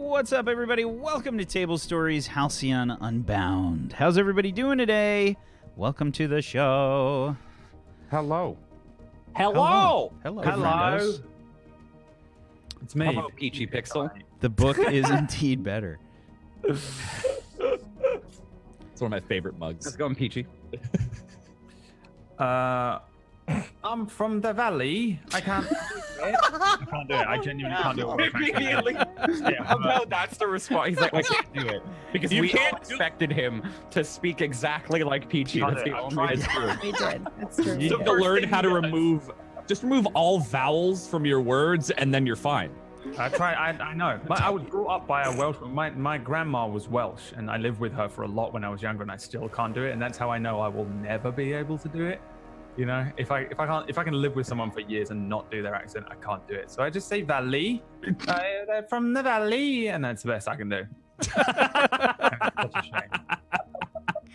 What's up, everybody? Welcome to Table Stories Halcyon Unbound. How's everybody doing today? Welcome to the show. Hello. Hello. Hello. Friendos. It's me. Hello, Peachy Pixel. The book is indeed better. It's one of my favorite mugs. Let's go, Peachy. I'm from the valley. I can't do it. I can't do it. I genuinely can't do it. Immediately. No, that's the response. He's like, I can't do it. Because You we all can't expected him to speak exactly like Peachy. That's the only tried. We did. That's true. You have to learn how to remove all vowels from your words, and then you're fine. I know. I was brought up by a Welsh. My grandma was Welsh, and I lived with her for a lot when I was younger, and I still can't do it. And that's how I know I will never be able to do it. You know, if I can live with someone for years and not do their accent, I can't do it. So I just say valley. They're from the valley, and that's the best I can do. Such a shame.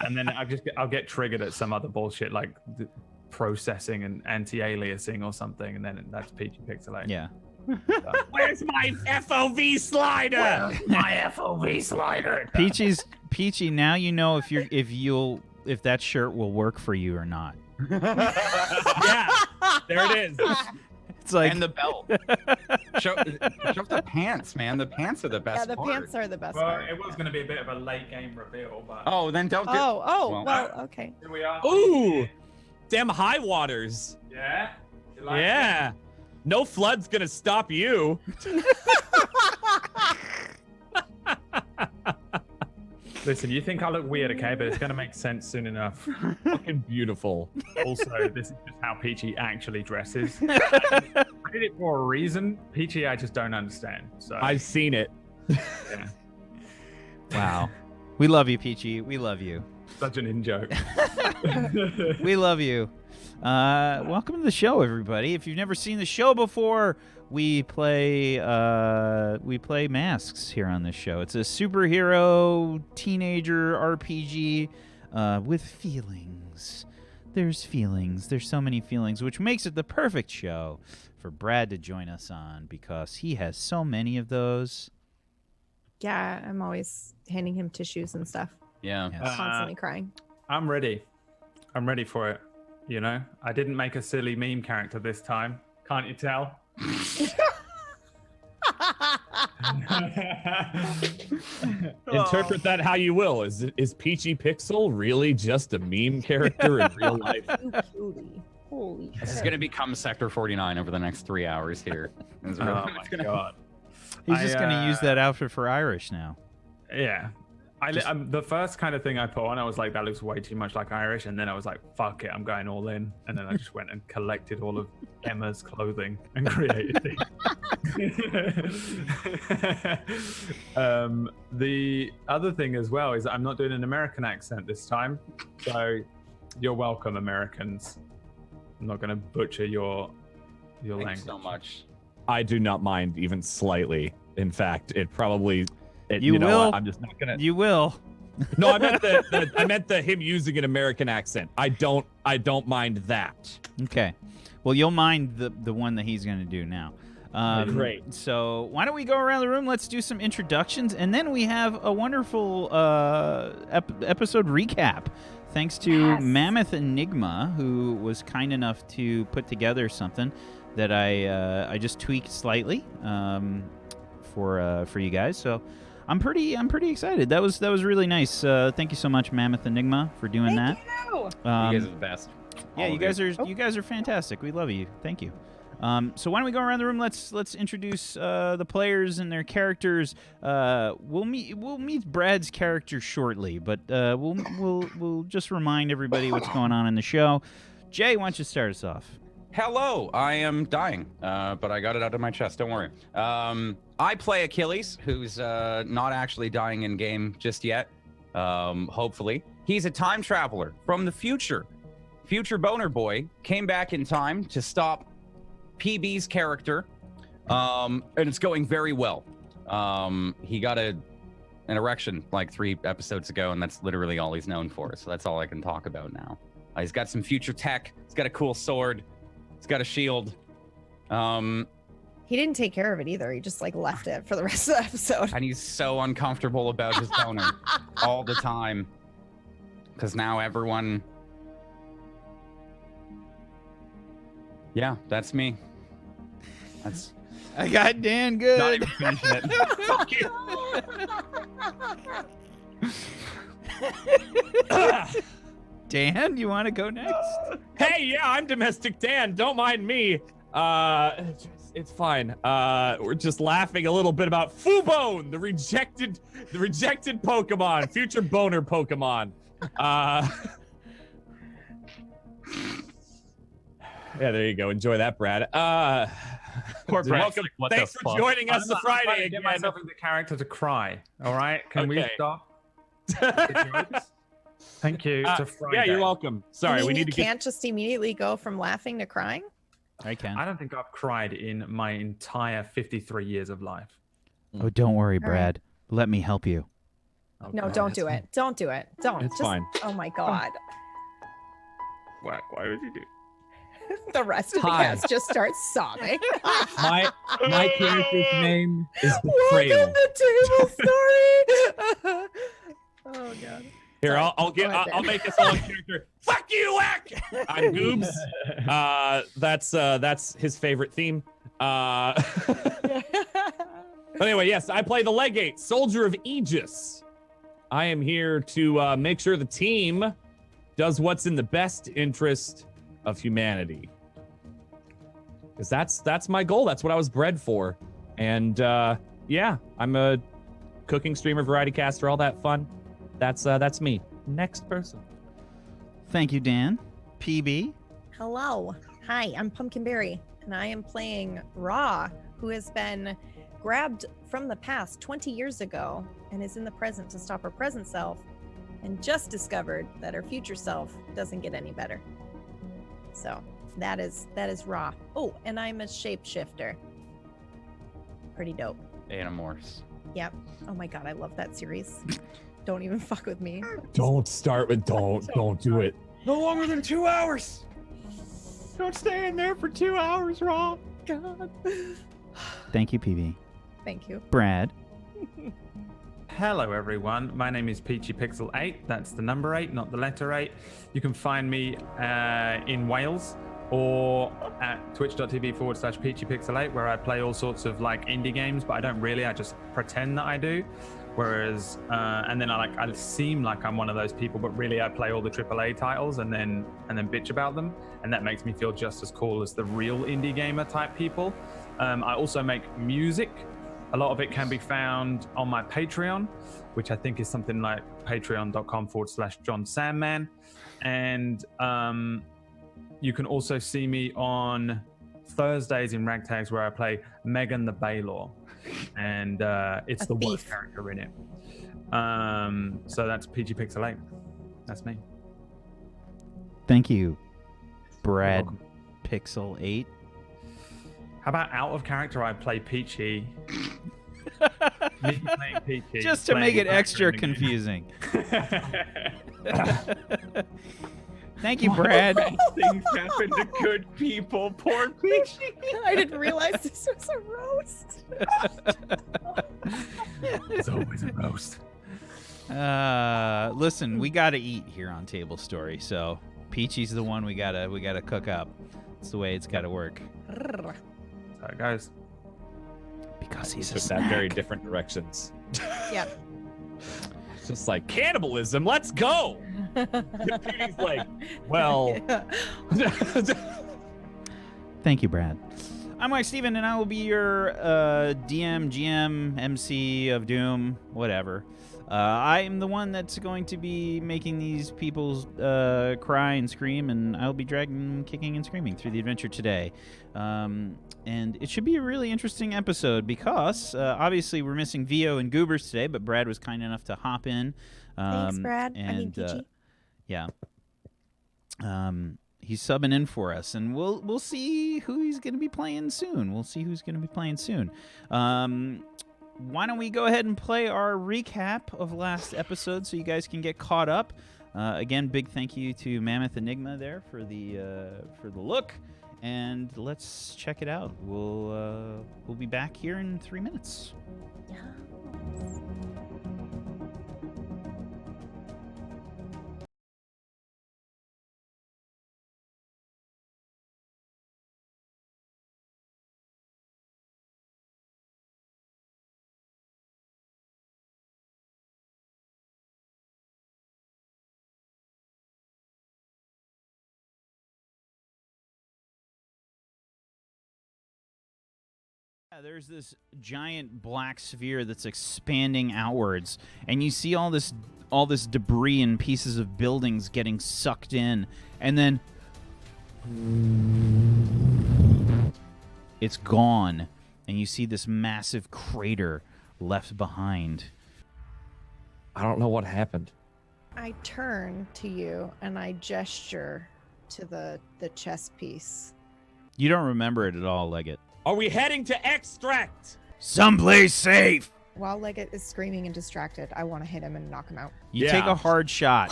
And then I'll get triggered at some other bullshit like processing and anti-aliasing or something, and then that's Peachy Pixelate. Yeah. Where's my FOV slider? Where's my FOV slider? Peachy, now you know if that shirt will work for you or not. Yeah, there it is. It's like, and the belt. show the pants, man. The pants are the best. Yeah, the pants are the best Well, part. it was going to be a bit of a late game reveal, but Oh, then don't. Well, okay. here we are. Ooh, damn high waters. Yeah. You like Yeah. No flood's gonna stop you. Listen, you think I look weird, okay? But it's going to make sense soon enough. Fucking beautiful. Also, this is just how Peachy actually dresses. I did it for a reason. Peachy, I just don't understand. So I've seen it. yeah, wow. We love you, Peachy. We love you. such an in-joke. We love you. Welcome to the show, everybody. If you've never seen the show before, we play masks here on this show. It's a superhero teenager RPG with feelings. There's feelings. There's so many feelings, which makes it the perfect show for Brad to join us on because he has so many of those. Yeah, I'm always handing him tissues and stuff. Yeah. Yes. Constantly crying. I'm ready. I'm ready for it. You know, I didn't make a silly meme character this time. Can't you tell? Interpret that how you will. Is Peachy Pixel really just a meme character in real life? You cutie. Holy This is shit. going to become Sector 49 over the next 3 hours here. It's really- Oh my god. He's just going to I, use that outfit for Irish now. Yeah. The first kind of thing I put on, I was like, that looks way too much like Irish. And then I was like, fuck it, I'm going all in. And then I just went and collected all of Emma's clothing and created these. The other thing as well is that I'm not doing an American accent this time. So you're welcome, Americans. I'm not going to butcher your Thank language. you so much. I do not mind even slightly. In fact, it probably. You know will. what, I'm just not gonna. You will. No, I meant the him using an American accent. I don't mind that. Okay. Well, you'll mind the one that he's going to do now. Great. So why don't we go around the room? Let's do some introductions, and then we have a wonderful episode recap. Thanks to Yes. Mammoth Enigma, who was kind enough to put together something that I just tweaked slightly for you guys. So I'm pretty excited. That was really nice. Thank you so much, Mammoth Enigma, for doing that. you. You guys are the best. Yeah, All you of guys are fantastic. We love you. Thank you. So why don't we go around the room? Let's introduce the players and their characters. We'll meet Brad's character shortly, but we'll just remind everybody what's going on in the show. Jay, why don't you start us off? Hello, I am dying, but I got it out of my chest. Don't worry. I play Achilles, who's not actually dying in game just yet. Hopefully, he's a time traveler from the future. Future Boner Boy came back in time to stop PB's character, and it's going very well. He got an erection like 3 episodes ago, and that's literally all he's known for. So that's all I can talk about now. He's got some future tech. He's got a cool sword. He's got a shield. He didn't take care of it either. He just like left it for the rest of the episode. And he's so uncomfortable about his boner all the time. Because now everyone... Yeah, that's me. That's... I got Dan Not good. even finishing it. Fuck you. Dan, you want to go next? Hey, yeah, I'm Domestic Dan. Don't mind me. It's fine. We're just laughing a little bit about Fubone, the rejected Pokemon, future boner Pokemon. Yeah, there you go. Enjoy that, Brad. Poor Brad. Welcome. Like, what Thanks the for fuck? joining us the I'm trying Friday to get again. myself in the character to cry. All right, can we Okay. stop? the jokes? Thank you. It's a Friday. Yeah, you're welcome. Sorry, You we mean need you to get. can't just immediately go from laughing to crying? I can. I don't think I've cried in my entire 53 years of life. Oh, don't worry, All right. Brad. Let me help you. Oh, No, God. don't do it. Don't do it. Don't. It's Just- fine. Oh my god. Why would you do? The rest of the Hi. cast just starts sobbing. My character's name is Welcome Betrayal. to Table Story. Oh god. Here, Sorry. I'll Go ahead, I'll Dan. make us all a character. Fuck you, Whack! I'm Goobs. That's his favorite theme. But anyway, yes, I play the Legate, Soldier of Aegis. I am here to make sure the team does what's in the best interest of humanity. Because that's my goal. That's what I was bred for. And yeah, I'm a cooking streamer, variety caster, all that fun. That's me. Next person. Thank you, Dan. PB. Hello. Hi, I'm Pumpkinberry, and I am playing Raw, who has been grabbed from the past 20 years ago and is in the present to stop her present self, and just discovered that her future self doesn't get any better. So that is Raw. Oh, and I'm a shapeshifter. Pretty dope. Animorphs. Yep. Oh my god, I love that series. Don't even fuck with me. Don't start with don't do it. No longer than 2 hours. Don't stay in there for 2 hours, Rob. God. Thank you, PB. Thank you. Brad. Hello, everyone. My name is Peachy Pixel 8. That's the number 8, not the letter 8. You can find me in Wales or at twitch.tv/PeachyPixel8, where I play all sorts of like indie games, but I don't really. I just pretend that I do. Whereas, and then I seem like I'm one of those people, but really I play all the AAA titles and then bitch about them, and that makes me feel just as cool as the real indie gamer type people. I also make music. A lot of it can be found on my Patreon, which I think is something like patreon.com/John Sandman. And you can also see me on Thursdays in Ragtags, where I play Megan the Baylor. And it's A the worst thief. character in it. So that's PG Pixel 8. That's me. Thank you, Brad welcome. Pixel 8. How about out of character? I play Peachy. Me playing Peachy. Just to make playing it extra background confusing. Thank you, Brad. Things happen to good people. Poor Peachy. I didn't realize this was a roast. It's always a roast. Listen, we gotta eat here on Table Story, so Peachy's the one we gotta cook up. It's the way it's gotta work. So it goes. Because he's a Took snack. that very different directions. Yep. It's just like cannibalism. Let's go. Petey's like, well. Thank you, Brad. I'm Wacksteven, and I will be your DM, GM, MC of Doom, whatever. I am the one that's going to be making these people cry and scream, and I'll be dragging them kicking and screaming through the adventure today. And it should be a really interesting episode because obviously we're missing Vio and Goobers today, but Brad was kind enough to hop in. Thanks, Brad. I mean, And Peachy. yeah. He's subbing in for us, and we'll see who he's going to be playing soon. Why don't we go ahead and play our recap of last episode so you guys can get caught up. Again, big thank you to Mammoth Enigma there for the look, and let's check it out. We'll be back here in 3 minutes. Yeah. There's this giant black sphere that's expanding outwards, and you see all this debris and pieces of buildings getting sucked in, and then it's gone, and you see this massive crater left behind. I don't know what happened. I turn to you and I gesture to the chess piece. You don't remember it at all, Leggett. Are we heading to extract? Someplace safe! While Leggett is screaming and distracted, I want to hit him and knock him out. You Yeah. take a hard shot.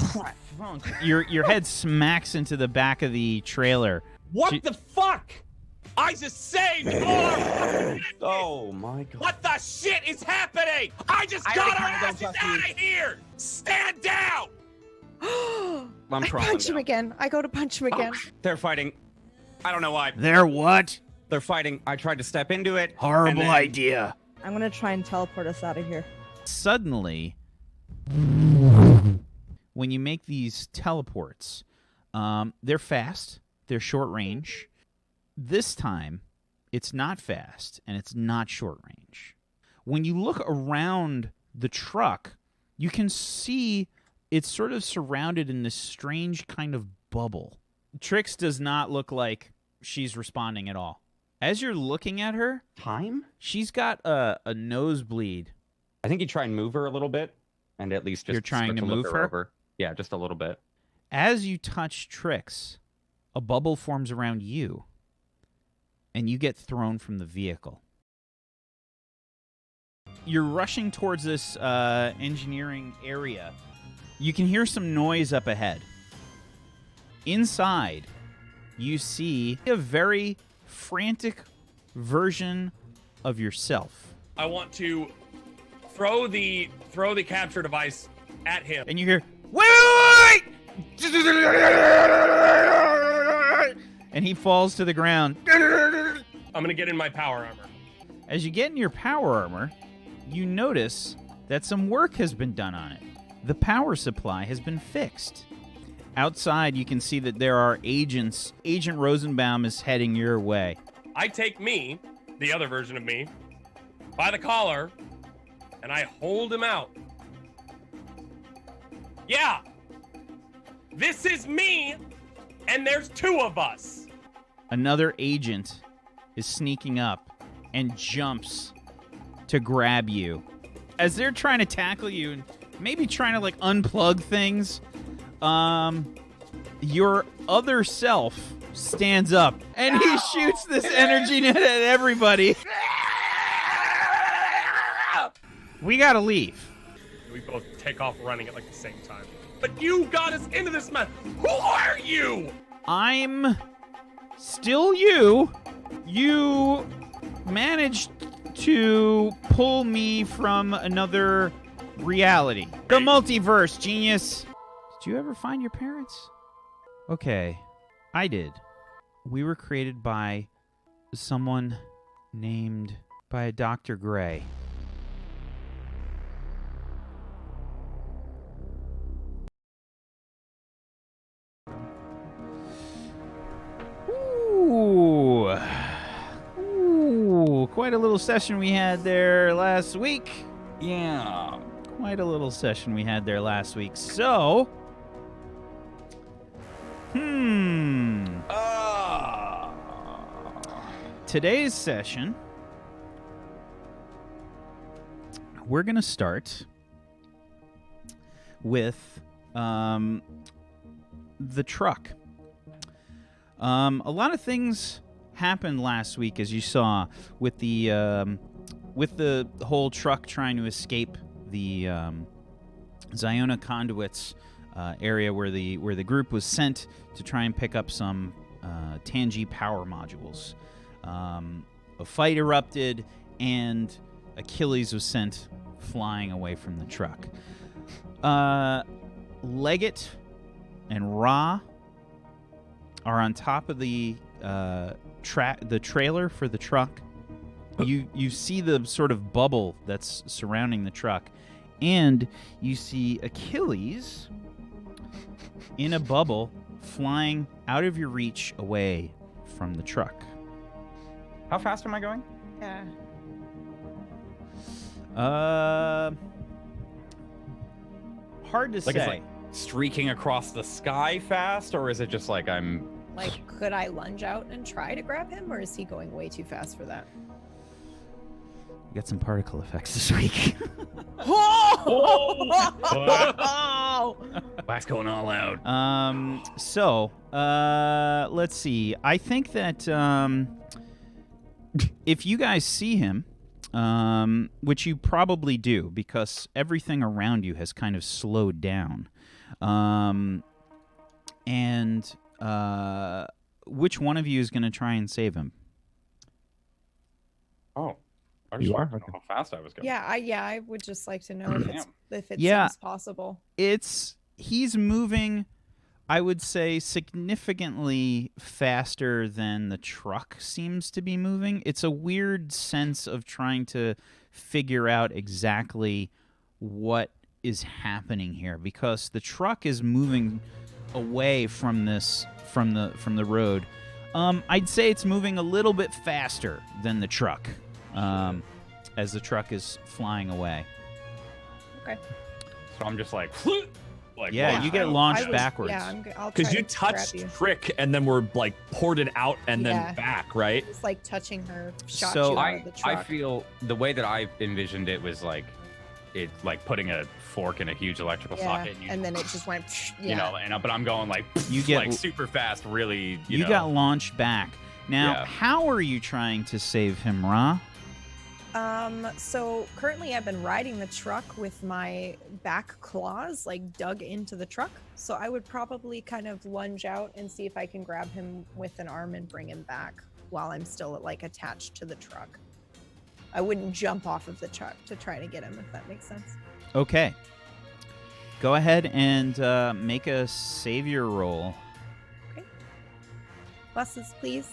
Your head smacks into the back of the trailer. What the fuck? I just saved our... Oh my god. What the shit is happening? I just I got already our kinda don't asses trust out you. of here! Stand down! I'm I crawling punch him down. again. I go to punch him again. They're fighting. I don't know why. They're what? They're fighting. I tried to step into it. Horrible and then- idea. I'm gonna try and teleport us out of here. Suddenly, when you make these teleports, they're fast, they're short range. This time, it's not fast and it's not short range. When you look around the truck, you can see it's sort of surrounded in this strange kind of bubble. Trix does not look like she's responding at all. As you're looking at her, Time? she's got a nosebleed. I think you try and move her a little bit, and at least just You're trying start to look move her? over. Yeah, just a little bit. As you touch Trix, a bubble forms around you, and you get thrown from the vehicle. You're rushing towards this engineering area. You can hear some noise up ahead. Inside, you see a very frantic version of yourself. I want to throw the capture device at him. And you hear, wait! And he falls to the ground. I'm gonna get in my power armor. As you get in your power armor, you notice that some work has been done on it. The power supply has been fixed. Outside, you can see that there are agents. Agent Rosenbaum is heading your way. I take me, the other version of me, by the collar, and I hold him out. Yeah, this is me, and there's two of us. Another agent is sneaking up and jumps to grab you. As they're trying to tackle you and maybe trying to like unplug things, your other self stands up and he shoots this energy net at everybody. We gotta leave. We both take off running at like the same time. But you got us into this mess. Who are you? I'm still you. You managed to pull me from another reality. The multiverse, genius. Did you ever find your parents? Okay, I did. We were created by someone named by a Dr. Gray. Ooh. Ooh, quite a little session we had there last week. Yeah. Quite a little session we had there last week. So, today's session, we're going to start with the truck. A lot of things happened last week, as you saw, with the whole truck trying to escape the Ziona conduits area where the group was sent to try and pick up some Tangi power modules. A fight erupted, and Achilles was sent flying away from the truck. Leggett and Ra are on top of the trailer for the truck. You see the sort of bubble that's surrounding the truck, and you see Achilles in a bubble flying out of your reach away from the truck. How fast am I going? Yeah. Hard to Like say. it's like streaking across the sky fast, or is it just like I'm? Like, could I lunge out and try to grab him, or is he going way too fast for that? We got some particle effects this week. Wax going all out. Let's see. I think that if you guys see him, which you probably do because everything around you has kind of slowed down, which one of you is going to try and save him? Oh, You are? How fast I was going. Yeah, I would just like to know if it Yeah. seems possible. He's moving, I would say, significantly faster than the truck seems to be moving. It's a weird sense of trying to figure out exactly what is happening here because the truck is moving away from the road. I'd say it's moving a little bit faster than the truck as the truck is flying away. Okay. So I'm just like Yeah, you get launched backwards. Yeah, I'll try Because you to grab touched you. Trick and then were like ported out and Yeah. then back, right? It's like touching her, shot So you out of the truck. I feel the way that I envisioned it was like it like putting a fork in a huge electrical socket. And then it just went. You know, but I'm going like You get- like super fast, really. You know. got launched back. Now, Yeah. how are you trying to save him, Ra? So currently I've been riding the truck with my back claws like dug into the truck. So I would probably kind of lunge out and see if I can grab him with an arm and bring him back while I'm still like attached to the truck. I wouldn't jump off of the truck to try to get him, if that makes sense. Okay. Go ahead and make a savior roll. Buses, please.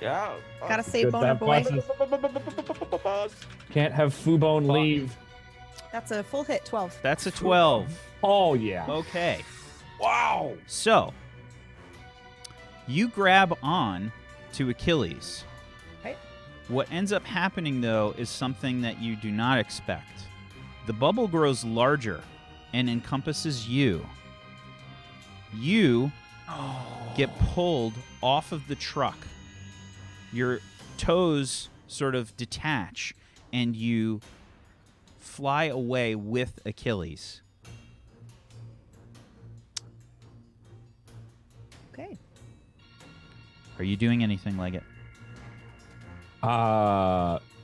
Yeah. Gotta save Good Boner that Boy. buses. Can't have Fubone leave. That's a full hit, 12. That's a 12. Oh, yeah. Okay. Wow. So, you grab on to Achilles. Okay. What ends up happening, though, is something that you do not expect. The bubble grows larger and encompasses you. You get pulled off of the truck. Your toes sort of detach, and you fly away with Achilles. Okay. Are you doing anything, Leggett?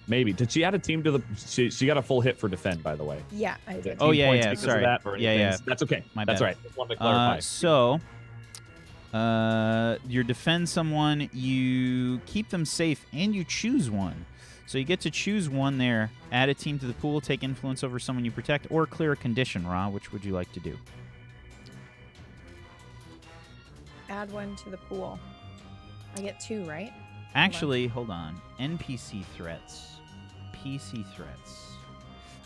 Maybe. Did she add a team to the? She got a full hit for defend, by the way. Yeah, I did. Oh, Team yeah, points yeah, because of sorry. that or Yeah, anything. yeah. That's okay. My That's bad. right. Just wanted to clarify. So, you defend someone, you keep them safe, and you choose one. So you get to choose one there. Add a team to the pool, take influence over someone you protect, or clear a condition, Ra. Which would you like to do? Add one to the pool. I get 2, right? Actually, hold on. NPC threats. PC threats.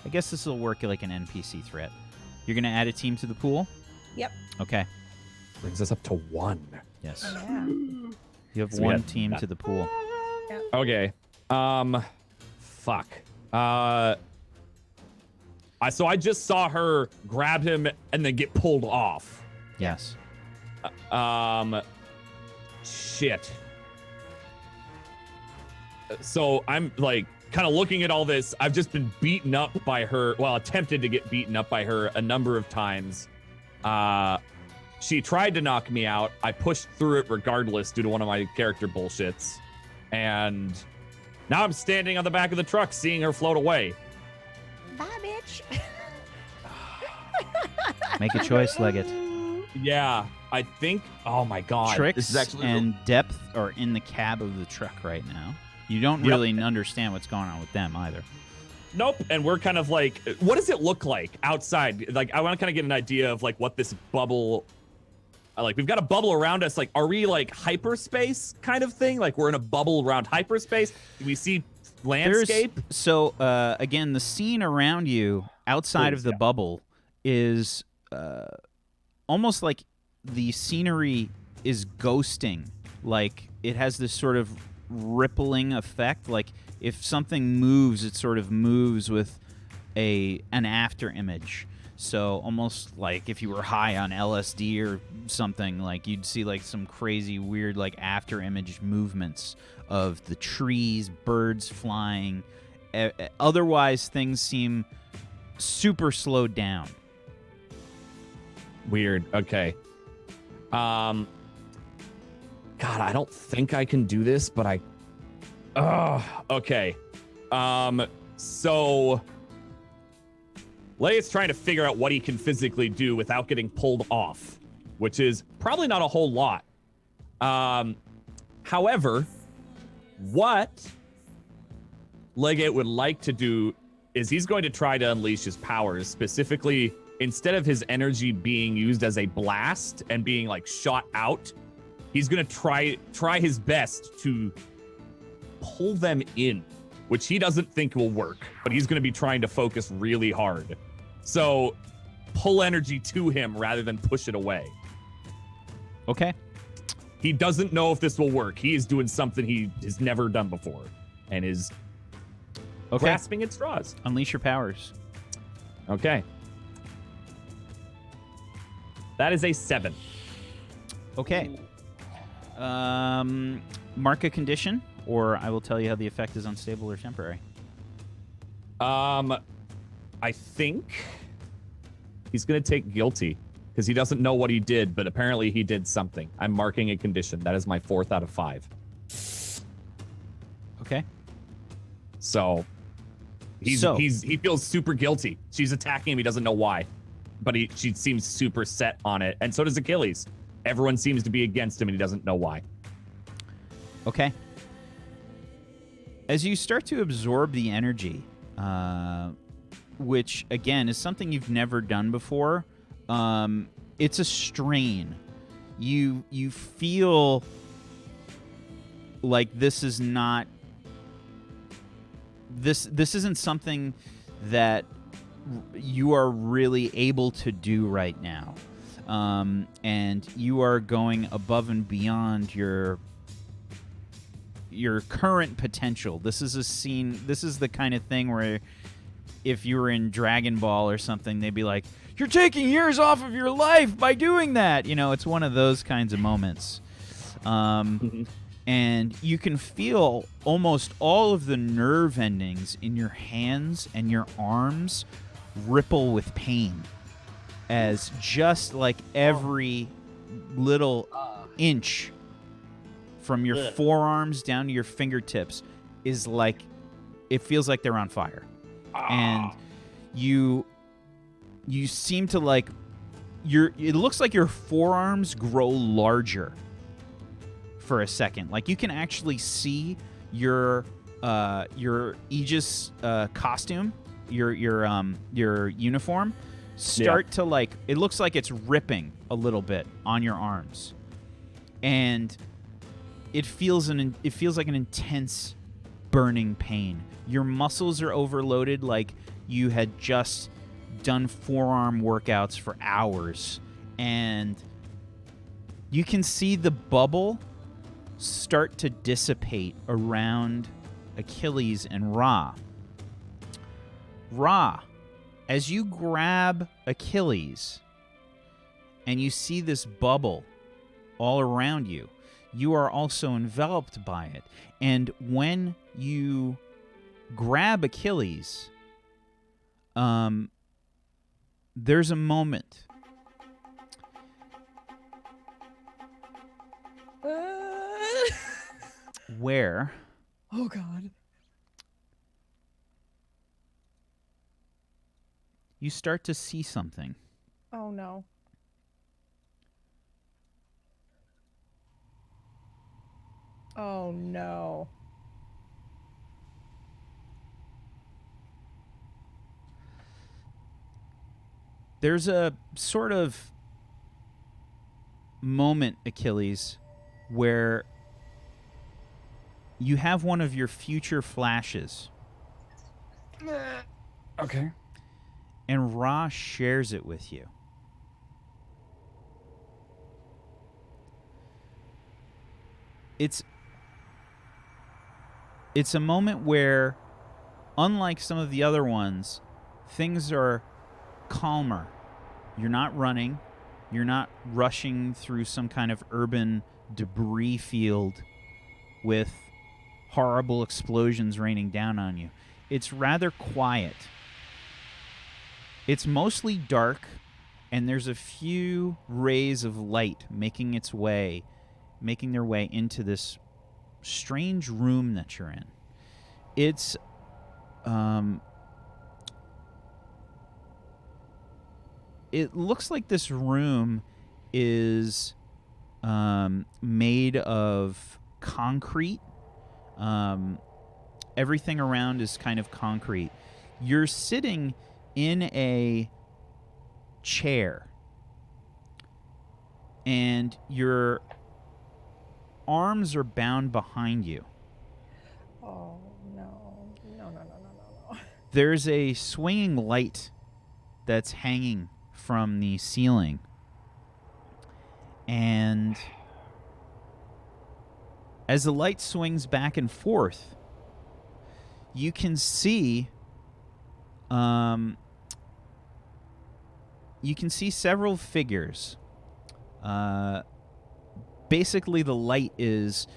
I guess this will work like an NPC threat. You're going to add a team to the pool? Yep. Okay. Brings us up to 1. Yes. Yeah. You have So we one had team that. to the pool. Okay. Fuck. So I just saw her grab him and then get pulled off. Yes. Shit. So I'm like kind of looking at all this. I've just been beaten up by her. Well, attempted to get beaten up by her a number of times. She tried to knock me out. I pushed through it regardless due to one of my character bullshits. And now I'm standing on the back of the truck seeing her float away. Bye, bitch. Make a choice, Leggett. Yeah. I think. Oh my god. Tricks This is actually and depth are in the cab of the truck right now. You don't really understand what's going on with them either. Nope. And we're kind of like, what does it look like outside? Like, I want to kind of get an idea of like what this bubble. Like, we've got a bubble around us. Like, are we like hyperspace kind of thing? Like, we're in a bubble around hyperspace. Do we see landscape? So again, the scene around you outside of the bubble is almost like the scenery is ghosting. Like, it has this sort of rippling effect. Like, if something moves, it sort of moves with an after image. So almost like if you were high on LSD or something, like you'd see like some crazy weird like after image movements of the trees, birds flying. Otherwise, things seem super slowed down. Weird. Okay. God, I don't think I can do this, but I. Okay. So Leia's trying to figure out what he can physically do without getting pulled off, which is probably not a whole lot. However, what Legate would like to do is he's going to try to unleash his powers. Specifically, instead of his energy being used as a blast and being like shot out, he's going to try his best to pull them in, which he doesn't think will work, but he's going to be trying to focus really hard. So pull energy to him rather than push it away. Okay. He doesn't know if this will work. He is doing something he has never done before and is grasping at straws. Unleash your powers. Okay. That is a 7. Okay. Mark a condition, or I will tell you how the effect is unstable or temporary. I think he's going to take guilty because he doesn't know what he did, but apparently he did something. I'm marking a condition. That is my 4th out of 5. Okay. So he feels super guilty. She's attacking him. He doesn't know why, but she seems super set on it. And so does Achilles. Everyone seems to be against him and he doesn't know why. Okay. As you start to absorb the energy, which again is something you've never done before, it's a strain. You feel like this is not this isn't something that you are really able to do right now, and you are going above and beyond your current potential. This is a scene. This is the kind of thing where if you were in Dragon Ball or something, they'd be like, "You're taking years off of your life by doing that." You know, it's one of those kinds of moments. And you can feel almost all of the nerve endings in your hands and your arms ripple with pain, as just like every little inch from your forearms down to your fingertips is like, it feels like they're on fire. And you seem to like, it looks like your forearms grow larger for a second. Like you can actually see your Aegis costume, your uniform start to like, it looks like it's ripping a little bit on your arms. And it feels like an intense burning pain. Your muscles are overloaded, like you had just done forearm workouts for hours, and you can see the bubble start to dissipate around Achilles and Ra. Ra, as you grab Achilles and you see this bubble all around you, you are also enveloped by it. And when you grab Achilles, there's a moment where Oh God. you start to see something. Oh no. Oh no. There's a sort of moment, Achilles, where you have one of your future flashes. Okay. And Ra shares it with you. It's a moment where, unlike some of the other ones, things are calmer. You're not running. You're not rushing through some kind of urban debris field with horrible explosions raining down on you. It's rather quiet. It's mostly dark, and there's a few rays of light making their way into this strange room that you're in. It's it looks like this room is made of concrete. Everything around is kind of concrete. You're sitting in a chair, and your arms are bound behind you. Oh no. No. There's a swinging light that's hanging from the ceiling. And as the light swings back and forth, you can see several figures. Basically, the light is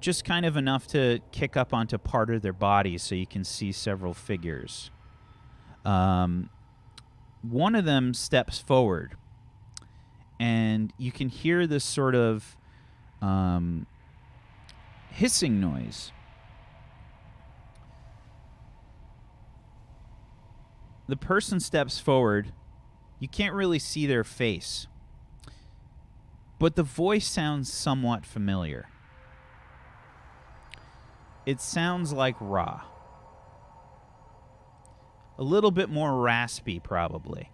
just kind of enough to kick up onto part of their bodies, so you can see several figures. One of them steps forward, and you can hear this sort of hissing noise. The person steps forward. You can't really see their face, but the voice sounds somewhat familiar. It sounds like Ra. A little bit more raspy, probably.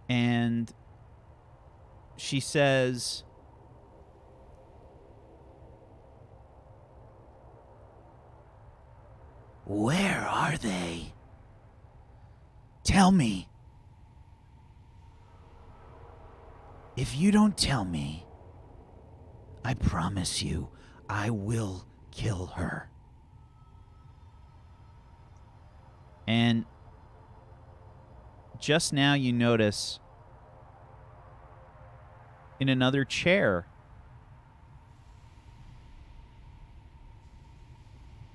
And she says, "Where are they? Tell me. If you don't tell me, I promise you I will kill her." And just now you notice in another chair,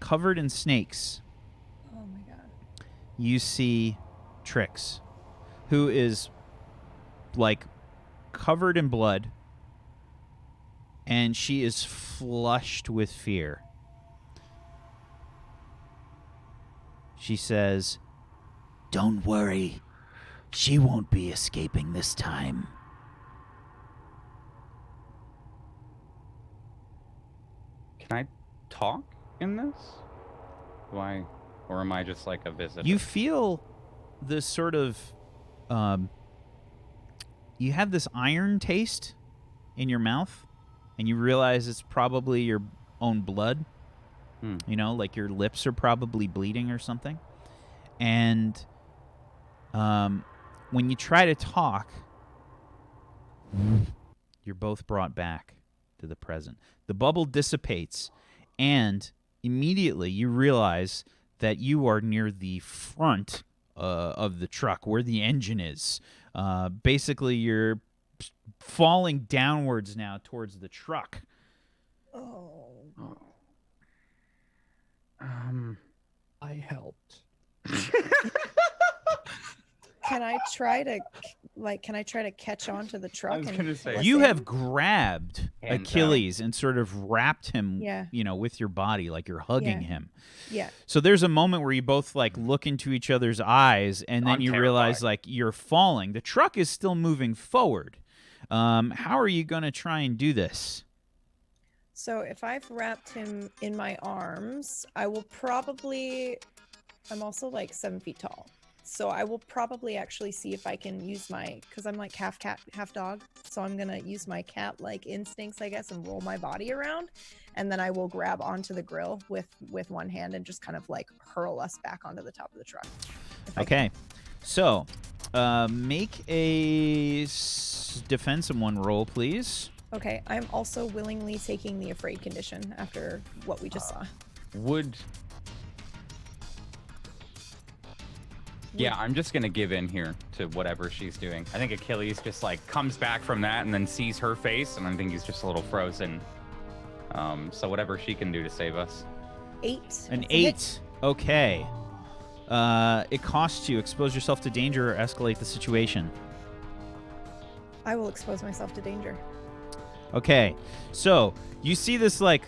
covered in snakes, Oh my god. you see Trix, who is like covered in blood, and she is flushed with fear. She says, "Don't worry, she won't be escaping this time." Can I talk in this? Do I, or am I just like a visitor? You feel this sort of, you have this iron taste in your mouth, and you realize it's probably your own blood. You know, like your lips are probably bleeding or something. And when you try to talk, you're both brought back to the present. The bubble dissipates, and immediately you realize that you are near the front of the truck, where the engine is. Basically, you're falling downwards now towards the truck. Oh. I helped. Can I try to catch on to the truck? I was gonna say, You have grabbed Hands Achilles and sort of wrapped him, Yeah. you know, with your body, like you're hugging Yeah. him. Yeah. So there's a moment where you both like look into each other's eyes, and then I'm you realize terrified. like you're falling. The truck is still moving forward. How are you going to try and do this? So if I've wrapped him in my arms, I will probably. I'm also like 7 feet tall. So I will probably actually see if I can use my, because I'm like half cat, half dog. So I'm going to use my cat-like instincts, I guess, and roll my body around. And then I will grab onto the grill with one hand and just kind of like hurl us back onto the top of the truck. Okay. So make a defend someone roll, please. Okay. I'm also willingly taking the afraid condition after what we just saw. Yeah, I'm just gonna give in here to whatever she's doing. I think Achilles just like comes back from that and then sees her face, and I think he's just a little frozen. So whatever she can do to save us. 8. An 8. Okay. It costs you. Expose yourself to danger or escalate the situation. I will expose myself to danger. Okay. So you see this like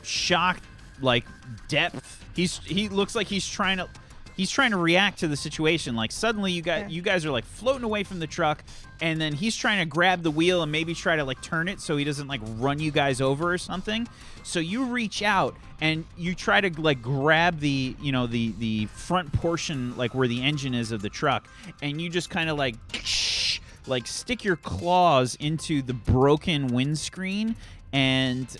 shocked like depth. He looks like he's trying to react to the situation. Like suddenly you guys are like floating away from the truck, and then he's trying to grab the wheel and maybe try to like turn it so he doesn't like run you guys over or something. So you reach out and you try to like grab the the front portion, like where the engine is of the truck, and you just kind of like stick your claws into the broken windscreen and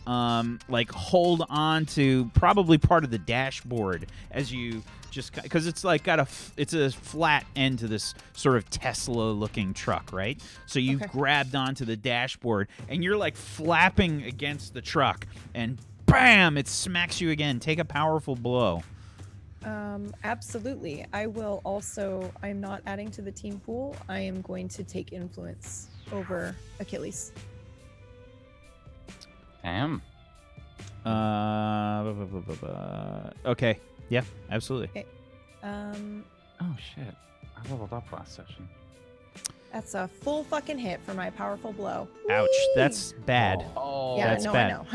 like hold on to probably part of the dashboard as you just, because it's like it's a flat end to this sort of Tesla looking truck, right? So you've grabbed onto the dashboard and you're like flapping against the truck, and bam, it smacks you again. Take a powerful blow. Absolutely. I will also, I'm not adding to the team pool. I am going to take influence over Achilles. Damn. Okay. Yeah, absolutely. Okay. Oh shit! I leveled up last session. That's a full fucking hit for my powerful blow. Ouch. That's bad. Oh, Yeah, that's no, bad. I know.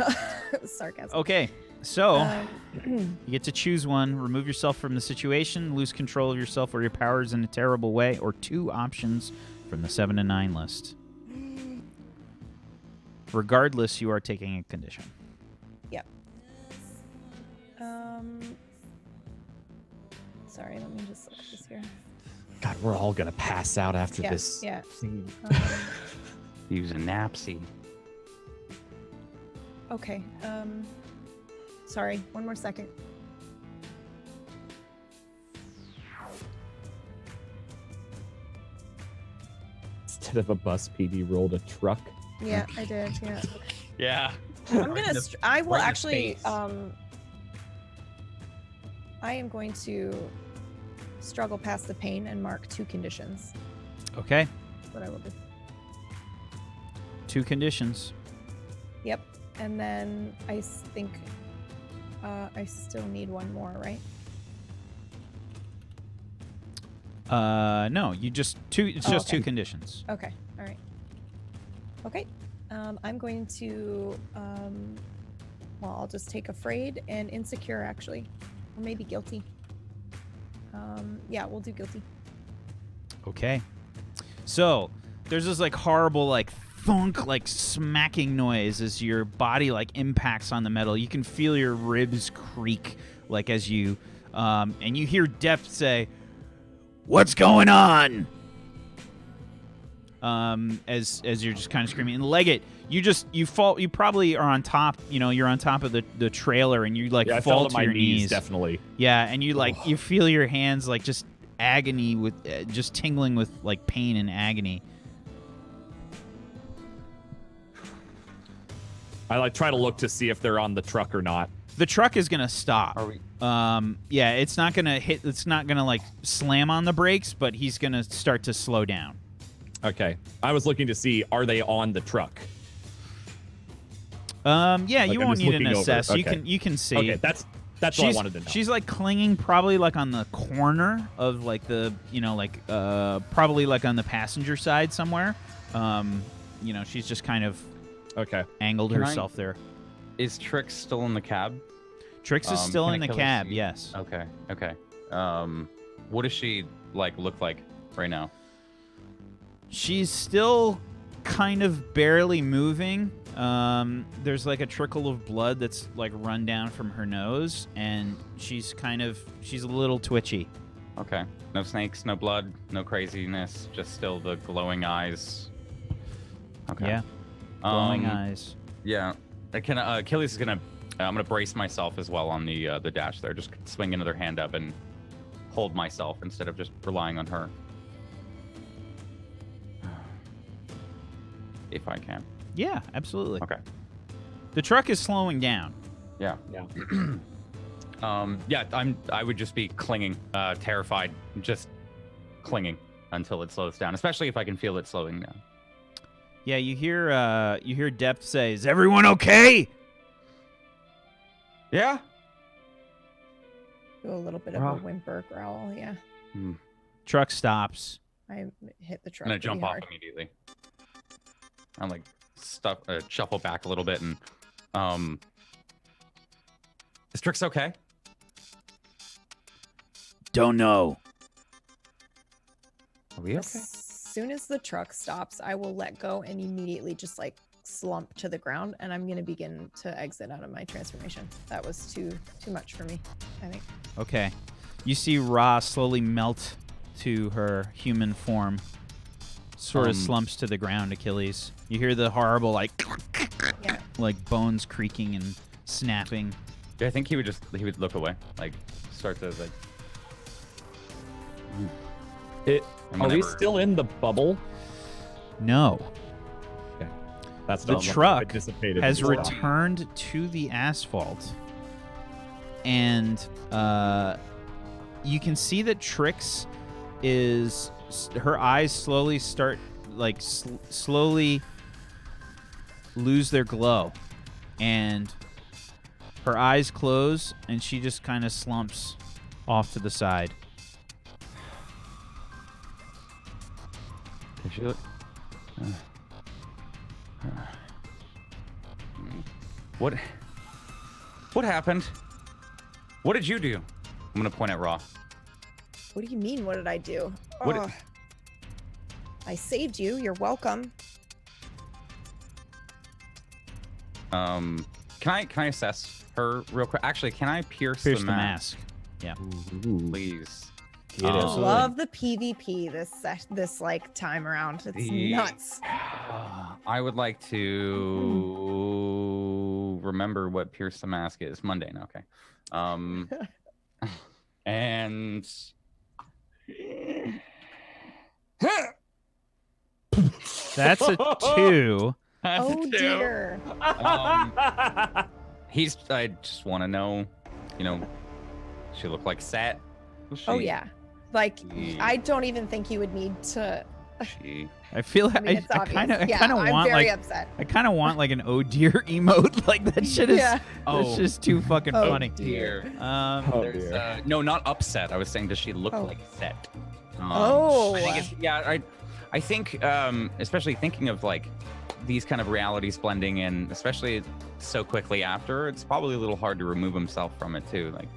It was sarcasm. Okay. So you get to choose one. Remove yourself from the situation, lose control of yourself or your powers in a terrible way, or 2 options from the 7 to 9 list. Regardless, you are taking a condition. Yep. Sorry, let me just look at this here. God, we're all gonna pass out after Yeah, this yeah. scene. Use a napsy. Okay. Sorry, one more second. Instead of a bus, PD rolled a truck. Yeah, I did. Yeah. Yeah. I'm gonna. I will right in the actually. face. I am going to struggle past the pain and mark 2 conditions. Okay. That's what I will do. 2 conditions. Yep. And then I think I still need one more, right? No, you just 2. It's just okay. 2 conditions. Okay. All right. Okay. I'm going to. Well, I'll just take afraid and insecure, actually, or maybe guilty. Yeah, we'll do guilty. Okay. So there's this like horrible like thunk, like smacking noise as your body like impacts on the metal. You can feel your ribs creak like as you and you hear Depth say, "What's going on?" As you're just kind of screaming. And Leggett, you fall. You probably are on top. You're on top of the trailer, and you like fall to my your knees. Definitely. Yeah, and you like you feel your hands like just agony with just tingling with like pain and agony. I like try to look to see if they're on the truck or not. The truck is gonna stop. Are we? Yeah, it's not gonna hit. It's not gonna like slam on the brakes, but he's gonna start to slow down. Okay. I was looking to see, are they on the truck? Yeah, Like, you I'm won't just need an looking over. assess. Okay. You can see. Okay, that's what I wanted to know. She's like clinging probably like on the corner of like the probably like on the passenger side somewhere. She's just kind of angled Can herself there. Is Trix still in the cab? Trix is still can in the Achilles cab. see? Yes. Okay. What does she like look like right now? She's still kind of barely moving. There's like a trickle of blood that's like run down from her nose, and she's a little twitchy. Okay. No snakes, no blood, no craziness, just still the glowing eyes. Okay. Yeah. Glowing eyes. Yeah. Achilles is gonna. I'm gonna brace myself as well on the dash there. Just swing another hand up and hold myself instead of just relying on her. If I can. Yeah, absolutely. Okay. The truck is slowing down. Yeah. Yeah. Yeah. I would just be clinging, terrified, just clinging until it slows down. Especially if I can feel it slowing down. Yeah, you hear Depth say, "Is everyone okay?" Yeah. Do a little bit of a whimper growl. Yeah. Truck stops. I hit the truck. I'm gonna jump pretty off hard. immediately. I'm like shuffle back a little bit and is Trix okay? Don't know. Are we okay? As soon as the truck stops, I will let go and immediately just like slump to the ground, and I'm gonna begin to exit out of my transformation. That was too much for me, I think. Okay. You see Ra slowly melt to her human form. Sort of slumps to the ground, Achilles. You hear the horrible, like, Yeah. like bones creaking and snapping. Yeah, I think he would look away, like start to like. Are we still in the bubble? No. That's The not truck dissipated. has returned to the asphalt, and you can see that Trix is her eyes slowly start like slowly lose their glow, and her eyes close, and she just kind of slumps off to the side. Did she look? What happened? What did you do? I'm gonna point at Raw. What do you mean? What did I do? What Ugh. I saved you. You're welcome. Can I assess her real quick? Actually, can I pierce Pierce the the mask? mask. Yeah. Please. It I absolutely. love the PvP this like time around. It's nuts. I would like to remember what pierce the mask is. Mundane, okay. And That's a 2. That's a Oh 2. dear. I just want to know, she looked like Sat. Oh yeah. Like She- I don't even think you would need to. She. I feel I mean, it's I obvious. kind of yeah, want I'm very like upset. I kind of want like an oh dear emote. Like that shit is Yeah. that's just too fucking Oh, funny. Dear. Um, No, not upset. I was saying, does she look Oh. like Set? Oh. I think it's, yeah. I think, especially thinking of like these kind of realities blending in, especially so quickly after, it's probably a little hard to remove himself from it too. Like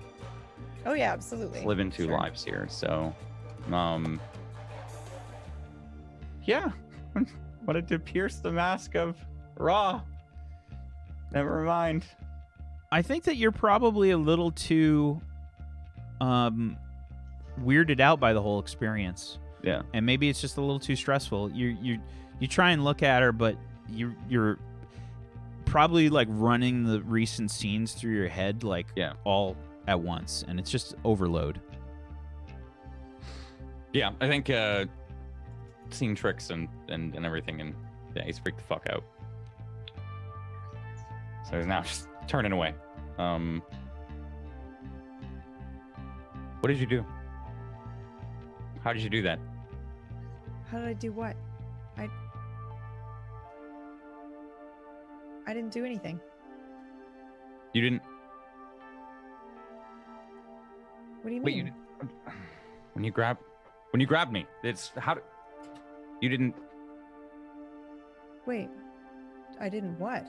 Oh yeah, absolutely. living two Sure. lives here. So, yeah. Wanted to pierce the mask of Raw. Never mind. I think that you're probably a little too weirded out by the whole experience. Yeah. And maybe it's just a little too stressful. You try and look at her, but you're probably like running the recent scenes through your head like all at once, and it's just overload. Yeah, I think seeing Trix and everything, and yeah, he's freaked the fuck out. So he's now just turning away. What did you do? How did you do that? How did I do what? I didn't do anything. You didn't. What do you Wait, mean? you didn't. When you grabbed me, it's how. You didn't. Wait. I didn't what?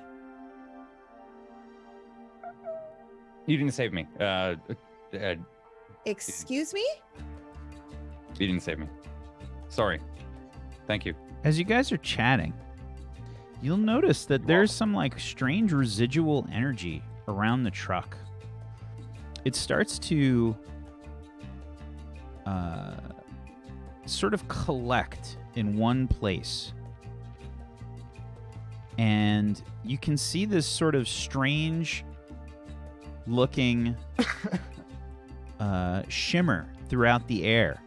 You didn't save me. Excuse me? You didn't save me. Sorry. Thank you. As you guys are chatting, you'll notice that there's some like strange residual energy around the truck. It starts to sort of collect in one place. And you can see this sort of strange looking shimmer throughout the air.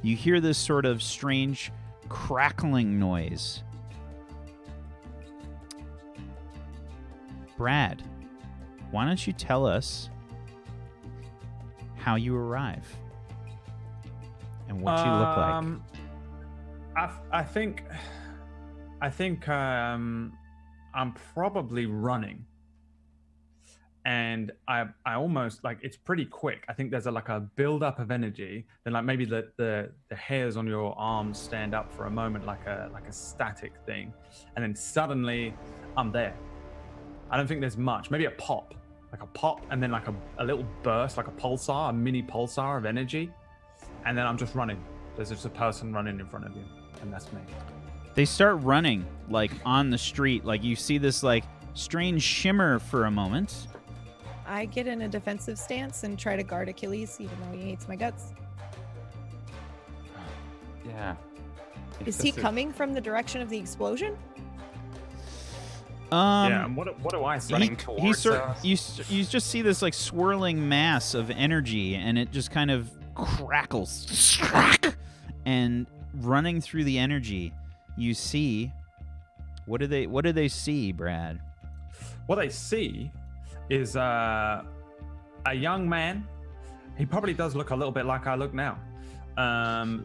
You hear this sort of strange crackling noise. Brad, why don't you tell us how you arrive and what you look like? I think I'm probably running, and I almost like it's pretty quick. I think there's like a build up of energy, then like maybe the hairs on your arms stand up for a moment like a static thing, and then suddenly I'm there. I don't think there's much. Maybe a pop, and then like a little burst, like a pulsar, a mini pulsar of energy, and then I'm just running. There's just a person running in front of you, and that's me. They start running like on the street. Like you see this like strange shimmer for a moment. I get in a defensive stance and try to guard Achilles, even though he hates my guts. Yeah. Is he coming from the direction of the explosion? Yeah, and what do I see? Running towards us. You just see this like swirling mass of energy, and it just kind of crackles. And running through the energy, you see. What do they see, Brad? What I see is a young man. He probably does look a little bit like I look now.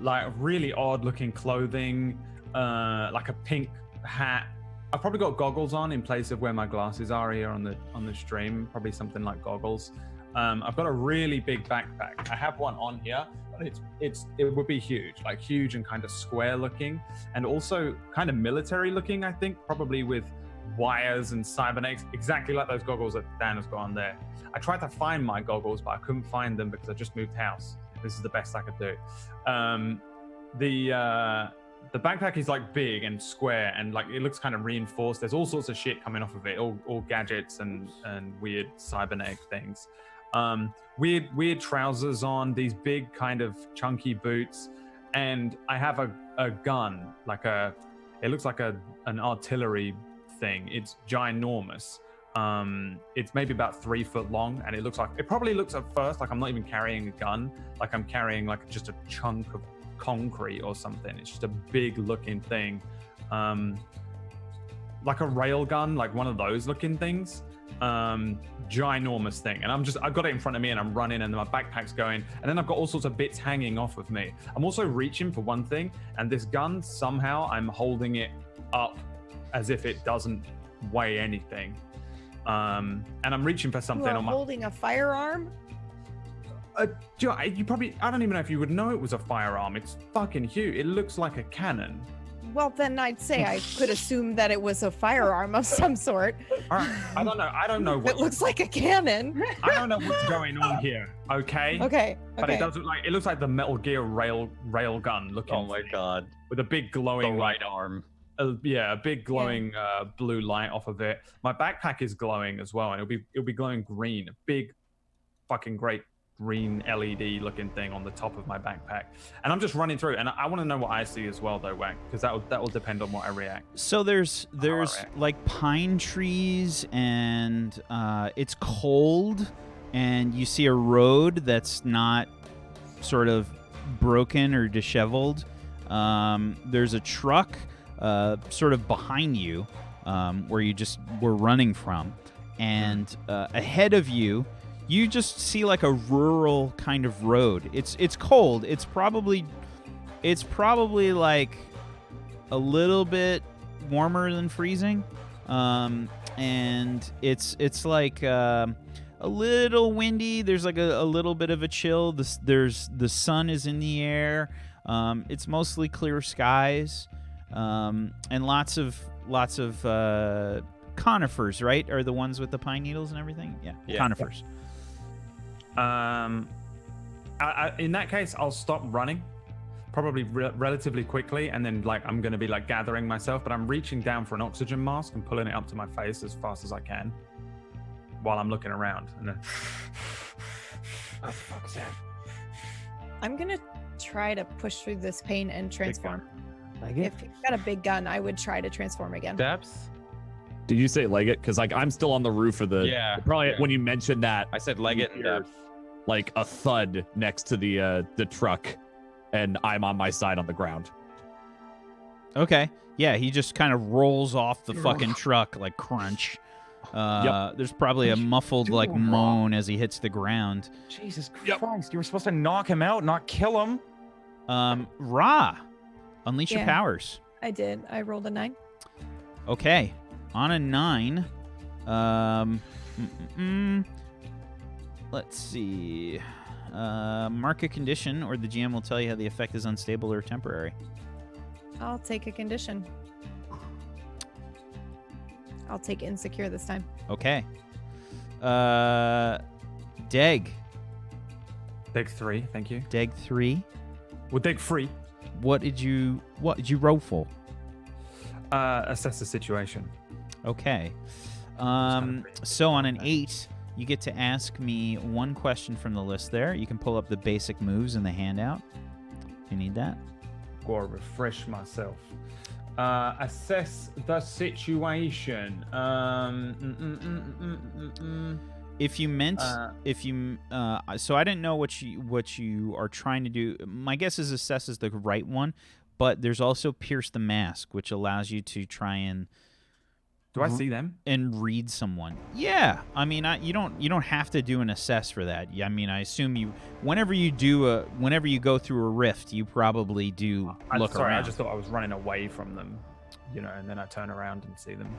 Like really odd looking clothing, like a pink hat. I've probably got goggles on in place of where my glasses are here on the stream. Probably something like goggles. I've got a really big backpack. I have one on here, but it would be huge, like huge and kind of square looking, and also kind of military looking. I think probably with wires and cybernetics, exactly like those goggles that Dan has got on there. I tried to find my goggles, but I couldn't find them because I just moved house. This is the best I could do. The backpack is like big and square, and like it looks kind of reinforced. There's all sorts of shit coming off of it, all gadgets and weird cybernetic things. Weird trousers on, these big kind of chunky boots, and I have a gun, it looks like an artillery thing. It's ginormous. It's maybe about 3 foot long, and it probably looks at first like I'm not even carrying a gun, like I'm carrying like just a chunk of concrete or something. It's just a big looking thing, like a rail gun, like one of those looking things. Ginormous thing, and I've got it in front of me, and I'm running, and my backpack's going, and then I've got all sorts of bits hanging off of me. I'm also reaching for one thing, and this gun, somehow I'm holding it up as if it doesn't weigh anything, and I'm reaching for something. You are holding a firearm? You probably, I don't even know if you would know it was a firearm. It's fucking huge. It looks like a cannon. Well, then I'd say I could assume that it was a firearm of some sort. All right. I don't know what It looks like a cannon. I don't know what's going on here. Okay. Okay. But it doesn't it looks like the Metal Gear rail gun looking. Oh my god. With a big glowing The right arm. A big glowing blue light off of it. My backpack is glowing as well, and it'll be glowing green. A big, fucking great green LED looking thing on the top of my backpack, and I'm just running through. And I want to know what I see as well, though, Wack, because that will depend on what I react. So there's like pine trees, and it's cold, and you see a road that's not sort of broken or disheveled. There's a truck sort of behind you, where you just were running from, and ahead of you, you just see like a rural kind of road. It's cold. It's probably like a little bit warmer than freezing, and it's like a little windy. There's like a little bit of a chill. The sun is in the air. It's mostly clear skies, and lots of conifers, right? Are the ones with the pine needles and everything? Yeah. Conifers. In that case, I'll stop running. probably relatively quickly, and then like I'm gonna be like gathering myself, but I'm reaching down for an oxygen mask and pulling it up to my face as fast as I can while I'm looking around. And then, oh, fuck's sake. I'm gonna try to push through this pain and transform. Like If you've got a big gun, I would try to transform again. Steps. Did you say leg it? Because like I'm still on the roof of the. Yeah. Probably yeah. when you mentioned that. I said leg it and hear, depth. like a thud next to the truck, and I'm on my side on the ground. Okay. Yeah, he just kind of rolls off the fucking truck like crunch. There's probably a muffled like moan as he hits the ground. Jesus Christ! You were supposed to knock him out, not kill him. Ra, unleash your Yeah. powers. I did. I rolled a 9. Okay, on a 9. Let's see. Mark a condition, or the GM will tell you how the effect is unstable or temporary. I'll take a condition. I'll take insecure this time. Okay. Deg. Dig 3, thank you. Deg 3. Well, dig 3. What did you roll for? Assess the situation. Okay. So on an 8, you get to ask me one question from the list there. You can pull up the basic moves in the handout. You need that? Gotta refresh myself. Assess the situation. If you meant, so I didn't know what you are trying to do. My guess is assess is the right one, but there's also pierce the mask, which allows you to try and. Do I see them? And read someone. Yeah, I mean, you don't have to do an assess for that. I mean, I assume whenever you go through a rift, you probably do look around. I just thought I was running away from them, and then I turn around and see them.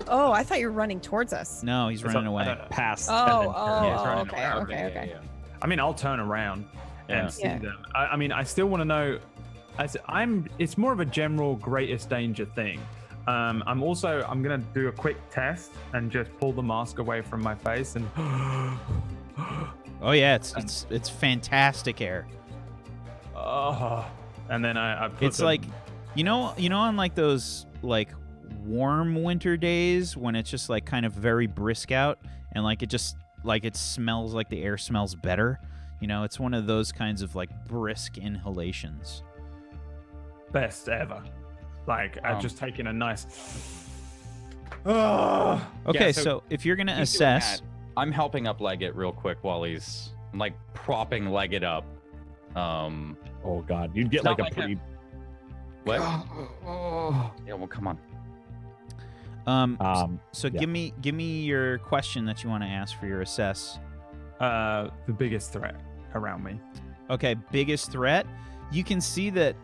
Oh, I thought you were running towards us. No, he's running away. Past. Okay. I mean, I'll turn around and see them. I mean, I still want to know. It's more of a general greatest danger thing. I'm gonna do a quick test and just pull the mask away from my face and. Oh yeah, it's fantastic air. And then I put it's them, like, on like those like warm winter days when it's just like kind of very brisk out and like it smells like the air smells better. It's one of those kinds of like brisk inhalations. best ever. Like I've just taken a nice. Okay, Yeah, so if you're gonna he's doing assess, that. I'm helping up Leggett real quick while I'm like propping Leggett up. Oh God, you'd get It's like not a like pretty. What? Yeah, well, come so yeah. give me your question that you want to ask for your assess. The biggest threat around me. Okay, biggest threat. You can see that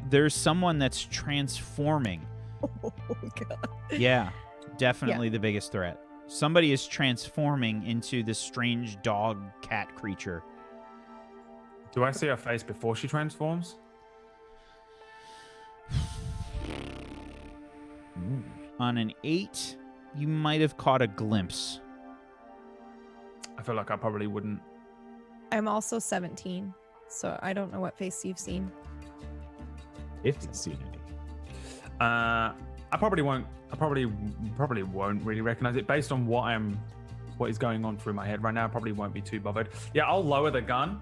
there's someone that's transforming. Oh, God. Yeah, definitely the biggest threat. Somebody is transforming into this strange dog cat creature. Do I see her face before she transforms? On an 8, you might have caught a glimpse. I feel like I probably wouldn't. I'm also 17, so I don't know what face you've seen. If you've seen any. I probably won't. I probably won't really recognize it based on what is going on through my head right now. I probably won't be too bothered. Yeah, I'll lower the gun,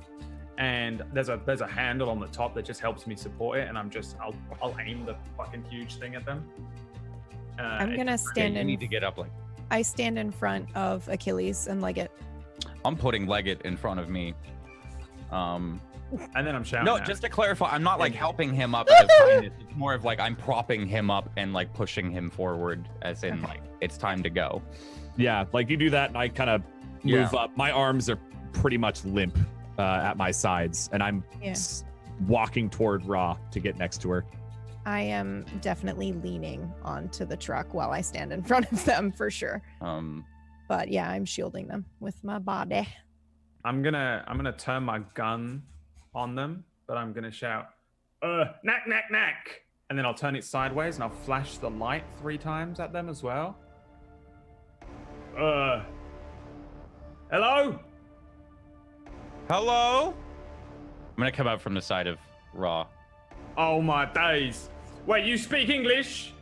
and there's a handle on the top that just helps me support it, and I'll aim the fucking huge thing at them. I'm gonna stand You in. need to get up. Like I stand in front of Achilles and Leggett. I'm putting Leggett in front of me. And then I'm shouting. No, at just to clarify, I'm not like helping him up out of kindness. It's more of like I'm propping him up and like pushing him forward, as in like it's time to go. Yeah, like you do that, and I kind of move up. My arms are pretty much limp at my sides, and I'm walking toward Ra to get next to her. I am definitely leaning onto the truck while I stand in front of them for sure. But yeah, I'm shielding them with my body. I'm gonna turn my gun on them, but I'm gonna shout, "Knack, knack, knack!" And then I'll turn it sideways and I'll flash the light 3 times at them as well. Hello? Hello? I'm gonna come out from the side of Raw. Oh my days. Wait, you speak English?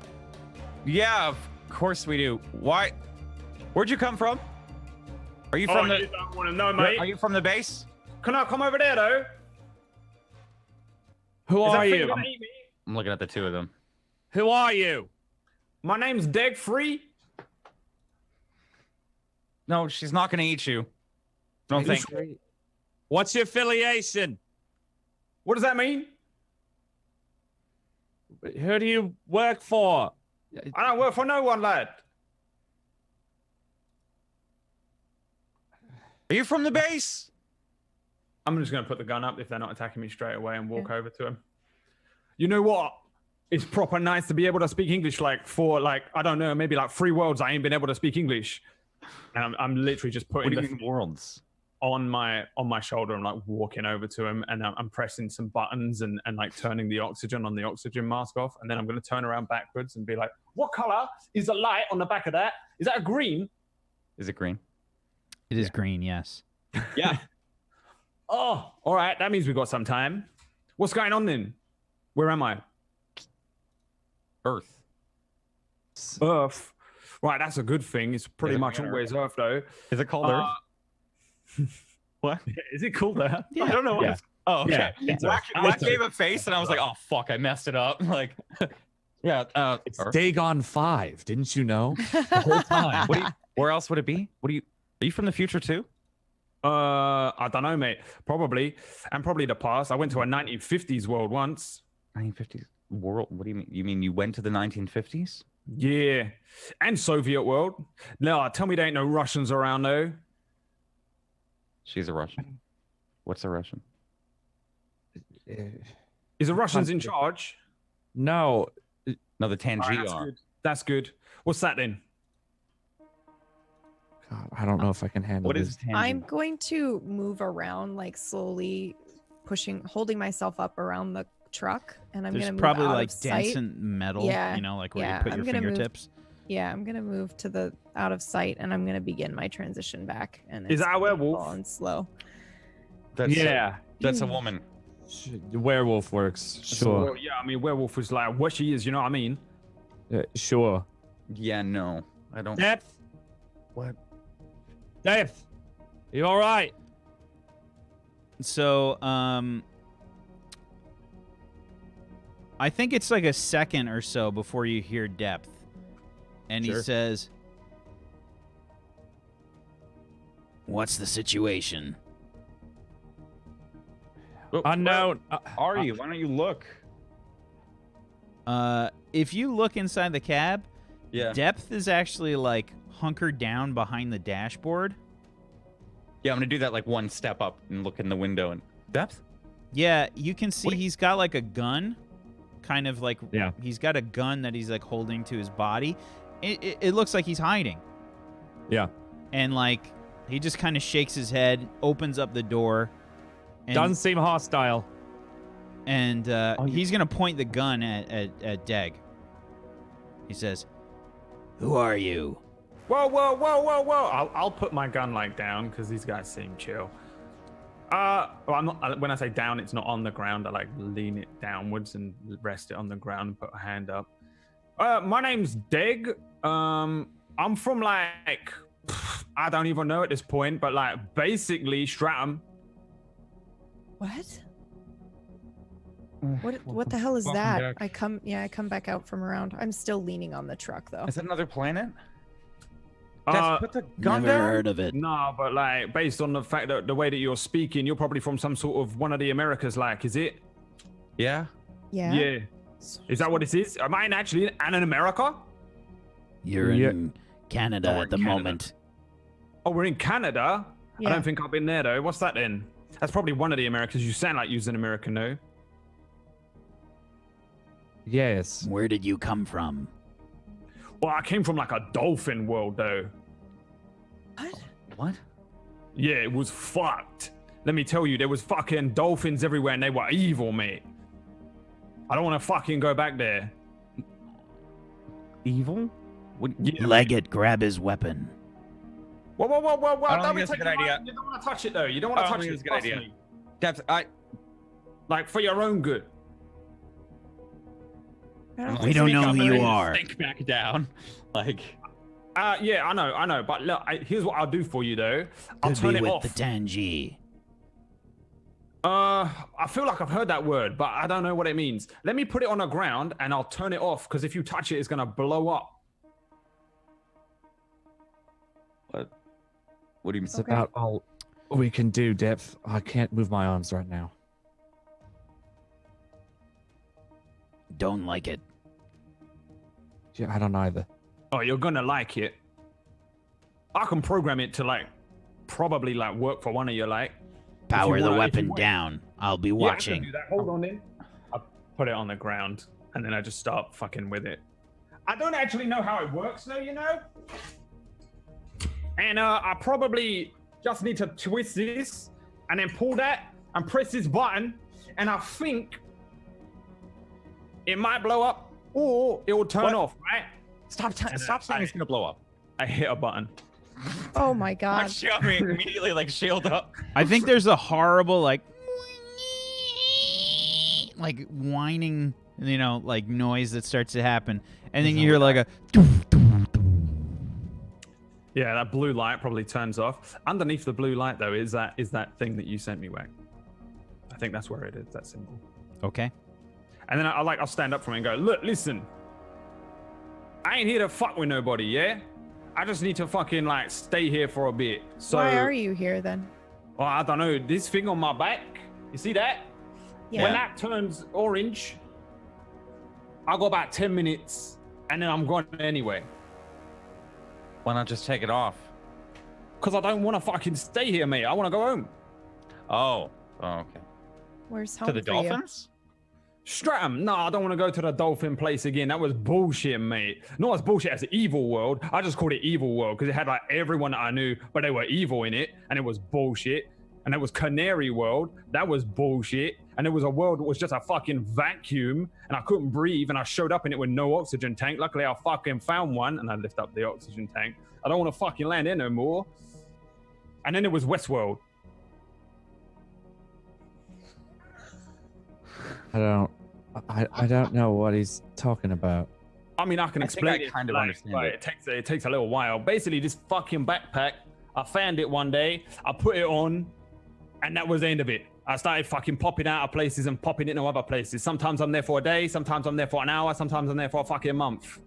Yeah, of course we do. Why? Where'd you come from? Are you from the? You don't want to know, mate. Are you from the base? Can I come over there though? Who Is are that thing you? gonna eat me? I'm looking at the two of them. Who are you? My name's Deg Free. No, she's not gonna eat you. No, thank you. What's your affiliation? What does that mean? Who do you work for? I don't work for no one, lad. Are you from the base? I'm just going to put the gun up if they're not attacking me straight away and walk over to him. You know what? It's proper nice to be able to speak English for I don't know, maybe like 3 worlds I ain't been able to speak English. And I'm literally just putting What do you mean worlds? on my shoulder and like walking over to him, and I'm pressing some buttons and like turning the oxygen on the oxygen mask off, and then I'm going to turn around backwards and be like, what color is the light on the back of that? Is that a green? Is it green? It is green, yes. Yeah. Oh, all right. That means we've got some time. What's going on then? Where am I? Earth. Earth. Right, that's a good thing. It's pretty Is it much green always Earth, though. Is it called Earth? What? Is it cool there? Yeah. I don't know. Yeah. Oh, okay. Yeah, it's Wack Earth. gave a face, and I was like, "Oh fuck, I messed it up." Like, yeah. It's Earth. Dagon 5. Didn't you know? The whole time. Where else would it be? Are you from the future too? I don't know, mate. Probably, and probably the past. I went to a 1950s world once. 1950s world? What do you mean? You mean you went to the 1950s? Yeah, and Soviet world. No, tell me there ain't no Russians around though. She's a Russian. What's a Russian? Is the Russians in charge? No. No, the Tangi That's are. good. That's good. What's that then? God, I don't know if I can handle What this. is Tangi? I'm going to move around, like slowly holding myself up around the truck, and I'm There's going to move probably out like of sight. dense metal, Yeah, you know, like where yeah, you put I'm your gonna move. fingertips. Yeah, I'm gonna move to the out of sight, and I'm gonna begin my transition back. And Is it's that a werewolf? painful and slow. That's that's a Mm. woman. The werewolf works. Sure. Well, yeah, I mean, werewolf is like what she is. You know what I mean? Sure. Yeah, no, I don't. Depth. What? Depth. You all right? So, I think it's like a second or so before you hear Depth. And he Sure. says, "What's the situation?" Unknown. Are you? Why don't you look? If you look inside the cab, Yeah. Depth is actually like hunkered down behind the dashboard. Yeah, I'm gonna do that like one step up and look in the window and depth. Yeah, you can see What- he's got like a gun, kind of like Yeah. he's got a gun that he's like holding to his body. It looks like he's hiding. Yeah. And like he just kind of shakes his head, opens up the door, and Doesn't seem hostile. and he's gonna point the gun at Deg. He says, "Who are you?" Whoa, whoa, whoa, whoa, whoa! I'll put my gun like down because these guys seem chill. Well, I'm not. When I say down, it's not on the ground. I like lean it downwards and rest it on the ground and put a hand up. My name's Deg. I'm from like I don't even know at this point, but like basically Stratham. What? What the hell is Welcome that? back. I come back out from around. I'm still leaning on the truck though. Is that another planet? Uh, Put the gun Never down. heard of it. No, but like based on the fact that the way that you're speaking, you're probably from some sort of one of the Americas. Like, is it? Yeah. Yeah. Yeah. Is that what it is? Am I actually in America? You're in Canada we're at the in Canada. moment. Oh, we're in Canada. Yeah. I don't think I've been there though. What's that then? That's probably one of the Americas. You sound like you're an American, though. Yes. Where did you come from? Well, I came from like a dolphin world, though. What? What? Yeah, it was fucked. Let me tell you, there was fucking dolphins everywhere, and they were evil, mate. I don't want to fucking go back there. Evil? What? Yeah, Leggett, grab his weapon. Whoa, whoa, whoa, whoa, whoa! I don't Don't think be that's a taking good my- idea. You don't want to touch it, though. You don't want I to don't touch think it. it's a good Trust idea. me. Depth. Like for your own good. We don't know who you are. Sink back down. Like, Yeah, I know. But look, here's what I'll do for you though. I'll Could turn be it with off. the Tangi. I feel like I've heard that word, but I don't know what it means. Let me put it on the ground and I'll turn it off because if you touch it, it's gonna blow up. what do you mean? It's about all we can do, Depth. I can't move my arms right now. Don't like it. Yeah, I don't either. Oh, you're gonna like it. I can program it to like probably like work for one of you like. Power the wanna- if weapon you want- down. I'll be Yeah, I can watching. do that. Hold on then. I put it on the ground and then I just start fucking with it. I don't actually know how it works though, you know? And I probably just need to twist this and then pull that and press this button and I think it might blow up or it will turn off, right? Stop saying it's gonna blow up. I hit a button. Oh my god. I'm showing immediately like shield up. I think there's a horrible like whining, like noise that starts to happen, and then you hear like a. Yeah, that blue light probably turns off. Underneath the blue light though is that thing that you sent me, Wack. I think that's where it is, that symbol. Okay. And then I'll stand up from it and go, look, listen. I ain't here to fuck with nobody, yeah? I just need to fucking like stay here for a bit. So Why are you here then? Well, I don't know. This thing on my back, you see that? Yeah. When that turns orange, I'll go about 10 minutes and then I'm gone anyway. Why not just take it off? Because I don't want to fucking stay here, mate. I want to go home. Oh, okay. Where's home To the for you? dolphins? Stratham, no, I don't want to go to the dolphin place again. That was bullshit, mate. Not as bullshit as Evil World. I just called it Evil World because it had like everyone that I knew, but they were evil in it, and it was bullshit. And there was Canary World, that was bullshit. And there was a world that was just a fucking vacuum, and I couldn't breathe, and I showed up in it with no oxygen tank. Luckily, I fucking found one, and I lift up the oxygen tank. I don't want to fucking land there no more. And then there was Westworld. I don't know what he's talking about. I mean, I can explain I it. kind of like, understand but it. It takes a little while. Basically, this fucking backpack, I found it one day, I put it on, and that was the end of it. I started fucking popping out of places and popping into other places. Sometimes I'm there for a day, sometimes I'm there for an hour, sometimes I'm there for a fucking month.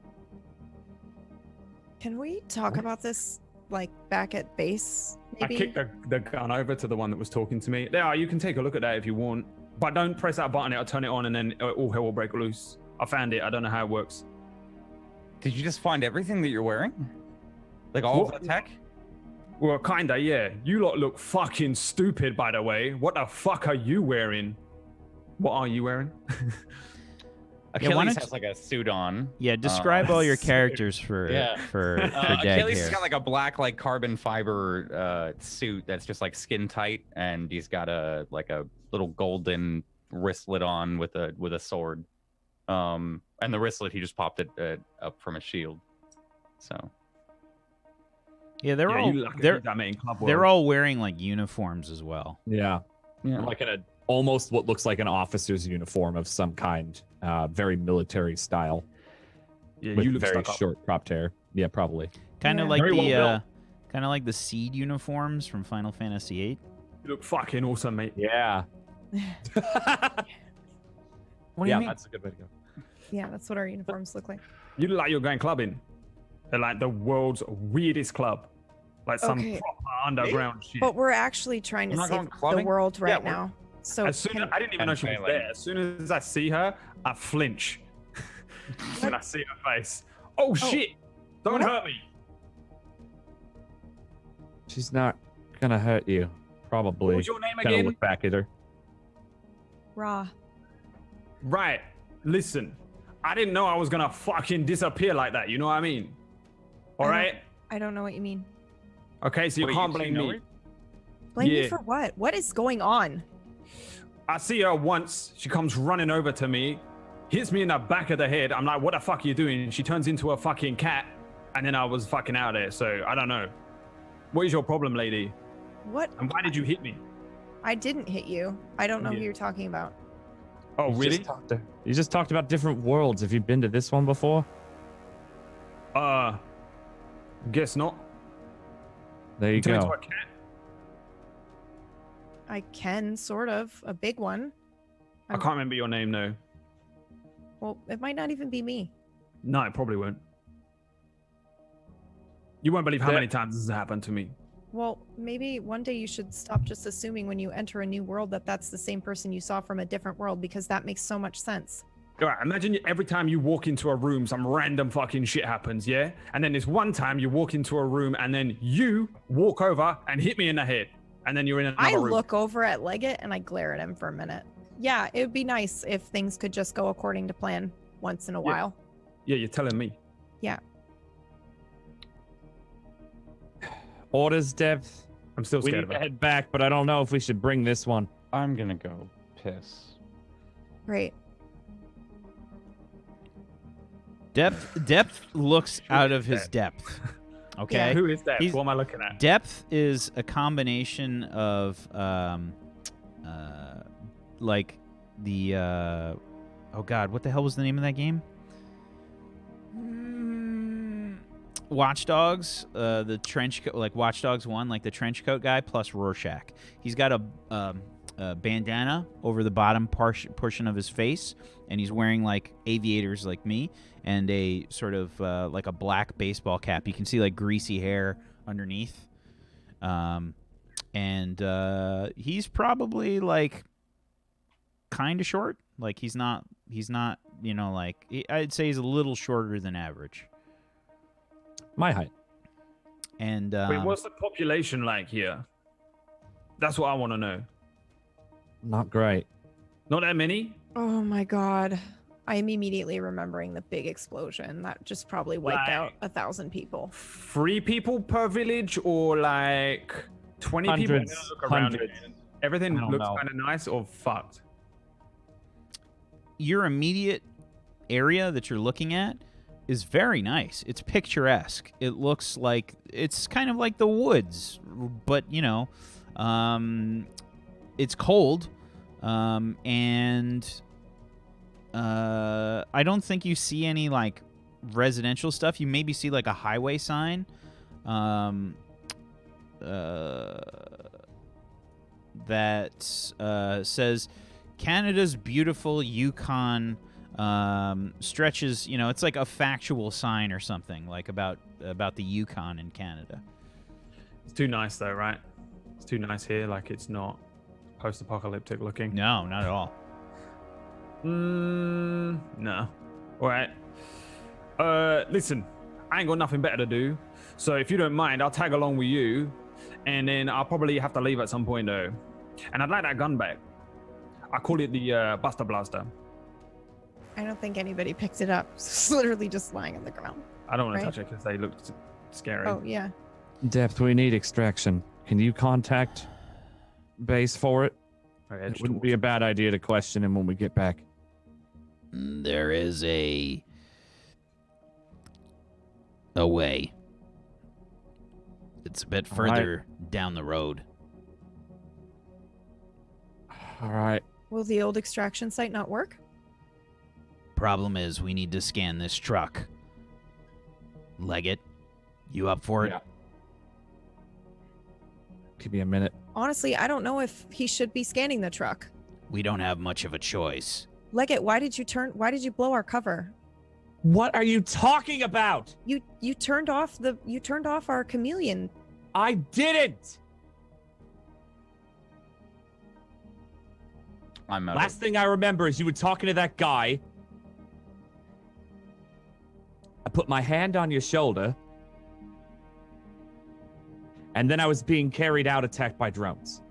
Can we talk about this like back at base? Maybe? I kicked the gun over to the one that was talking to me. There, you can take a look at that if you want. But don't press that button, it'll turn it on and then all hell will break loose. I found it, I don't know how it works. Did you just find everything that you're wearing? Like all What? of the tech? Well, kinda, yeah. You lot look fucking stupid, by the way. What the fuck are you wearing? What are you wearing? Achilles why don't has like a suit on. Yeah, describe all your characters for Yeah. for Dag Achilles here. has got like a black like carbon fiber suit that's just like skin tight, and he's got a little golden wristlet on with a sword. And the wristlet he just popped it up from a shield. So Yeah, they're Yeah, all you lucky they're that mate in Club they're World. all wearing like uniforms as well. Yeah. yeah. Like in almost what looks like an officer's uniform of some kind. Very military style. Yeah, With you look very stuck up. short cropped hair. Yeah, probably. Kind of Yeah. like Very well built. kind of like the Seed uniforms from Final Fantasy VIII. You look fucking awesome, mate. Yeah. What do yeah, you mean? that's a good way to go. Yeah, that's what our uniforms look like. You look like you're going clubbing. They're like the world's weirdest club. Like some Okay. proper underground shit. But we're actually trying to We're not save going the clubbing? world Yeah, right we're- now. So As soon as I didn't even know she was Unfailing. there. As soon as I see her, I flinch. When I see her face. Oh shit! Don't What? hurt me. She's not gonna hurt you, probably. What was your name Kind of again? look back at her. Raw. Right. Listen, I didn't know I was gonna fucking disappear like that. You know what I mean? All I don't- right. I don't know what you mean. Okay, so you Wait, can't you blame know me. her? Blame me Yeah. for what? What is going on? I see her once. She comes running over to me, hits me in the back of the head. I'm like, "What the fuck are you doing?" She turns into a fucking cat, and then I was fucking out of there. So I don't know. What is your problem, lady? What? And why did you hit me? I didn't hit you. I don't know who Yeah. you're talking about. Oh, really? You just talked about different worlds. Have you been to this one before? Guess not. There you Turn go. into a cat? I can, sort of. A big one. I can't remember your name, no. Well, it might not even be me. No, it probably won't. You won't believe how many times this has happened to me. Well, maybe one day you should stop just assuming when you enter a new world that that's the same person you saw from a different world, because that makes so much sense. All right, imagine every time you walk into a room, some random fucking shit happens, yeah? And then this one time you walk into a room and then you walk over and hit me in the head. And then you're in another room. I look over at Leggett and I glare at him for a minute. Yeah, it would be nice if things could just go according to plan once in a while. Yeah, you're telling me. Yeah. Orders, Depth. I'm still We scared need of to it. head back, but I don't know if we should bring this one. I'm gonna go piss. Great. Depth looks out of his depth. Okay. Yeah. Who is that? He's- What am I looking at? Depth is a combination of like the oh god, what the hell was the name of that game? Watch Dogs, the trench coat, like Watch Dogs 1, like the trench coat guy plus Rorschach. He's got a bandana over the bottom portion of his face, and he's wearing like aviators like me, and a sort of like a black baseball cap. You can see like greasy hair underneath. And he's probably like kind of short. Like he's not, you know, like I'd say he's a little shorter than average. My height. And Wait, what's the population like here? That's what I want to know. Not great. Not that many? Oh my god. I am immediately remembering the big explosion that just probably wiped out 1,000 people. 3 people per village or like 20 people? Hundreds. I'm gonna look around Hundreds. again. Everything I don't looks know. kind of nice or fucked? your immediate area that you're looking at is very nice. It's picturesque. It looks like it's kind of like the woods, but you know, it's cold, and I don't think you see any like residential stuff. You maybe see like a highway sign, that says Canada's beautiful Yukon stretches. You know, it's like a factual sign or something like about the Yukon in Canada. It's too nice though, right? It's too nice here. Like it's not post-apocalyptic looking. No, not at all. No. All right. Listen, I ain't got nothing better to do. So if you don't mind, I'll tag along with you, and then I'll probably have to leave at some point though. And I'd like that gun back. I call it the Buster Blaster. I don't think anybody picked it up. It's literally just lying on the ground. I don't want Right. to touch it because they look scary. Oh, yeah. Depth, we need extraction. Can you contact base for it? Okay, It wouldn't be a bad idea to question him when we get back. There is a way. It's a bit All right. further down the road. All right. Will the old extraction site not work? Problem is, we need to scan this truck. Leggett, you up for it? Yeah. Give me a minute. Honestly, I don't know if he should be scanning the truck. We don't have much of a choice. Leggett, why did you blow our cover? What are you talking about? You turned off our chameleon. I didn't. I'm out. Last thing I remember is you were talking to that guy. I put my hand on your shoulder. And then I was being carried out, attacked by drones.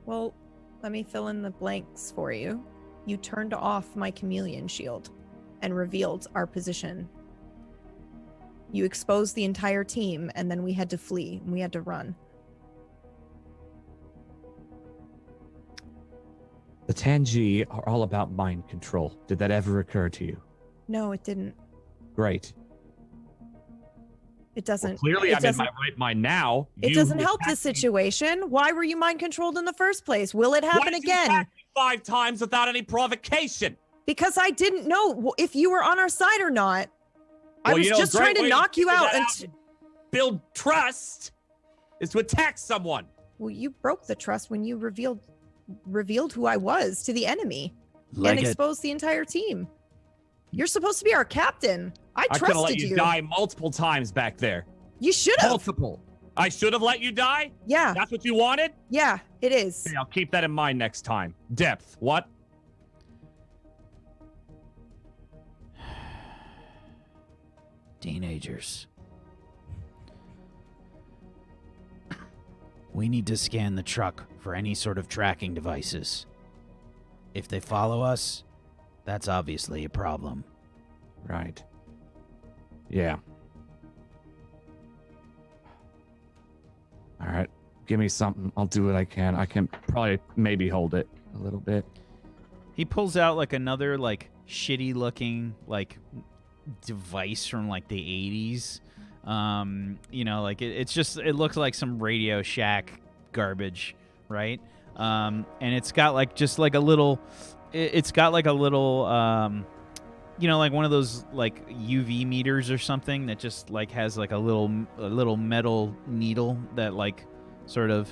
Well, let me fill in the blanks for you. You turned off my chameleon shield and revealed our position. You exposed the entire team, and then we had to flee, and we had to run. The Tangi are all about mind control. Did that ever occur to you? No, it didn't. Great. It doesn't. Well, clearly, it I'm in doesn't- my right mind now. It You doesn't who help the attacked me- situation. Why were you mind controlled in the first place? Will it Why happen did you again? attack me? 5 times without any provocation. Because I didn't know if you were on our side or not. I Well, was you know, just a great trying to way knock you figure out. that And to build trust is to attack someone. well, you broke the trust when you revealed who I was to the enemy and Leggett. exposed the entire team. You're supposed to be our captain. I I could have let trusted you you. die multiple times back there. You should have. Multiple. I should have let you die? Yeah, That's what you wanted? yeah, it is. Okay, I'll keep that in mind next time. Depth. What? Teenagers. We need to scan the truck for any sort of tracking devices. If they follow us, that's obviously a problem. Right. Yeah. All right. Give me something. I'll do what I can. I can probably maybe hold it a little bit. He pulls out like another like shitty looking like device from like the 80s. You know, like it looks like some Radio Shack garbage, right? And it's got like just like a little it's got like a little you know, like one of those like UV meters or something that just like has like a little metal needle that like sort of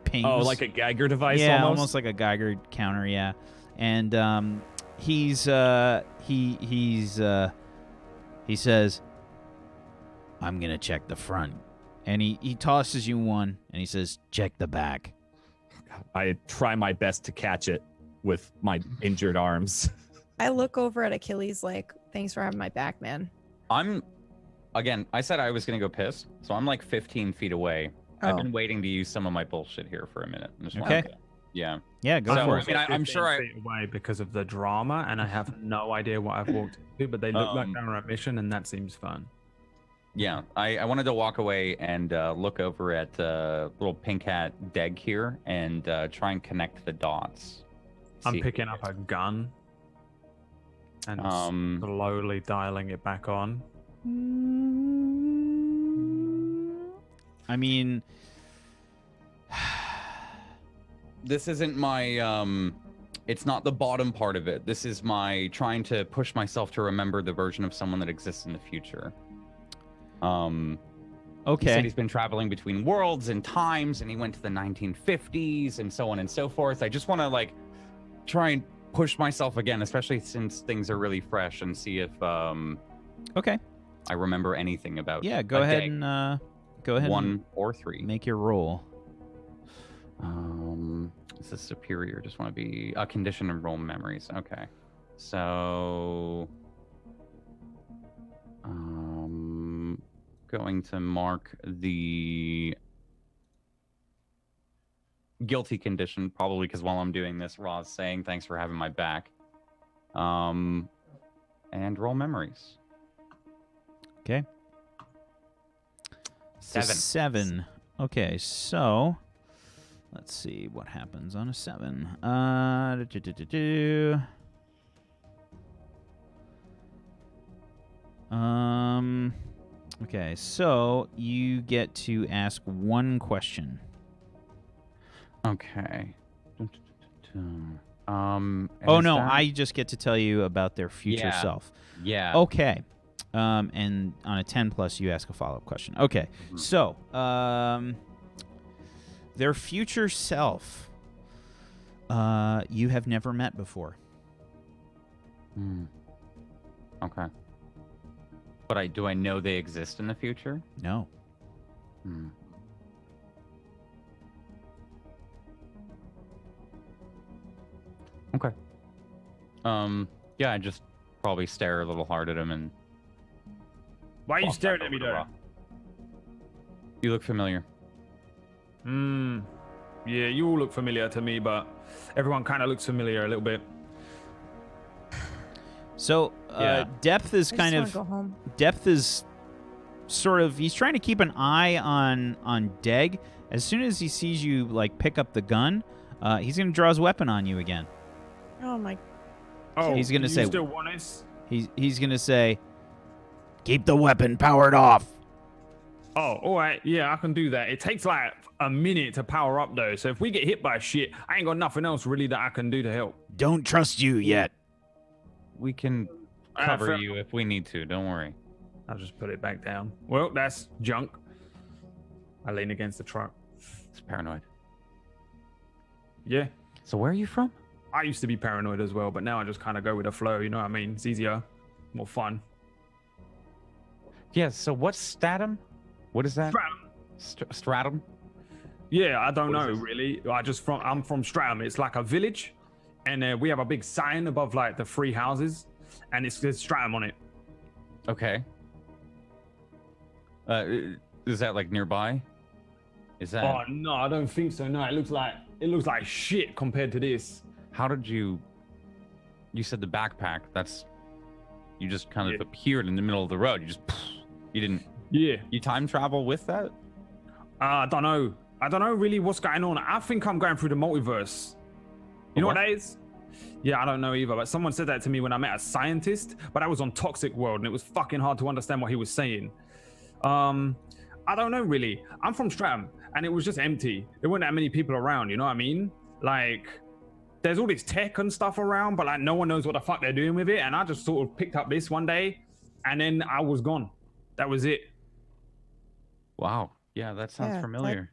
pings. Oh, like a Geiger device yeah, almost? like a Geiger counter, yeah. And he says, I'm gonna check the front. And he tosses you one and he says, check the back. I try my best to catch it with my injured arms. I look over at Achilles like, thanks for having my back, man. I said I was going to go piss, so I'm like 15 feet away. Oh. I've been waiting to use some of my bullshit here for a minute. I just Okay. wanted to- yeah. Yeah, go So, for I it. mean, I'm 15 sure feet away because of the drama, and I have no idea what I've walked into, but they look like they're on a mission, and that seems fun. Yeah, I wanted to walk away and look over at little pink hat Deg here and try and connect the dots. I'm See- picking up a gun and slowly dialing it back on. I mean, This isn't my it's not the bottom part of it. This is my trying to push myself to remember the version of someone that exists in the future. He said okay. he's been traveling between worlds and times, and he went to the 1950s and so on and so forth. I just want to like try and push myself again, especially since things are really fresh, and see if Okay. I remember anything about. Yeah, go a ahead Deg. and go ahead 1 or 3. and make your roll. This is superior. Just want to be a condition and roll memories. Okay, so going to mark the guilty condition, probably because while I'm doing this, Ra's saying thanks for having my back. And roll memories. Okay. So 7. 7. Okay, so let's see what happens on a 7. Okay, so you get to ask one question. Okay. Oh no, I just get to tell you about their future Yeah. self. Yeah. Okay. And on a 10 plus, you ask a follow-up question. Okay. Mhm. So, their future self, you have never met before. Okay. But do I know they exist in the future? No. Okay. Yeah, I just probably stare a little hard at him and. Why are you walk staring back at me, over to though? Ra. You look familiar. Yeah, you all look familiar to me, but everyone kind of looks familiar a little bit. So, Yeah. Depth is I kind just of... wanna go home. Depth is sort of... He's trying to keep an eye on Deg. As soon as he sees you, like, pick up the gun, he's going to draw his weapon on you again. Oh my. Oh, He's gonna you say- still want us? He's going to say, keep the weapon powered off. Oh, all right. Yeah, I can do that. It takes like a minute to power up though. So if we get hit by shit, I ain't got nothing else really that I can do to help. Don't trust you yet. We can cover you if we need to. Don't worry. I'll just put it back down. Well, that's junk. I lean against the truck. It's paranoid. Yeah. So where are you from? I used to be paranoid as well, but now I just kind of go with the flow. You know what I mean? It's easier, more fun. Yeah. So what's Stratum? What is that? Stratum. Stratum? Yeah, I don't know really. I'm from Stratum. It's like a village, and we have a big sign above like the 3 houses, and there's Stratum on it. Okay. Is that like nearby? Is that? Oh no, I don't think so. No, it looks like shit compared to this. How did you? You said the backpack. You just kind of appeared in the middle of the road. You didn't. Yeah. You time travel with that? I don't know. I don't know really what's going on. I think I'm going through the multiverse. You know what that is? Yeah, I don't know either. But someone said that to me when I met a scientist. But I was on Toxic World, and it was fucking hard to understand what he was saying. I don't know really. I'm from Stratham, and it was just empty. There weren't that many people around. You know what I mean? Like, there's all this tech and stuff around, but like no one knows what the fuck they're doing with it. And I just sort of picked up this one day, and then I was gone. That was it. Wow. Yeah, that sounds familiar.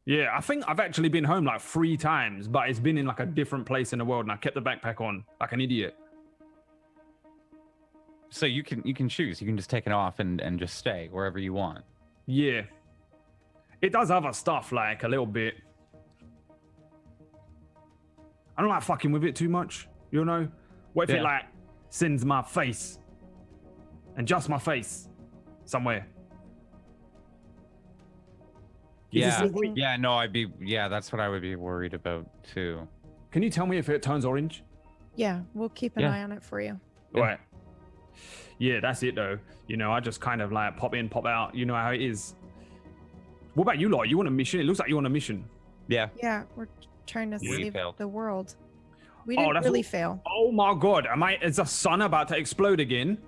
Yeah, I think I've actually been home like 3 times, but it's been in like a different place in the world, and I kept the backpack on like an idiot. So you can choose. You can just take it off and just stay wherever you want. Yeah. It does other stuff, like a little bit. I don't like fucking with it too much, you know? What if it like sends my face and just my face somewhere? Yeah, no, that's what I would be worried about too. Can you tell me if it turns orange? Yeah, we'll keep an eye on it for you. Right. Yeah, that's it though. You know, I just kind of like pop in, pop out. You know how it is. What about you lot? You on a mission? It looks like you're on a mission. Yeah. Yeah, we're trying to save the world. We Oh, didn't that's really what- fail. Oh my god, is the sun about to explode again?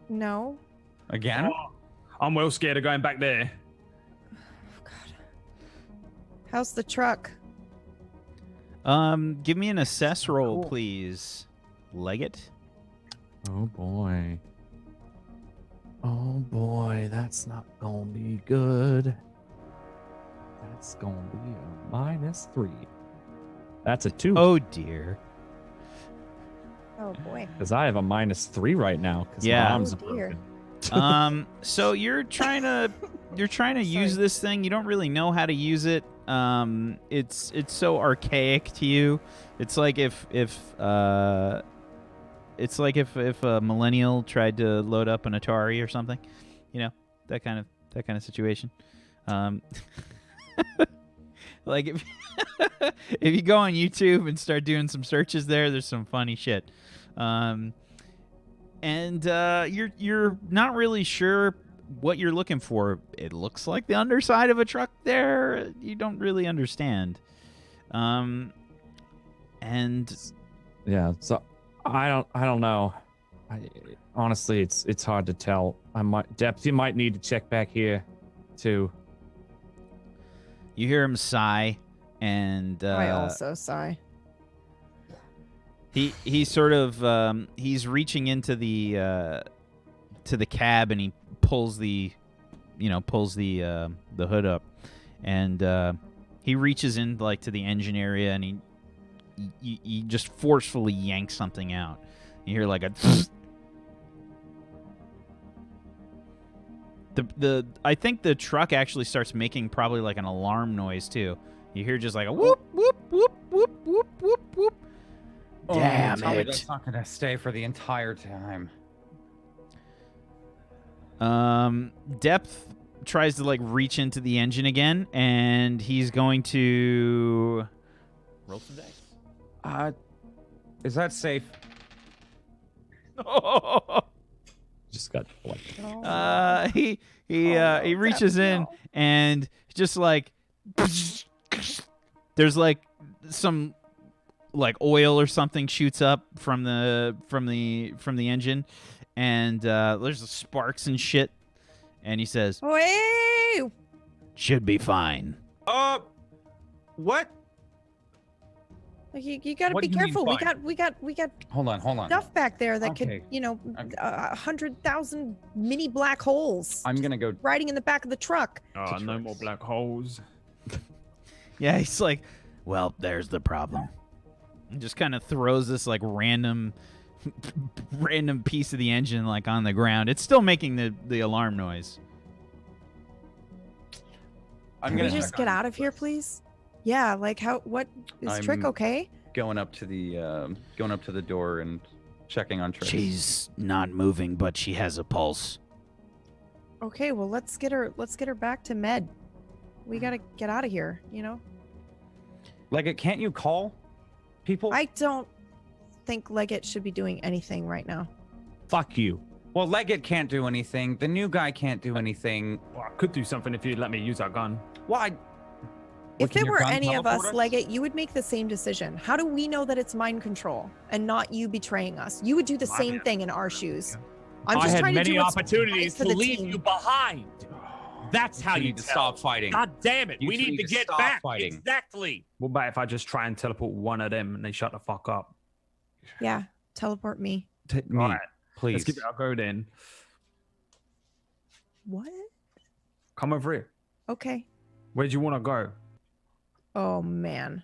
No. Again? Oh, I'm well scared of going back there. Oh, God. How's the truck? Give me an assess roll, please. Leggett. Oh boy. Oh boy, that's not gonna be good. That's gonna be a -3. That's a 2. Oh dear. Oh boy. Because I have a -3 right now. Because Yeah. my arms Oh, are dear. broken. So you're trying to use this thing. You don't really know how to use it. It's so archaic to you. It's like if a millennial tried to load up an Atari or something, you know, that kind of situation. Like if if you go on YouTube and start doing some searches there's some funny shit. And you're not really sure what you're looking for. It looks like the underside of a truck there. You don't really understand. And Yeah, so I don't know. Honestly, it's hard to tell. You might need to check back here too. you hear him sigh, and I also sigh. he sort of he's reaching into the cab, and he pulls the hood up, and he reaches in like to the engine area, and he just forcefully yanks something out. You hear like a I think the truck actually starts making probably like an alarm noise too. You hear just like a whoop whoop whoop whoop whoop whoop whoop. Damn tell me it! that's not gonna stay for the entire time. Depth tries to like reach into the engine again, and he's going to roll some dice. Is that safe? Just got like He reaches in and just like there's like some like oil or something shoots up from the engine, and there's sparks and shit, And he says, Hey! should be fine. What? You gotta What be do you mean careful. fine? We got Hold on. stuff back there that Okay. could, 100,000 mini black holes I'm gonna go. riding in the back of the truck. Oh, no more black holes. Yeah, he's like, well, there's the problem. And just kind of throws this like random piece of the engine like on the ground. It's still making the alarm noise. Can we just get out of here, please? Yeah, like what is Trick I'm- okay? Going up to the door and checking on Trish. She's not moving, but she has a pulse. Okay, well let's get her back to med. We gotta get out of here, Leggett, can't you call people? I don't think Leggett should be doing anything right now. Fuck you. Well, Leggett can't do anything. The new guy can't do anything. Well, I could do something if you'd let me use our gun. Why? If it were any of us, Leggett, you would make the same decision. How do we know that it's mind control and not you betraying us? You would do the same thing in our shoes. I'm I just had trying to do many what's opportunities right for to the leave team. you behind. That's how You you need to tell. stop fighting. God damn it. You We two need need to to get stop back. fighting. Exactly. What about if I just try and teleport one of them and they shut the fuck up? Yeah, teleport me. Me, All right, please. let's give it a go then. What? Come over here. Okay. Where do you want to go? Oh man.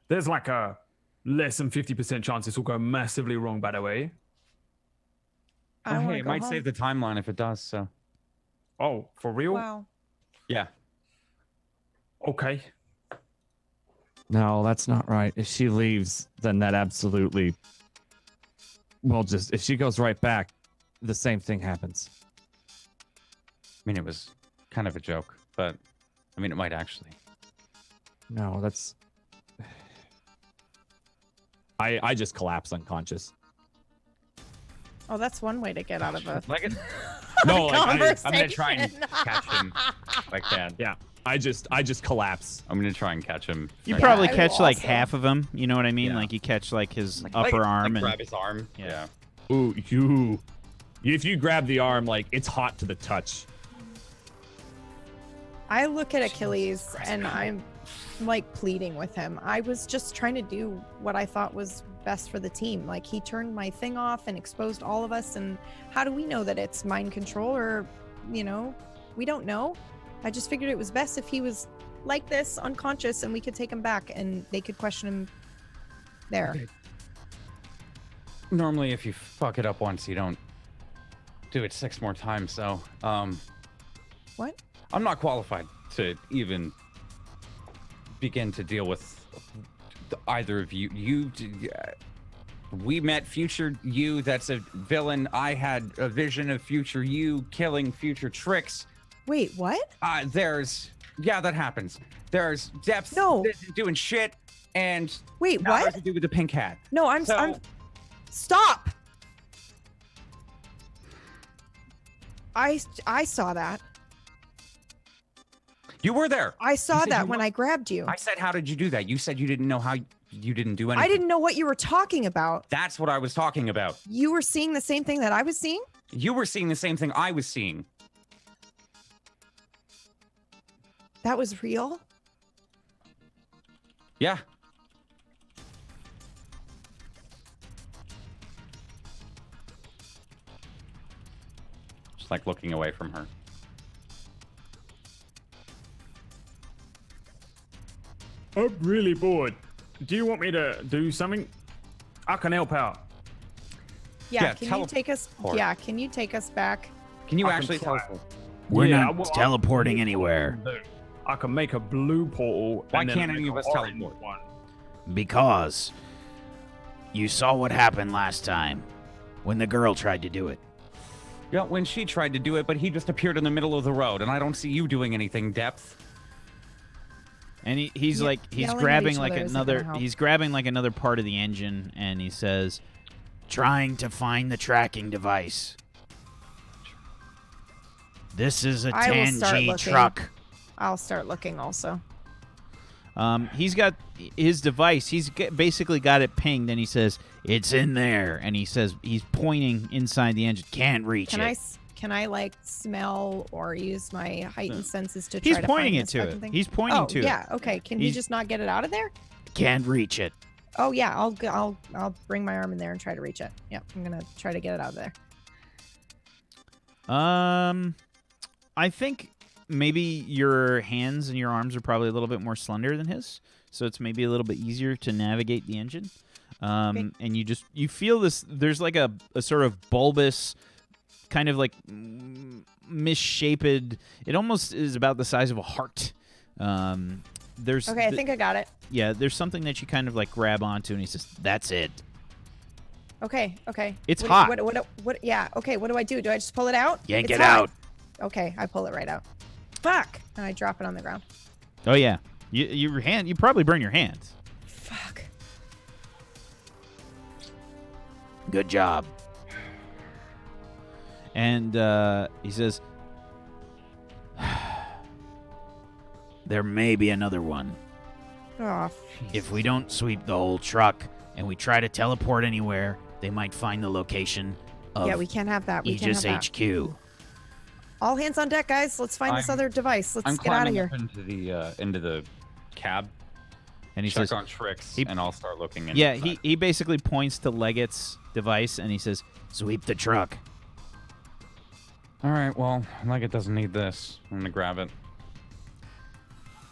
There's like a less than 50% chance this will go massively wrong, by the way. I Oh, wanna hey, it go might home. save the timeline if it does. So. Oh, for real? Wow. Yeah. Okay. No, that's not right. If she leaves, then that absolutely will just, if she goes right back, the same thing happens. I mean, it was kind of a joke, but I mean, it might actually. No, that's. I just collapse unconscious. Oh, that's one way to get out of a Leggett. No, like I'm gonna try and conversation. catch him if I can. Yeah. I just collapse. I'm gonna try and catch him. You Like, probably I catch will like also. half of him. You know what I mean? Yeah. Like you catch like his like, upper like, arm and grab his arm. Yeah. Yeah. Ooh, you. If you grab the arm, like it's hot to the touch. I look at Achilles and I'm like pleading with him. I was just trying to do what I thought was best for the team. Like he turned my thing off and exposed all of us. And how do we know that it's mind control or, we don't know. I just figured it was best if he was like this, unconscious, and we could take him back and they could question him there. Okay. Normally, if you fuck it up once, you don't do it 6 more times. So, What? I'm not qualified to even begin to deal with either of you. We met future you. That's a villain. I had a vision of future you killing future Tricks. Wait, what? That happens. There's Depth No. doing shit, and Wait, now it has what? to do with the pink hat. No, I'm So- stop. I saw that. You were there. I saw said that you when wa- I grabbed you. I said, how did you do that? You said you didn't know how you didn't do anything. I didn't know what you were talking about. That's what I was talking about. You were seeing the same thing that I was seeing? You were seeing the same thing I was seeing. That was real? Yeah. Just like looking away from her. I'm really bored. Do you want me to do something? I can help out. Yeah, Yeah, can you teleport. take us can you take us back? Can you I can actually try. tell? we're Yeah, not well, teleporting anywhere I can make a blue portal. Why and then can't make any of an us orange teleport? one. because you saw what happened last time when the girl tried to do it. Yeah, when she tried to do it, but he just appeared in the middle of the road, and I don't see you doing anything, Depth. And he's Ye- like he's yelling at grabbing each like other isn't another gonna help. he's grabbing like another part of the engine and he says, trying to find the tracking device. This is a I will start 10G looking. truck. I'll start looking also. He's got his device. Basically got it pinged, and he says it's in there. And he says he's pointing inside the engine. Can't reach Can it. can I like smell or use my heightened senses to try He's to pointing find it this to fucking it. thing? He's pointing to yeah, it. okay. Can he just not get it out of there? Can't reach it. Oh yeah, I'll bring my arm in there and try to reach it. Yep, I'm gonna try to get it out of there. I think maybe your hands and your arms are probably a little bit more slender than his, so it's maybe a little bit easier to navigate the engine. Okay. And you feel this. There's like a sort of bulbous, kind of like misshapen. It almost is about the size of a heart. There's Okay, I think I got it. Yeah, there's something that you kind of like grab onto, and he says, "That's it." Okay. It's what, hot. What? Yeah. Okay. What do I do? Do I just pull it out? Yank It's it hot. out. Okay, I pull it right out. Fuck! And I drop it on the ground. Oh yeah, your hand. You probably burn your hands. Fuck. Good job. And he says, there may be another one. Oh, If we don't sweep the whole truck and we try to teleport anywhere, they might find the location of yeah, we can't have that. We can't Aegis have that. HQ. All hands on deck, guys. Let's find this I'm- other device. Let's I'm get out of climbing here. up into the cab. And he Check says, on tricks, he- and I'll start looking in. yeah, he basically points to Leggett's device and he says, sweep the truck. All right. Well, Leggett doesn't need this. I'm gonna grab it.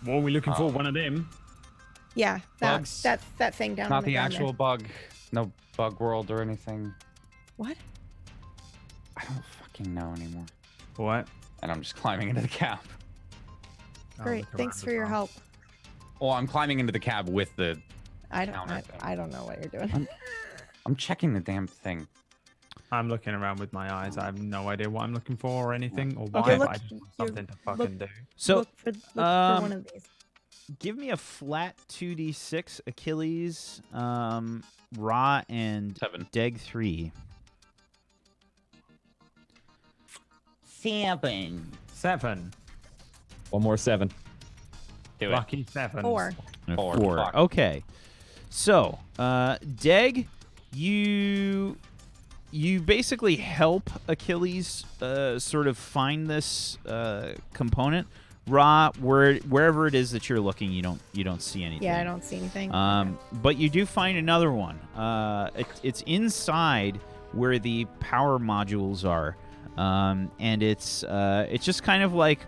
What are we looking for? One of them? Yeah, Bugs. that thing down on Not the the ground actual bug. No bug world or anything. there. What? I don't fucking know anymore. What? And I'm just climbing into the cab. Great. Thanks for your help. Well, I'm climbing into the cab with the. I don't Counter thing. I don't know what you're doing. I'm checking the damn thing. I'm looking around with my eyes. I have no idea what I'm looking for or anything or why, Okay, but look- I just want you- something to fucking do. So look for one of these. give me a flat 2d6 Achilles, Ra, and 7. Deg 3. 7. 7. One more 7. Do it. Lucky 7. 4. And a Four. 4. Fuck. Okay. So, Deg, you basically help Achilles sort of find this component. Ra, wherever it is that you're looking, you don't see anything. Yeah, I don't see anything. But you do find another one. It's inside where the power modules are, and it's just kind of like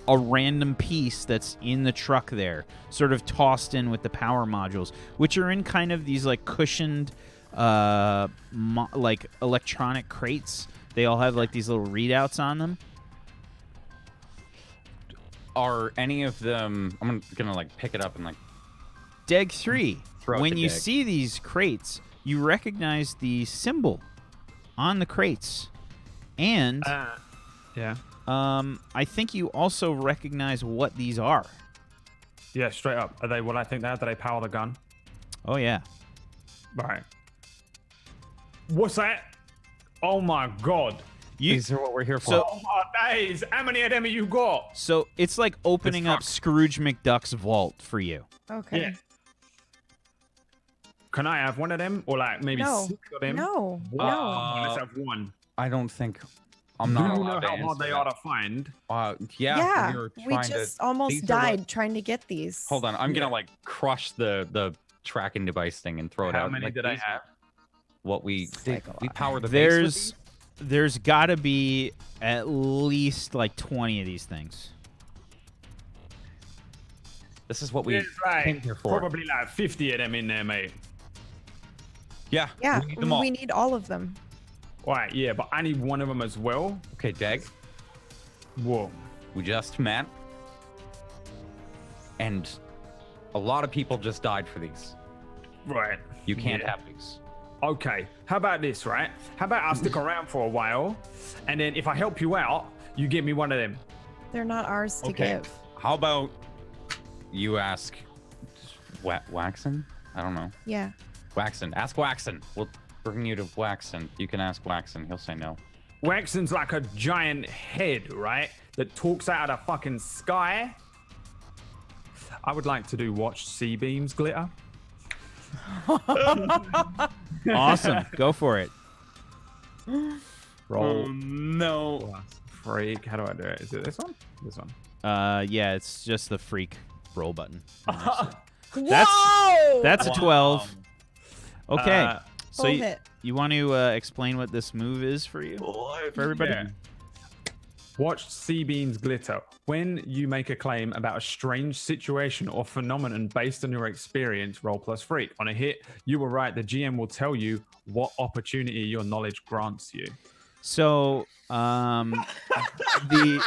a random piece that's in the truck there, sort of tossed in with the power modules, which are in kind of these like cushioned, like electronic crates. They all have like these little readouts on them. Are any of them? I'm gonna like pick it up and like. Deg 3. Throw it When to you Deg. see these crates, you recognize the symbol on the crates, and Yeah. I think you also recognize what these are. Yeah, straight up. Are they what I think they are? Do they power the gun? Oh yeah. Right. What's that? Oh my god. These are what we're here for. So, Oh my days. How many of them have you got? so it's like opening up truck. Scrooge McDuck's vault for you. Okay. Yeah. Can I have one of them? Or like maybe No. 6 of them? No. No. Let's have one. I don't think. I'm not Do you allowed know to how hard answer they that. are to find? Yeah. Yeah. We were We trying just to. almost these are what- died trying to get these. Hold on. I'm gonna like crush the tracking device thing and throw it How out. many Like, did I these are have? What we It's did. like a We lot. power the base with There's got to be at least like 20 of these things. This is what we There's like came here for. probably like 50 of them in there, mate. Yeah. Yeah, We need them all. we need all of them. Right, yeah, but I need one of them as well. Okay, Deg. Whoa. We just met, and a lot of people just died for these. Right. You can't Yeah. have these. Okay, how about this, right? How about I stick around for a while, and then if I help you out, you give me one of them. They're not ours to Okay. give. How about you ask Waxon? I don't know. Yeah. Waxon. Ask Waxon. We'll bring you to Waxon. You can ask Waxon. He'll say no. Waxon's like a giant head, right? That talks out of the fucking sky. I would like to do watch sea beams glitter. Awesome. Go for it. Roll. No. Plus freak. How do I do it? Is it this one? This one. Yeah, it's just the freak roll button. Whoa! That's a 12. Okay. So Full you, hit. you want to explain what this move is for you? For everybody? Yeah. Watch sea beans glitter. When you make a claim about a strange situation or phenomenon based on your experience, roll plus freak. On a hit, you were right. The GM will tell you what opportunity your knowledge grants you. So, the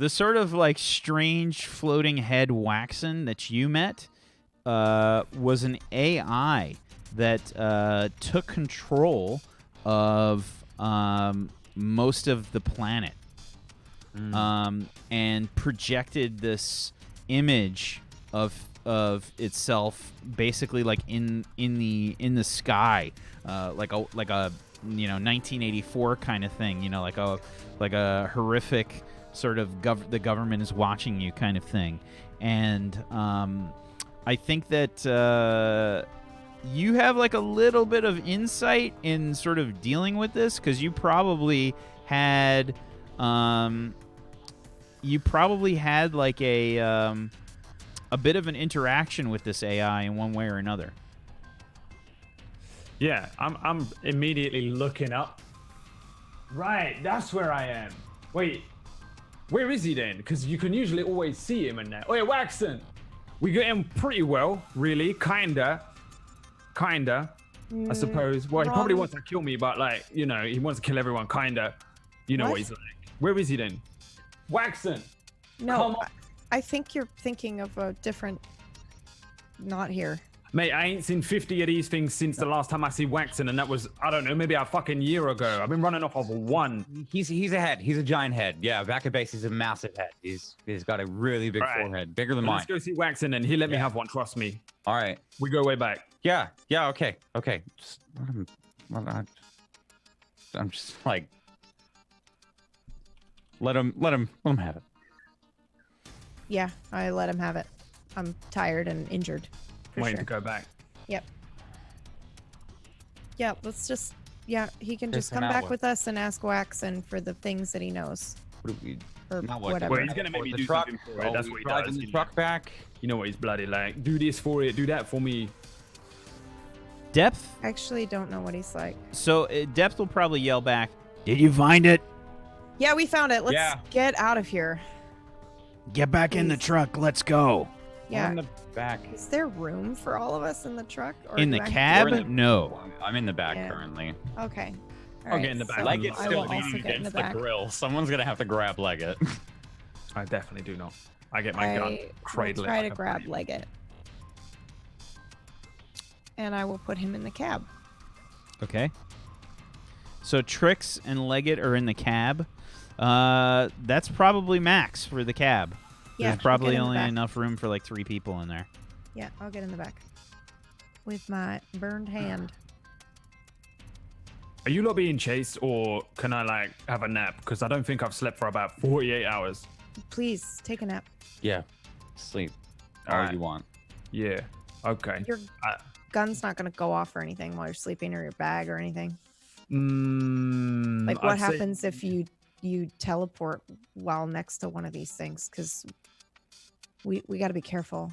sort of like strange floating head Waxen that you met was an AI that took control of most of the planet, and projected this image of itself basically like in the sky, like a 1984 kind of thing, like a horrific sort of the government is watching you kind of thing. And I think that you have like a little bit of insight in sort of dealing with this, because you probably had like a bit of an interaction with this AI in one way or another. Yeah, I'm immediately looking up. Right, that's where I am. Wait, where is he then? Because you can usually always see him in there. Oh yeah, Waxen. We get him pretty well, really, kinda. I suppose. Well, he probably wants to kill me, but like, he wants to kill everyone, kinda. You know what he's like. Where is he then? Waxen. No, I think you're thinking of a different. Not here. Mate, I ain't seen 50 of these things since the last time I see Waxen, and that was, I don't know, maybe a fucking year ago. I've been running off of one. He's a head. He's a giant head. Yeah, back at base, he's a massive head. He's got a really big forehead, bigger than mine. Let's go see Waxen, and he let me have one. Trust me. All right. We go way back. Yeah. Okay. Just let him. I'm just like, let him have it. Yeah, I let him have it. I'm tired and injured. Waiting to go back. Yep. Yeah, let's just. Yeah, he can just Yes, come now back what? with us and ask Waxen for the things that he knows. What do we? Or Now what? whatever. Well, he's gonna make me The do truck? something for it. That's what he driving does. the truck back. You know what he's bloody like. Do this for it. Do that for me. Depth. I actually don't know what he's like. So Depth will probably yell back, "Did you find it? Yeah, we found it. Let's Yeah. get out of here. Get back in the Please. truck. Let's go." Yeah. On the back. Is there room for all of us in the truck? Or In do the I- cab? We're in the- No. I'm in the back Yeah. currently. Okay. All I'll get in the back. so Like it's I still will also leaning get in the Against the back. grill. Someone's gonna have to grab Leggett. I definitely do not. I get my gun, I will cradle it. try like to a grab baby. Leggett. And I will put him in the cab. Okay. So Trix and Leggett are in the cab. That's probably max for the cab. Yeah, There's I'll get probably in the only back. enough room for like 3 people in there. Yeah, I'll get in the back. With my burned hand. Are you lot being chased, or can I like have a nap? Because I don't think I've slept for about 48 hours. Please, take a nap. Yeah. Sleep. All Alright. you want. Yeah. Okay. Your gun's not going to go off or anything while you're sleeping, or your bag or anything. Like, what I'd say- happens if you teleport while next to one of these things? Because we got to be careful.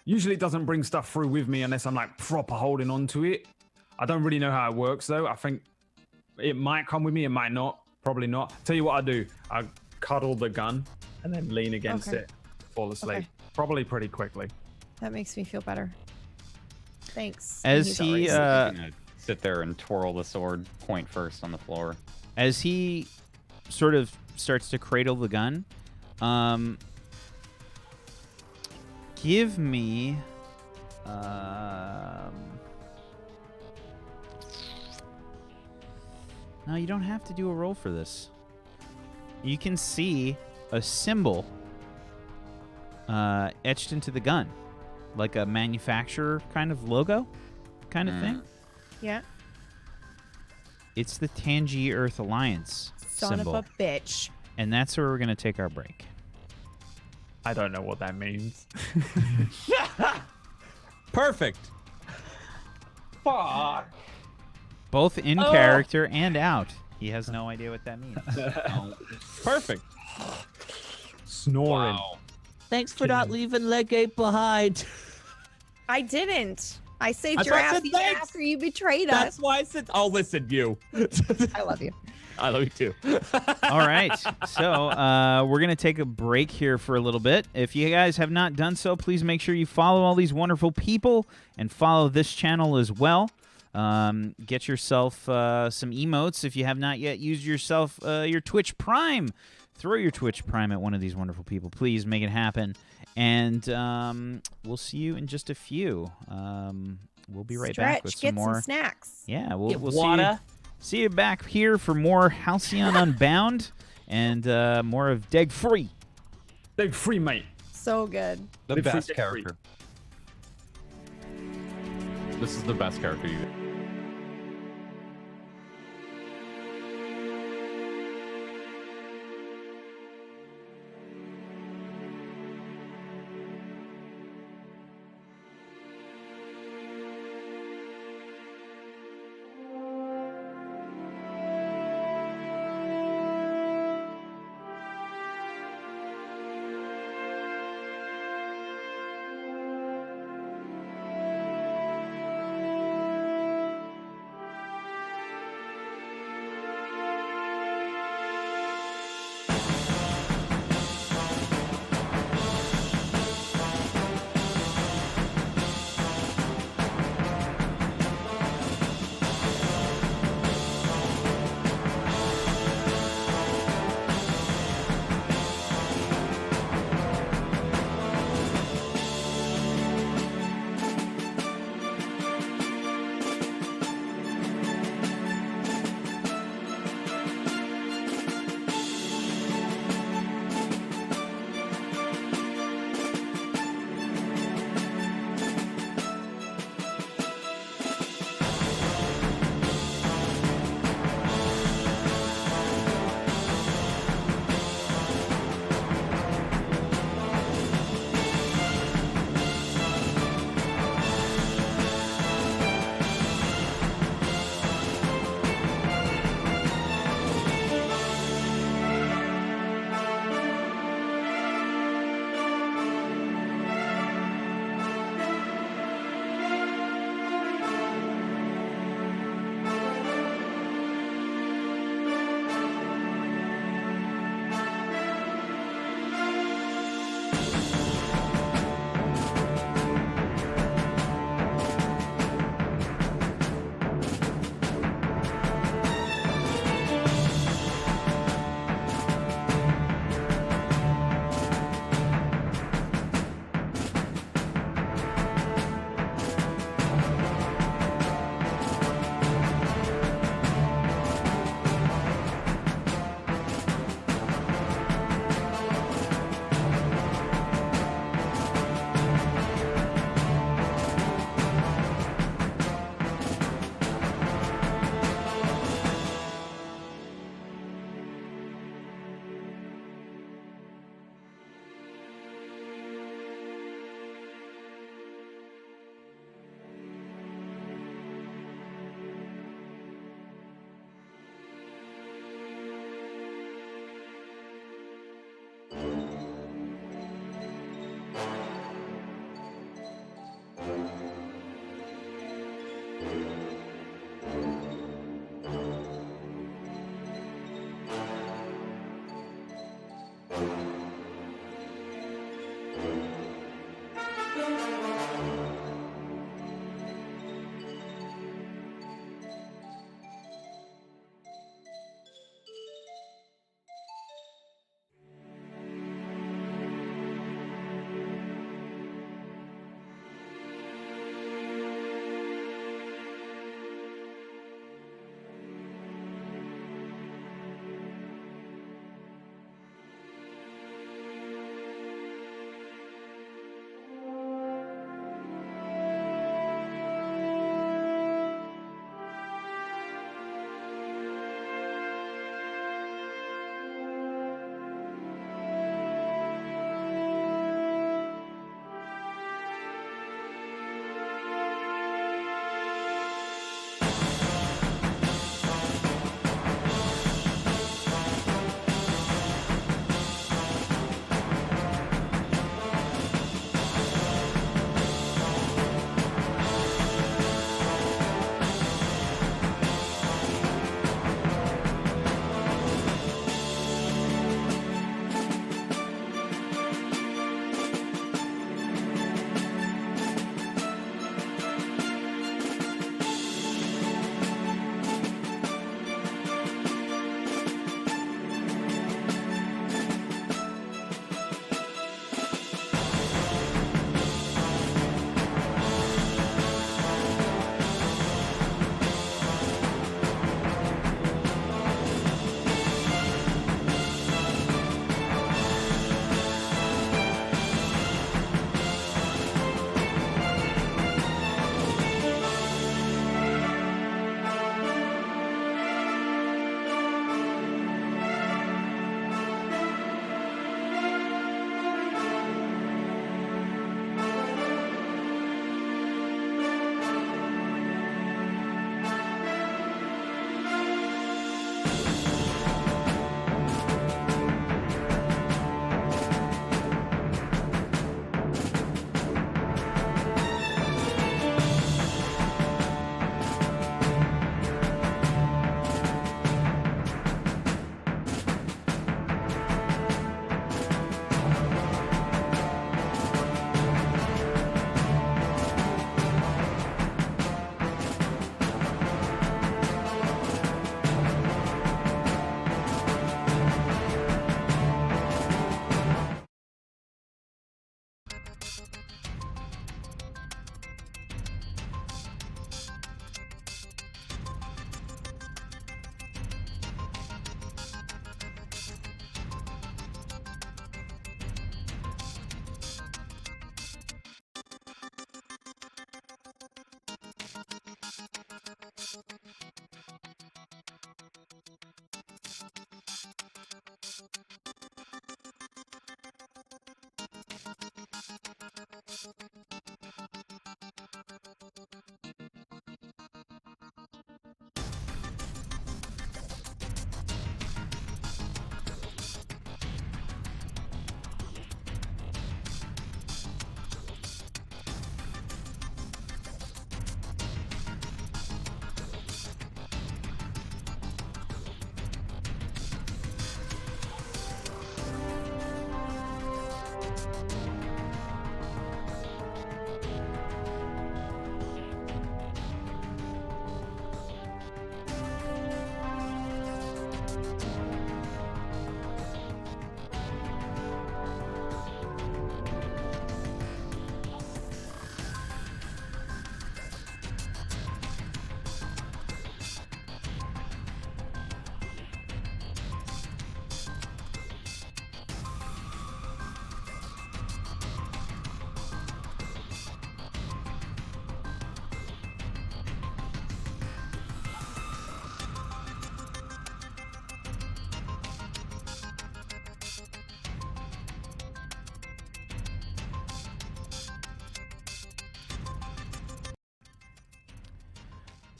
Usually it doesn't bring stuff through with me unless I'm like proper holding on to it. I don't really know how it works though. I think it might come with me, it might not. Probably not. Tell you what I do. I cuddle the gun and then lean against Okay. it. Fall asleep. Okay. Probably pretty quickly. That makes me feel better. Thanks. As He's he always- I'm gonna sit there and twirl the sword point first on the floor. as he sort of starts to cradle the gun, give me no, you don't have to do a roll for this. You can see a symbol etched into the gun, like a manufacturer kind of logo kind of thing. Yeah. It's the Tangi Earth Alliance Son symbol. of a bitch. And that's where we're going to take our break. I don't know what that means. Perfect. Fuck. Both in character and out. He has no idea what that means. Perfect. Snoring. Wow. Thanks for not leaving Legate behind. I didn't. I saved That's your why I ass said even thanks. after you betrayed That's us. why I said, oh, listen, you. I love you. I love you too. All right. So we're going to take a break here for a little bit. If you guys have not done so, please make sure you follow all these wonderful people and follow this channel as well. Get yourself some emotes if you have not yet used your Twitch Prime. Throw your Twitch Prime at one of these wonderful people. Please make it happen. And we'll see you in just a few. We'll be right back with some get more. some snacks. Yeah, Get we'll water. see you back here for more Halcyon Unbound and more of Deg Free. Big free, mate. So good. The Big best free. character. This is the best character you.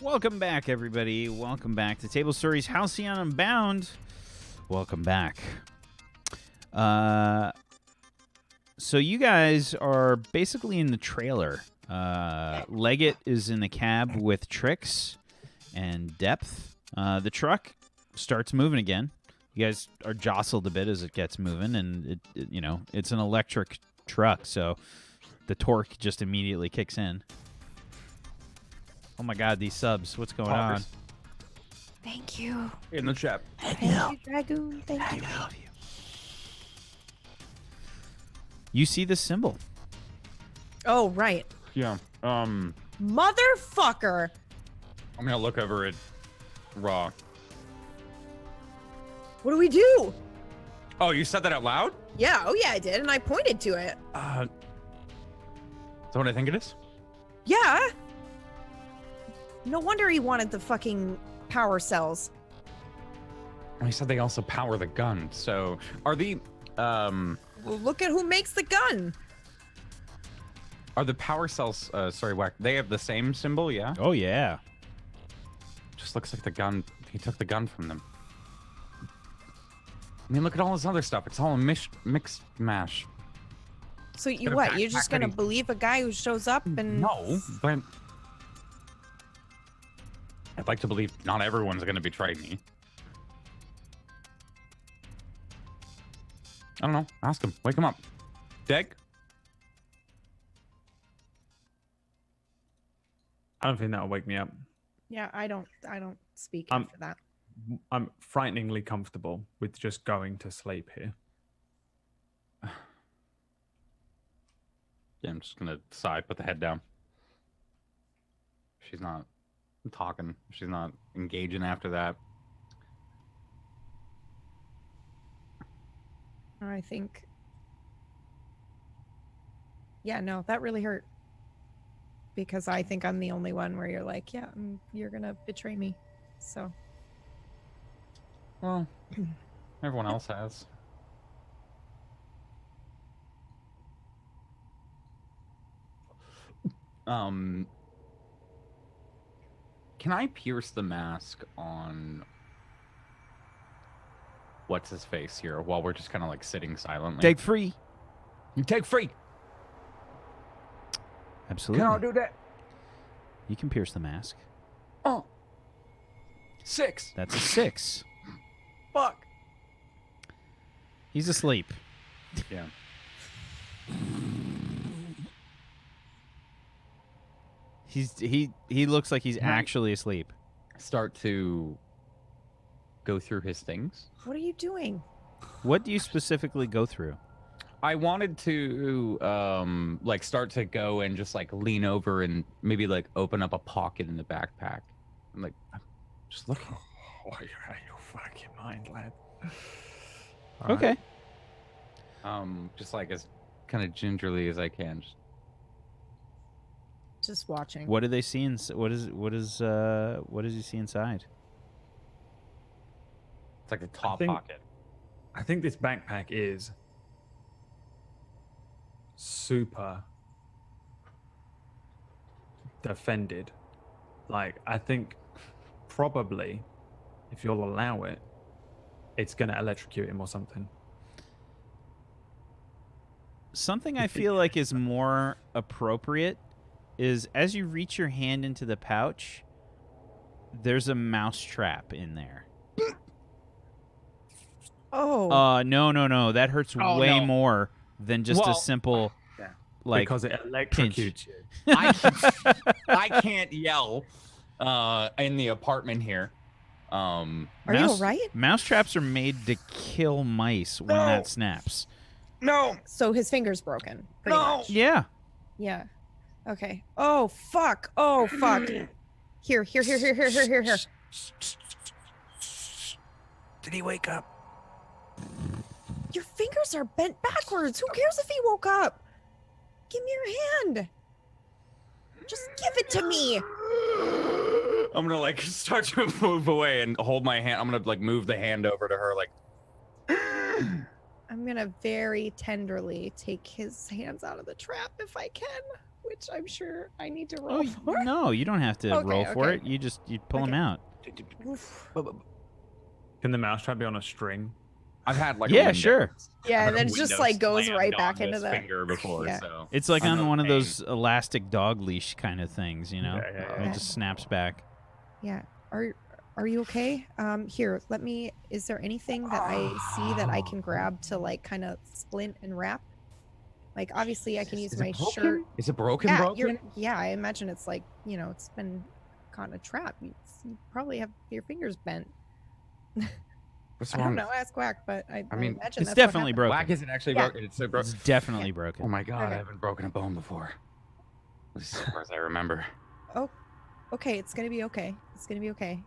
Welcome back, everybody. Welcome back to Tablestory's Halcyon Unbound. Welcome back. So you guys are basically in the trailer. Leggett is in the cab with Trix and Depth. The truck starts moving again. You guys are jostled a bit as it gets moving, and it's an electric truck, so the torque just immediately kicks in. Oh my God, these subs! What's going on? Thank you. In the chat. Thank you, Dragoon. Thank you. I love you. You see the symbol. Oh, right. Yeah. Motherfucker. I'm gonna look over at Raw. What do we do? Oh, you said that out loud? Yeah, oh yeah, I did, and I pointed to it. Is that what I think it is? Yeah. No wonder he wanted the fucking power cells. He said they also power the gun. So are the Well, look at who makes the gun. are the power cells? Sorry, Wack. They have the same symbol, yeah. Oh yeah. Just looks like the gun. He took the gun from them. I mean, look at all this other stuff. It's all a mixed mash. So you Got a what? You're backpack just gonna ready. believe a guy who shows up and No, but I'd like to believe not everyone's going to betray me. I don't know. Ask him. Wake him up. Deg? I don't think that'll wake me up. Yeah, I don't speak Um, after that. I'm frighteningly comfortable with just going to sleep here. Yeah, I'm just going to sigh, put the head down. She's not talking. She's not engaging after that. I think. Yeah, no, that really hurt. Because I think I'm the only one where you're like, yeah, you're gonna betray me. So. Well, everyone else has. Can I pierce the mask on what's his face here while we're just kind of like sitting silently? Take free. You take free. Absolutely. Can I do that? You can pierce the mask. Oh. 6. That's a 6. Fuck. He's asleep. Yeah. He looks like he's actually asleep. Start to go through his things. What are you doing? What do you specifically go through? I wanted to like start to go and just like lean over and maybe like open up a pocket in the backpack. I'm like, I'm just looking. Oh, you're out of your fucking mind, lad. Okay. Just like as kind of gingerly as I can. Just watching. What do they see? What does he see inside? It's like the top think- pocket. I think this backpack is super defended. Like, I think probably, if you'll allow it, it's going to electrocute him or something. Something I feel like is more appropriate is as you reach your hand into the pouch, there's a mouse trap in there. Oh. No. That hurts way no. more than just a Well, simple, like, because it electrocutes you. I can't yell in the apartment here. Are you all right? Mouse traps are made to kill mice when that snaps. No. So his finger's broken. Pretty much. Yeah. Yeah. Okay. Oh fuck. Oh fuck. Here. Did he wake up? Your fingers are bent backwards. Who cares if he woke up? Give me your hand. Just give it to me. I'm gonna like start to move away and hold my hand. I'm gonna like move the hand over to her like. I'm gonna very tenderly take his hands out of the trap if I can which I'm sure I need to roll Oh for. no, you don't have to Okay, roll for okay. it. You pull them Okay. out. Oof. Can the mousetrap be on a string? I've had like a Yeah, Windows. sure. Yeah, I've and had then a it just Windows like goes slammed right on back into this the finger before. Yeah. So It's like I on know one of pain. those elastic dog leash kind of things, you know. Yeah. It just snaps back. Yeah. Are you okay? Here, let me. Is there anything that I see that I can grab to like kind of splint and wrap? Like obviously I can use my shirt. Is it broken? Yeah, broken? yeah. I imagine it's like it's been caught in a trap. You probably have your fingers bent. What's I wrong? don't know. Ask Whack, but I mean, imagine It's that's definitely what broken. Whack isn't actually Yeah. broken. It's so broken. It's definitely broken. Oh my god, Okay. I haven't broken a bone before. As far as I remember. Okay, it's gonna be okay. It's gonna be okay.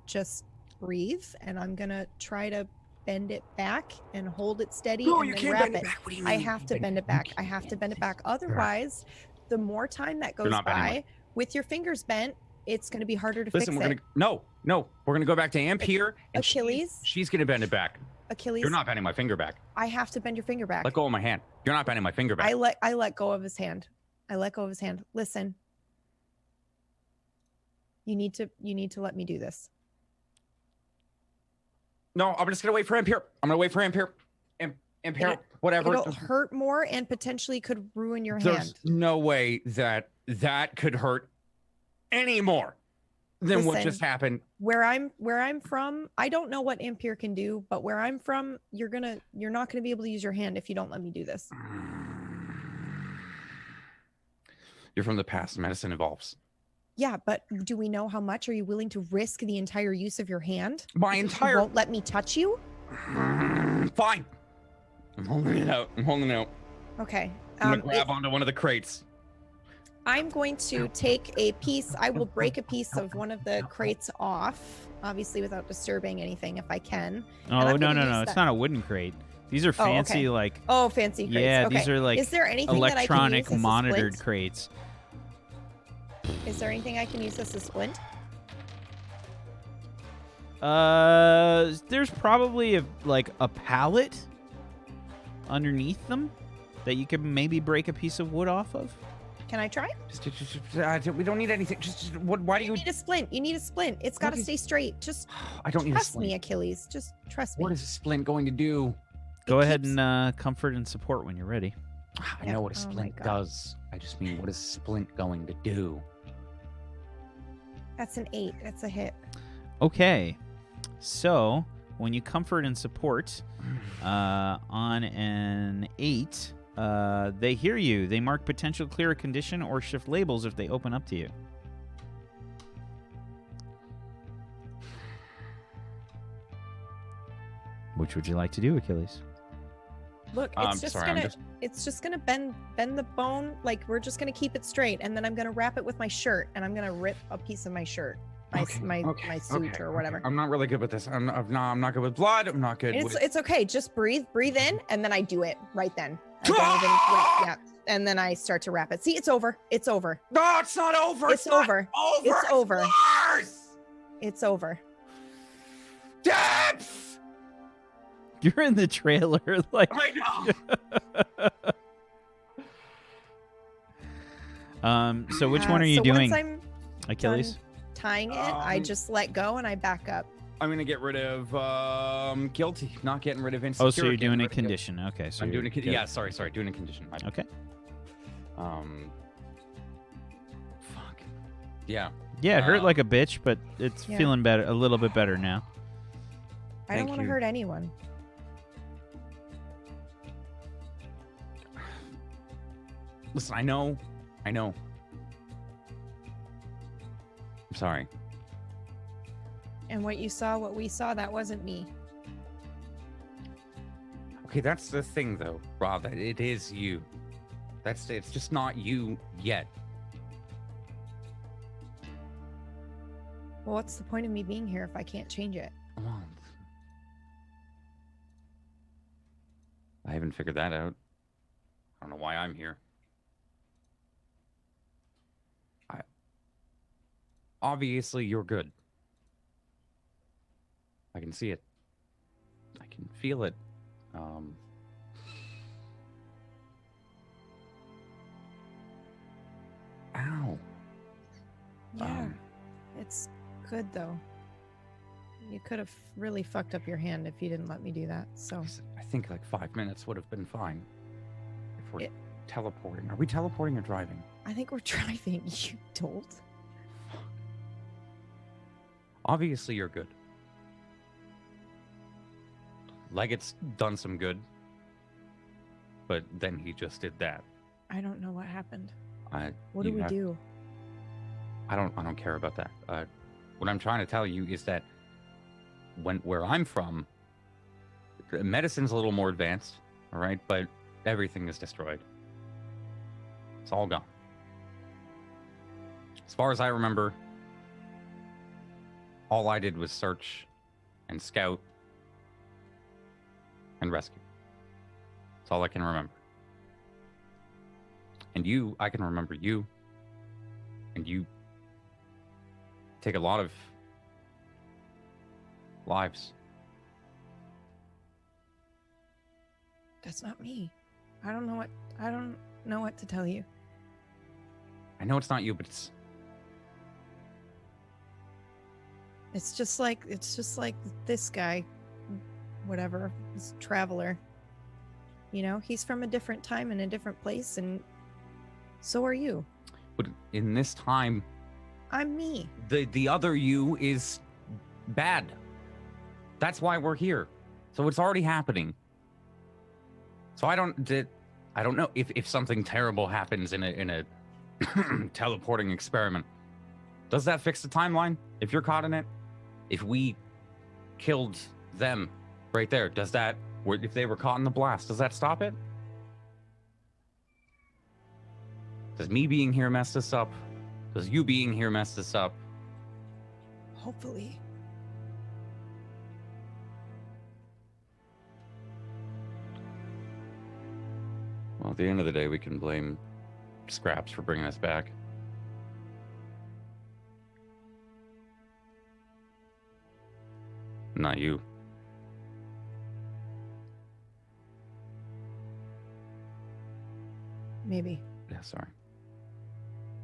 Just breathe, and I'm gonna try to bend it back and hold it steady and then wrap it. back. What do you I have to bend it back. I have to bend it back. Otherwise, the more time that goes not bending by with your fingers bent, it's gonna be harder to Listen, fix we're it. gonna we're gonna go back to Amp here, and Achilles? she's gonna bend it back. Achilles, You're not bending my finger back. I have to bend your finger back. Let go of my hand. You're not bending my finger back. I let go of his hand. I let go of his hand. Listen. You need to let me do this. No, I'm just gonna wait for Amp here. I'm gonna wait for Amp here. Amp here. Whatever. It'll hurt more and potentially could ruin your There's hand. no way that could hurt any more than what Listen. just happened. Where I'm from, I don't know what Impure can do, but where I'm from, you're not gonna be able to use your hand if you don't let me do this. You're from the past. Medicine evolves. Yeah, but do we know how much? Are you willing to risk the entire use of your hand? My You entire. won't let me touch you? Fine. I'm holding it out. Okay. I'm gonna grab onto one of the crates. I'm going to take a piece. I will break a piece of one of the crates off, obviously without disturbing anything if I can. Oh I'm no, gonna use it's that- not a wooden crate. These are fancy okay. like Oh, fancy crates. yeah, Okay. these are like Is there anything electronic that I can use monitored as a crates. splint? Is there anything I can use as a splint? There's probably a pallet underneath them that you could maybe break a piece of wood off of. Can I try? We don't need anything. Why do You you? need a splint. You need a splint. It's got to What is- stay straight. Just I don't need a trust splint. me, Achilles. Just trust me. What is a splint going to do? Go It ahead keeps- and comfort and support when you're ready. I Yeah. know what a Oh my splint God. does. I just mean, what is a splint going to do? That's an 8. That's a hit. Okay, so when you comfort and support on an 8, they hear you. They mark potential clear a condition or shift labels if they open up to you. Which would you like to do, Achilles? Look, it's just sorry, gonna it's just gonna bend the bone. Like we're just gonna keep it straight, and then I'm gonna wrap it with my shirt, and I'm gonna rip a piece of my shirt, my suit or whatever. I'm not really good with this. I'm not good with blood. I'm not good And with. it's okay. Just breathe in, and then I do it right then. I don't even wait, yeah, and then I start to wrap it. See, it's over. It's over. No, it's not over. It's over. Over. It's over. Worse. It's over. Depth. You're in the trailer, like. I know. So which one are you so doing, Once I'm Achilles? done tying it, I just let go and I back up. I'm gonna get rid of guilty. Not getting rid of Oh, insecure. so you're getting doing a rid of guilty. condition. Okay, so I'm you're doing a good. condition. Yeah, sorry. Doing a condition. Okay. Fuck. Yeah. Yeah, it hurt Uh, like a bitch, but it's Yeah. feeling better, a little bit better now. I don't Thank want to you. hurt anyone. Listen, I know. I'm sorry. And what we saw, that wasn't me. Okay, that's the thing, though, Rob. That it is you. It's just not you yet. Well, what's the point of me being here if I can't change it? Well, I haven't figured that out. I don't know why I'm here. Obviously, you're good. I can see it. I can feel it. Yeah. It's good though. You could have really fucked up your hand if you didn't let me do that. So I think like 5 minutes would have been fine. If we're It- teleporting. Are we teleporting or driving? I think we're driving. You told. Obviously, you're good. Leggett's done some good. But then he just did that. I don't know what happened. What You do we have- do? I don't care about that. What I'm trying to tell you is that where I'm from, medicine's a little more advanced, all right, but everything is destroyed. It's all gone. As far as I remember, all I did was search and scout and rescue. That's all I can remember. And I can remember you. And you take a lot of lives. That's not me. I don't know what to tell you. I know it's not you, but It's just like this guy, whatever, this traveler. You know, he's from a different time and a different place, and so are you. but in this time, I'm me. the other you is bad. That's why we're here. So it's already happening. So I don't know if something terrible happens in a teleporting experiment. Does that fix the timeline? If you're caught in it, if we killed them right there, if they were caught in the blast, does that stop it? Does me being here mess this up? Does you being here mess this up? Hopefully. Well, at the end of the day, we can blame Scraps for bringing us back. Not you. Maybe. Yeah, sorry.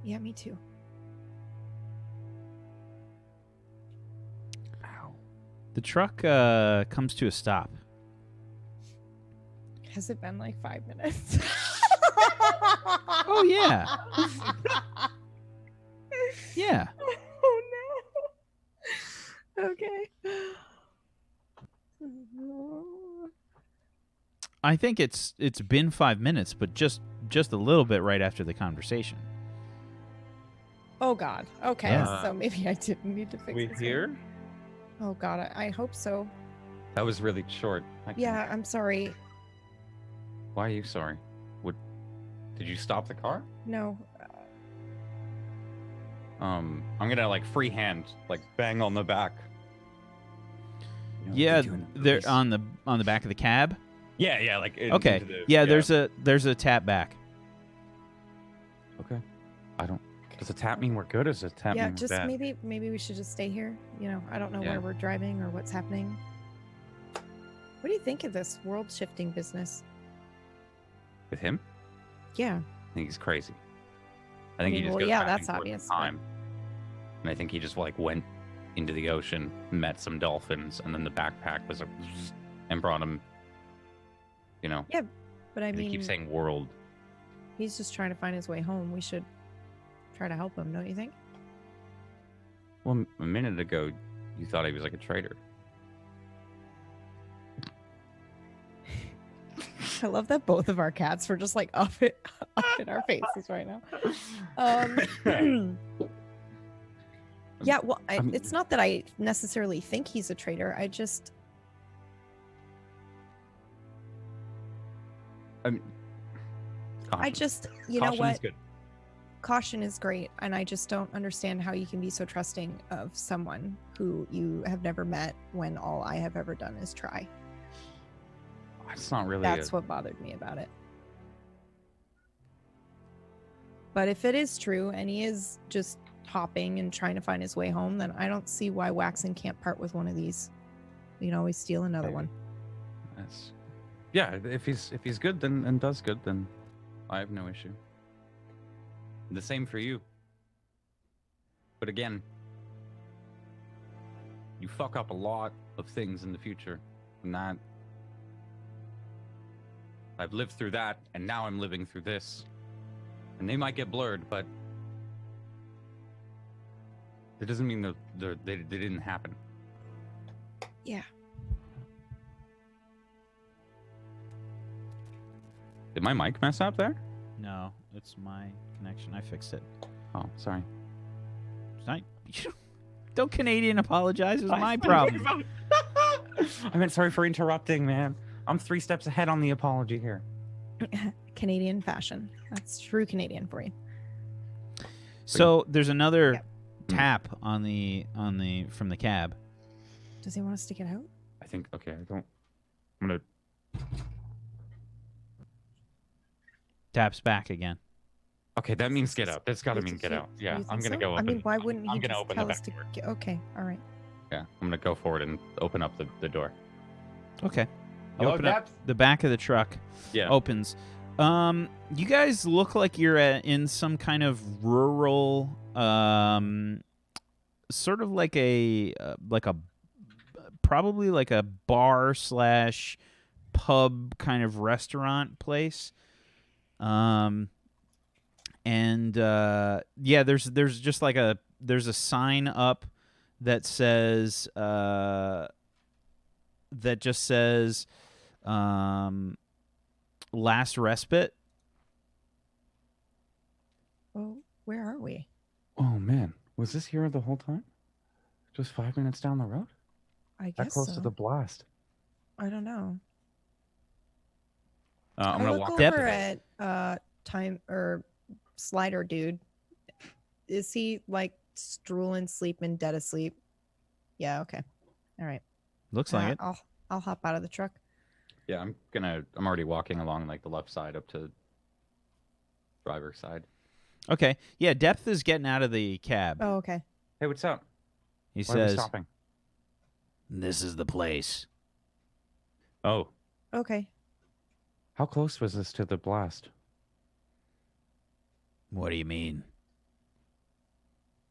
Yeah, me too. Ow. The truck comes to a stop. Has it been like 5 minutes? Oh yeah, yeah. Oh no. Okay. I think it's been 5 minutes, but just a little bit right after the conversation. Oh God. Okay, Yeah. so maybe I didn't need to fix We this here? one. Oh God, I hope so. That was really short. Yeah, I'm sorry. Why are you sorry? Did you stop the car? No. I'm gonna like freehand, like bang on the back. You know what Yeah, they do in the they're movies? on the back of the cab. Yeah, like Okay. into the- Yeah, there's a tap back. Okay. Does a tap mean we're good? Or does a tap Yeah, mean we're just bad? maybe we should just stay here. You know, I don't know Yeah. where we're driving or what's happening. What do you think of this world shifting business? With him? Yeah. I think he's crazy. I think mean, he just well, goes yeah, back that's and forth in obvious, but- time. And I think he just like went into the ocean, met some dolphins, and then the backpack was and brought him. You know, But I and he mean, keeps saying world. he's just trying to find his way home. We should try to help him, don't you think? Well, a minute ago, you thought he was like a traitor. I love that both of our cats were just like up in our faces right now. Yeah, well, I mean- it's not that I necessarily think he's a traitor. I just, I mean, you know caution what? is good. Caution is great, and I just don't understand how you can be so trusting of someone who you have never met when all I have ever done is try. It's not really. That's what bothered me about it. But if it is true and he is just hopping and trying to find his way home, then I don't see why Waxen can't part with one of these. We can always steal another Maybe. one. Yeah, if he's good then and does good, then I have no issue. The same for you. But again, you fuck up a lot of things in the future. And that... I've lived through that, and now I'm living through this. And they might get blurred, but... It doesn't mean they didn't happen. Yeah. Did my mic mess up there? No, it's my connection. I fixed it. Oh, sorry. It's not, don't Canadian apologize. It was my problem. I meant sorry for interrupting, man. I'm 3 steps ahead on the apology here. Canadian fashion. That's true Canadian for you. So there's another Yep. tap on the from the cab. Does he want us to get out? I think, okay, I'm gonna... Taps back again. Okay, that means get out. That's gotta mean get out. Yeah, You I'm think gonna so? go I open. mean, why wouldn't I'm he gonna just open tell the us back to door. get... Okay, all right. Yeah, I'm gonna go forward and open up the door. Okay. Hello, Open up the back of the truck. Yeah. Opens. You guys look like you're in some kind of rural, sort of like a probably like a bar / pub kind of restaurant place. And yeah, there's just like there's a sign up that says last respite. Oh, where are we? Oh man, was this here the whole time? Just 5 minutes down the road? I That guess close so. to the blast. I don't know. I'm I gonna look walk over up. at time or Slider dude. Is he like drooling, sleeping, dead asleep? Yeah. Okay. All right. Looks like it. I'll hop out of the truck. Yeah, I'm already walking along like the left side up to driver's side. Okay. Yeah, Depth is getting out of the cab. Oh, okay. Hey, what's up? He Why are we says, stopping? "This is the place." Oh, Okay. how close was this to the blast? What do you mean?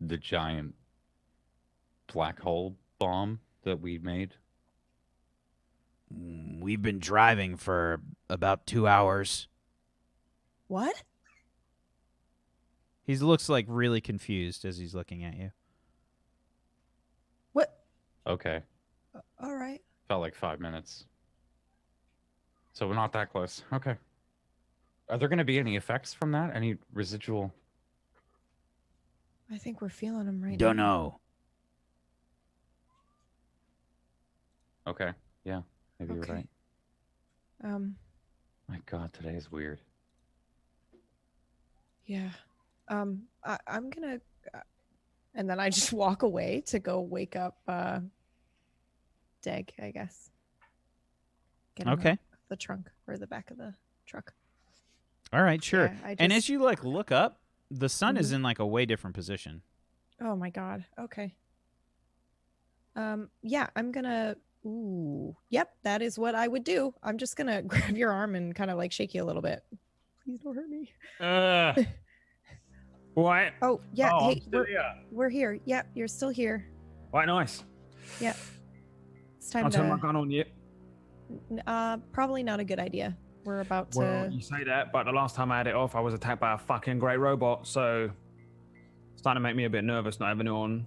The giant black hole bomb that we made? We've been driving for about 2 hours. What? He looks like really confused as he's looking at you. What? Okay. All right. Felt like 5 minutes. So we're not that close. Okay. Are there going to be any effects from that? Any residual? I think we're feeling him right Don't now. know. Okay. Yeah. Maybe you're right. My God, today is weird. Yeah. I'm gonna, and then I just walk away to go wake up Deg, I guess. Get him Okay. out of the trunk or the back of the truck. All right, sure. Yeah, I And just- as you like look up, the sun is Mhm. in like a way different position. Oh my god. Okay. Yeah, I'm gonna. Ooh. Yep, that is what I would do. I'm just gonna grab your arm and kind of like shake you a little bit. Please don't hurt me. What? Oh yeah. Oh, Hey, I'm still here. we're here. Yep, you're still here. Quite nice. Yep. It's time I'll turn my to. gun on you. Probably not a good idea. We're about to. Well, you say that, but the last time I had it off, I was attacked by a fucking great robot, so it's starting to make me a bit nervous not having it on.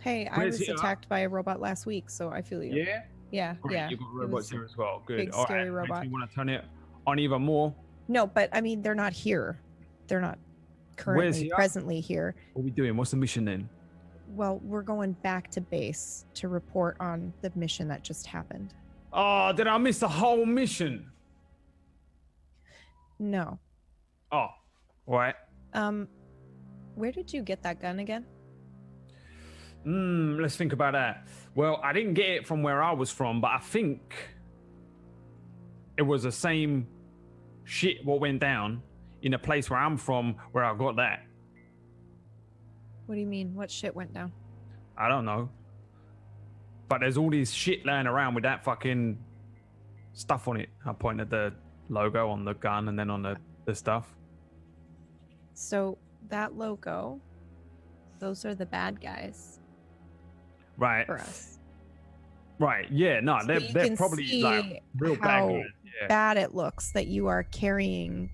Hey, I Where's was he at? attacked by a robot last week, so I feel you. Yeah? Yeah. Great, Yeah. you've got It robots was- here as well. Good. big, All scary right. robot. Makes me want to turn it on even more. No, but I mean, they're not here. They're not currently, he at? presently here. What are we doing? What's the mission then? Well, we're going back to base to report on the mission that just happened. Oh, did I miss the whole mission? No. Oh, right. Where did you get that gun again? Let's think about that. Well, I didn't get it from where I was from, but I think it was the same shit what went down in the place where I'm from where I got that. What do you mean? What shit went down? I don't know. But there's all this shit laying around with that fucking stuff on it. I pointed the logo on the gun and then on the stuff. So that logo those are the bad guys Right. for us. Right. Yeah. No, So they're you they're can probably see like real bad how guys. Yeah. bad it looks that you are carrying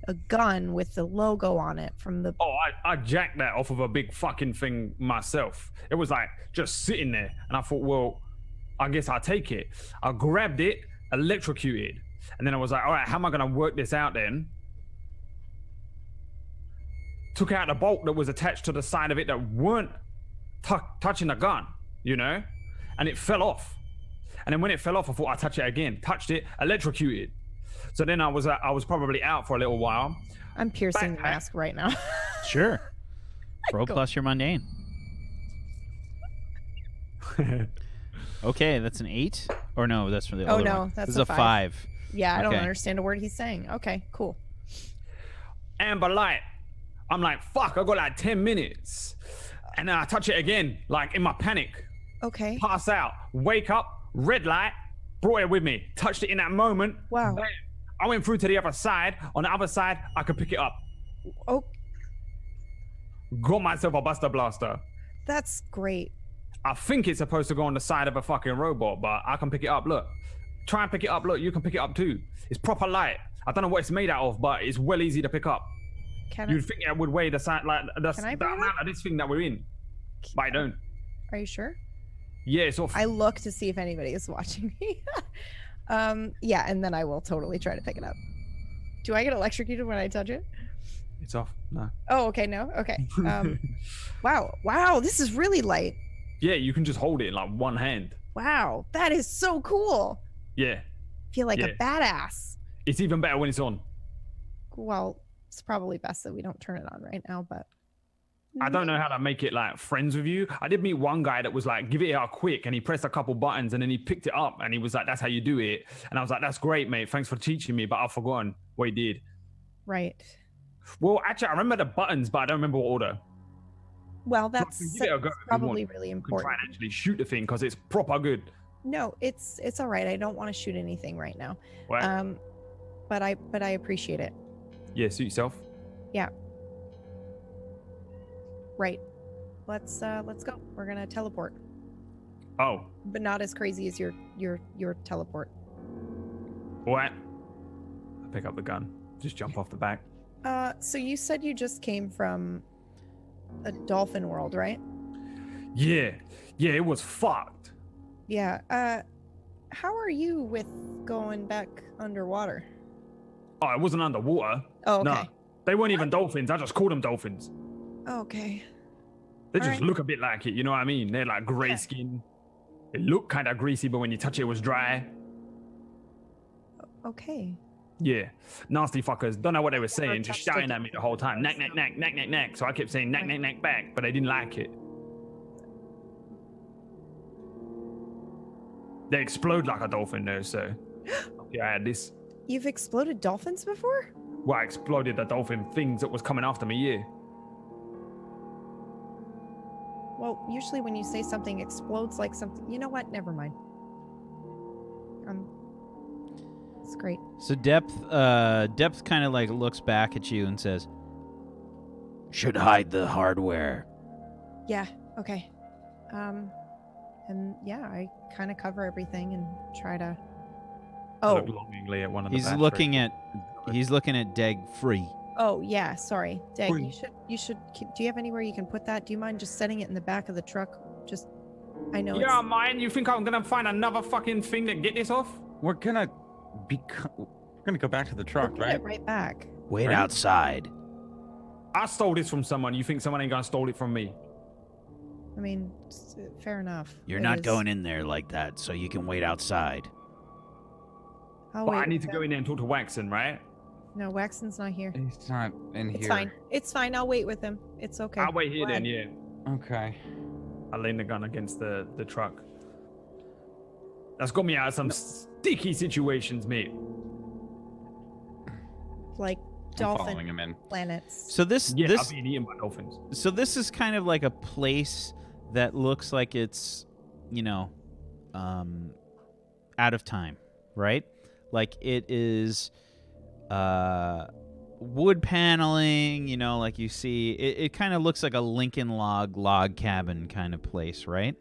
a gun with the logo on it from the. Oh, I jacked that off of a big fucking thing myself. It was like just sitting there, and I thought, well, I guess I'll take it. I grabbed it, electrocuted, and then I was like, all right, how am I gonna work this out then? Took out the bolt that was attached to the side of it that weren't touching the gun, you know, and it fell off. And then when it fell off, I thought I'd touch it again. Touched it, electrocuted. So then I was probably out for a little while. I'm piercing the Backpack. mask right now. Sure. Roll Cool. plus your mundane. Okay, that's an 8. Or no, that's from the Oh, other no, one. that's This is a a 5. 5. Yeah, I don't Okay. understand a word he's saying. Okay, cool. Amber light. I'm like, fuck, I got like 10 minutes. And then I touch it again, like in my panic. Okay. Pass out, wake up, red light, brought it with me, touched it in that moment. Wow. Bam. I went through to the other side. On the other side, I could pick it up. Oh, Got myself a Buster Blaster. that's great. I think it's supposed to go on the side of a fucking robot, but I can pick it up. Look, try and pick it up. Look, you can pick it up too. It's proper light. I don't know what it's made out of, but it's well easy to pick up. Can You'd think it would weigh the side, like the Can I bring it amount of this thing that we're in, but I don't. Are you sure? Yeah, it's off. I look to see if anybody is watching me. Yeah, and then I will totally try to pick it up. Do I get electrocuted when I touch it? It's off. No. Oh, okay, no, okay. Wow, this is really light. Yeah, you can just hold it in like one hand. Wow, that is so cool. Yeah, Feel like a Yeah. badass. it's even better when it's on. Well, it's probably best that we don't turn it on right now, but I don't know how to make it like friends with you. I did meet one guy that was like, give it out quick, and he pressed a couple buttons and then he picked it up and he was like, that's how you do it. And I was like, that's great, mate. Thanks for teaching me, but I've forgotten what he did. Right. Well, actually, I remember the buttons, but I don't remember what order. Well, that's give it a go if you probably want. really You can try important. and actually shoot the thing because it's proper good. No, it's all right. I don't want to shoot anything right now. Well, But I appreciate it. yeah, suit yourself. Right. Let's go. We're gonna teleport, Oh, but not as crazy as your teleport. what? I pick up the gun. Just jump off the back. So you said you just came from a dolphin world, right? Yeah, it was fucked. Yeah. How are you with going back underwater? Oh, it wasn't underwater. Oh, okay. No, they weren't even dolphins. I just called them dolphins. Okay. They All just right. look a bit like it, you know what I mean? They're like gray Yeah. skin. They look kind of greasy, but when you touch it, it was dry. Okay. Yeah, nasty fuckers. Don't know what they were saying, just touched shouting it. at me the whole time. Knack, knack, knack, knack, knack, knack. So I kept saying knack, knack, knack back, but they didn't like it. They explode like a dolphin though, so yeah, I had this. You've exploded dolphins before? Well, I exploded the dolphin things that was coming after me, yeah. Well, usually when you say something explodes like something, you know what? Never mind. It's great. So Depth kind of like looks back at you and says, "Should hide the hardware." Yeah. Okay. And yeah, I kind of cover everything and try to. I look Oh. longingly at one of the He's batteries. looking at Deg free. Oh yeah. Sorry, Dag. Free. You should. Do you have anywhere you can put that? Do you mind just setting it in the back of the truck? Just. I know. Yeah, It's, mine. You think I'm gonna find another fucking thing to get this off? We're gonna go back to the we'll truck, put right? it right back. Wait Right. outside. I stole this from someone. You think someone ain't gonna stole it from me? I mean, fair enough. You're It not is- going in there like that, so you can wait outside. Oh, But I wait, need to go in there and talk to Waxon, right? No, Waxon's not here. He's not in It's here. fine. It's fine. I'll wait with him. It's okay. I'll wait here Go then, ahead. yeah. Okay. I lean the gun against the truck. That's got me out of some sticky situations, mate. Like I'm dolphin following him in. planets. So this Yeah, this I've been eaten by dolphins. so this is kind of like a place that looks like it's, you know, out of time, right? Like it is wood paneling, like you see. It kind of looks like a Lincoln log cabin kind of place, right?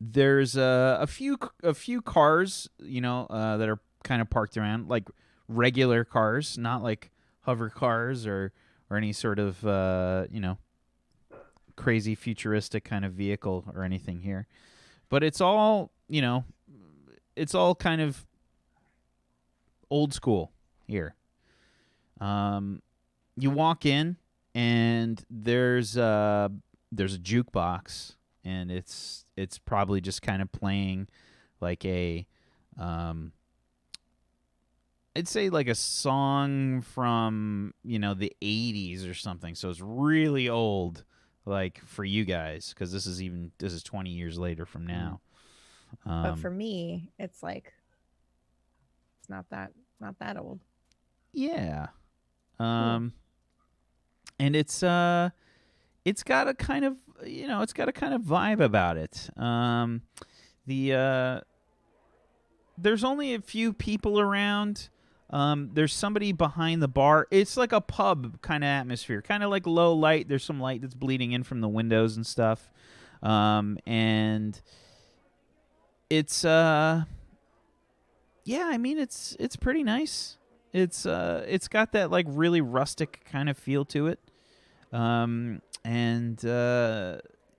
There's a few cars, that are kind of parked around, like regular cars, not like hover cars or any sort of crazy futuristic kind of vehicle or anything here. But it's all, it's all kind of old school here. You walk in and there's a jukebox, and it's probably just kind of playing like a I'd say like a song from, the 80s or something. So it's really old, like for you guys, because this is 20 years later from now. But for me, it's like it's not that old. Yeah. And it's got a kind of vibe about it. There's only a few people around. There's somebody behind the bar. It's like a pub kind of atmosphere, kind of like low light. There's some light that's bleeding in from the windows and stuff. And it's it's pretty nice. It's got that like really rustic kind of feel to it. And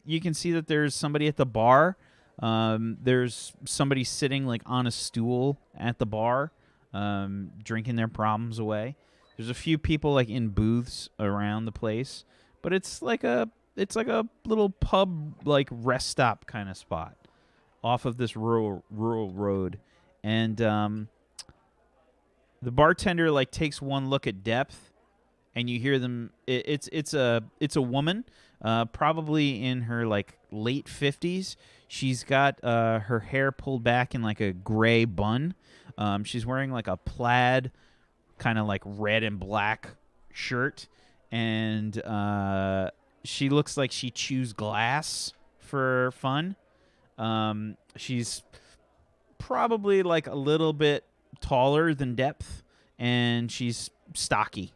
you can see that there's somebody at the bar. There's somebody sitting like on a stool at the bar, drinking their problems away. There's a few people like in booths around the place, but it's like a little pub, like rest stop kind of spot off of this rural road. And the bartender like takes one look at Depth, and you hear them. It's a woman, probably in her like late 50s. She's got her hair pulled back in like a gray bun. She's wearing like a plaid, kind of like red and black shirt, and she looks like she chews glass for fun. She's probably like a little bit taller than Depth, and she's stocky.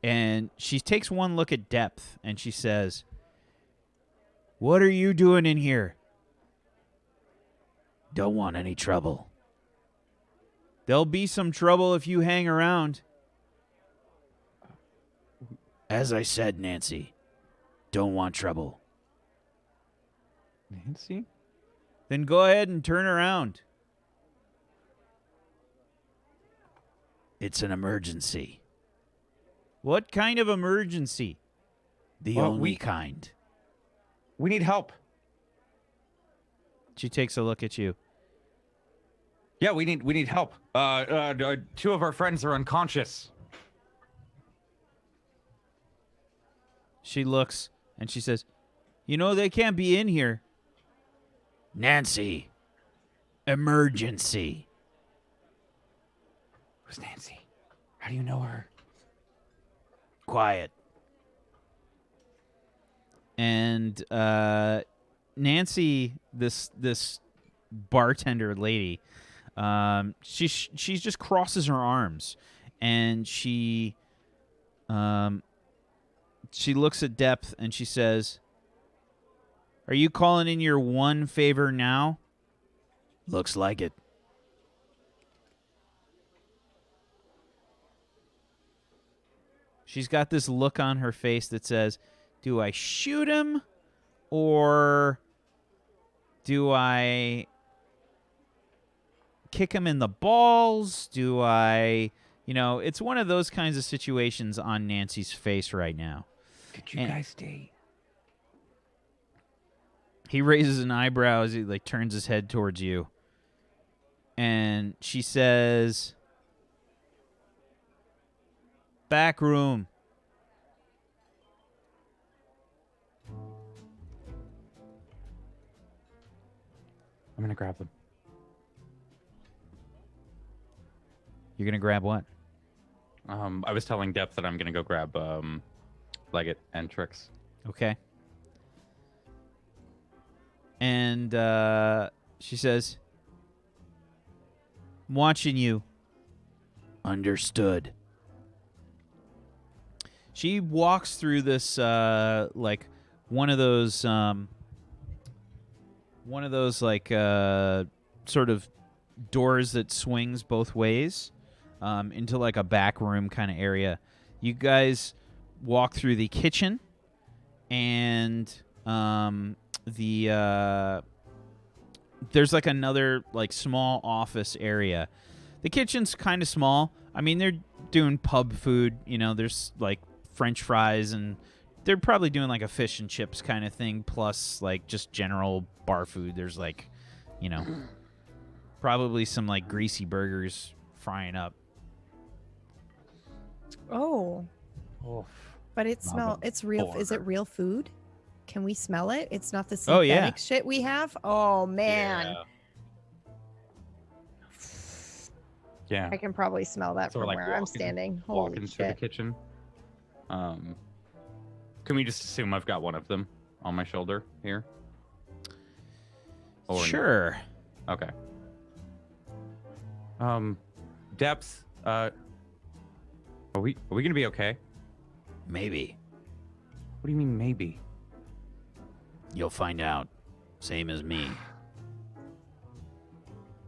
And she takes one look at Depth, and she says, "What are you doing in here?" "Don't want any trouble." "There'll be some trouble if you hang around." "As I said, Nancy, don't want trouble." Nancy? "Then go ahead and turn around." "It's an emergency." "What kind of emergency?" "The only kind." We need help. She takes a look at you. Yeah, we need help. Two of our friends are unconscious. She looks and she says, "They can't be in here." "Nancy, emergency." Who's Nancy? How do you know her? "Quiet." And Nancy, this bartender lady, she just crosses her arms, and she looks at Depth and she says, "Are you calling in your one favor now?" "Looks like it." She's got this look on her face that says, "Do I shoot him, or do I kick him in the balls? Do I, it's one of those kinds of situations on Nancy's face right now." Could you guys stay? He raises an eyebrow as he like turns his head towards you. And she says, "Back room." I'm gonna grab them. You're going to grab what? I was telling Depth that I'm gonna go grab Leggett and Trix. Okay. And she says, "I'm watching you. Understood. She walks through this like one of those like sort of doors that swings both ways into like a back room kind of area. You guys walk through the kitchen and there's like another like small office area. The kitchen's kind of small. I mean, they're doing pub food, you know, there's like French fries and they're probably doing like a fish and chips kind of thing plus like just general bar food. There's like, you know, probably some like greasy burgers frying up. Oh. But it Love it's real. Is it burger. real food? Can we smell it? It's not the Oh, synthetic yeah. shit we have? Oh, man. Yeah. I can probably smell that So we're, from like, where I'm walking- standing. Walking Holy through the shit. kitchen. Can we just assume I've got one of them on my shoulder here? Or no? Sure. Okay. Depth. Are we gonna be okay? Maybe. What do you mean maybe? You'll find out. Same as me.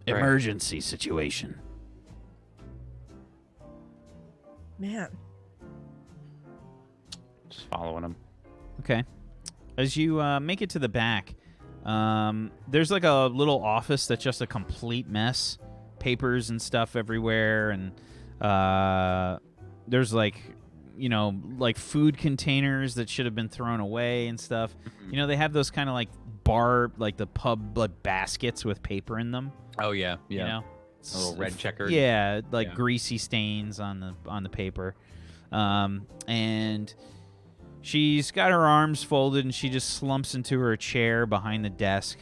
Right. Emergency situation. Man. Just following him. Okay. As you make it to the back, there's like a little office that's just a complete mess. Papers and stuff everywhere, and there's like, you know, like food containers that should have been thrown away and stuff. You know, they have those kind of like bar, like the pub like baskets with paper in them. Oh yeah, yeah. You know, A little red checkered. Yeah, like Yeah. greasy stains on the paper, and she's got her arms folded and she just slumps into her chair behind the desk.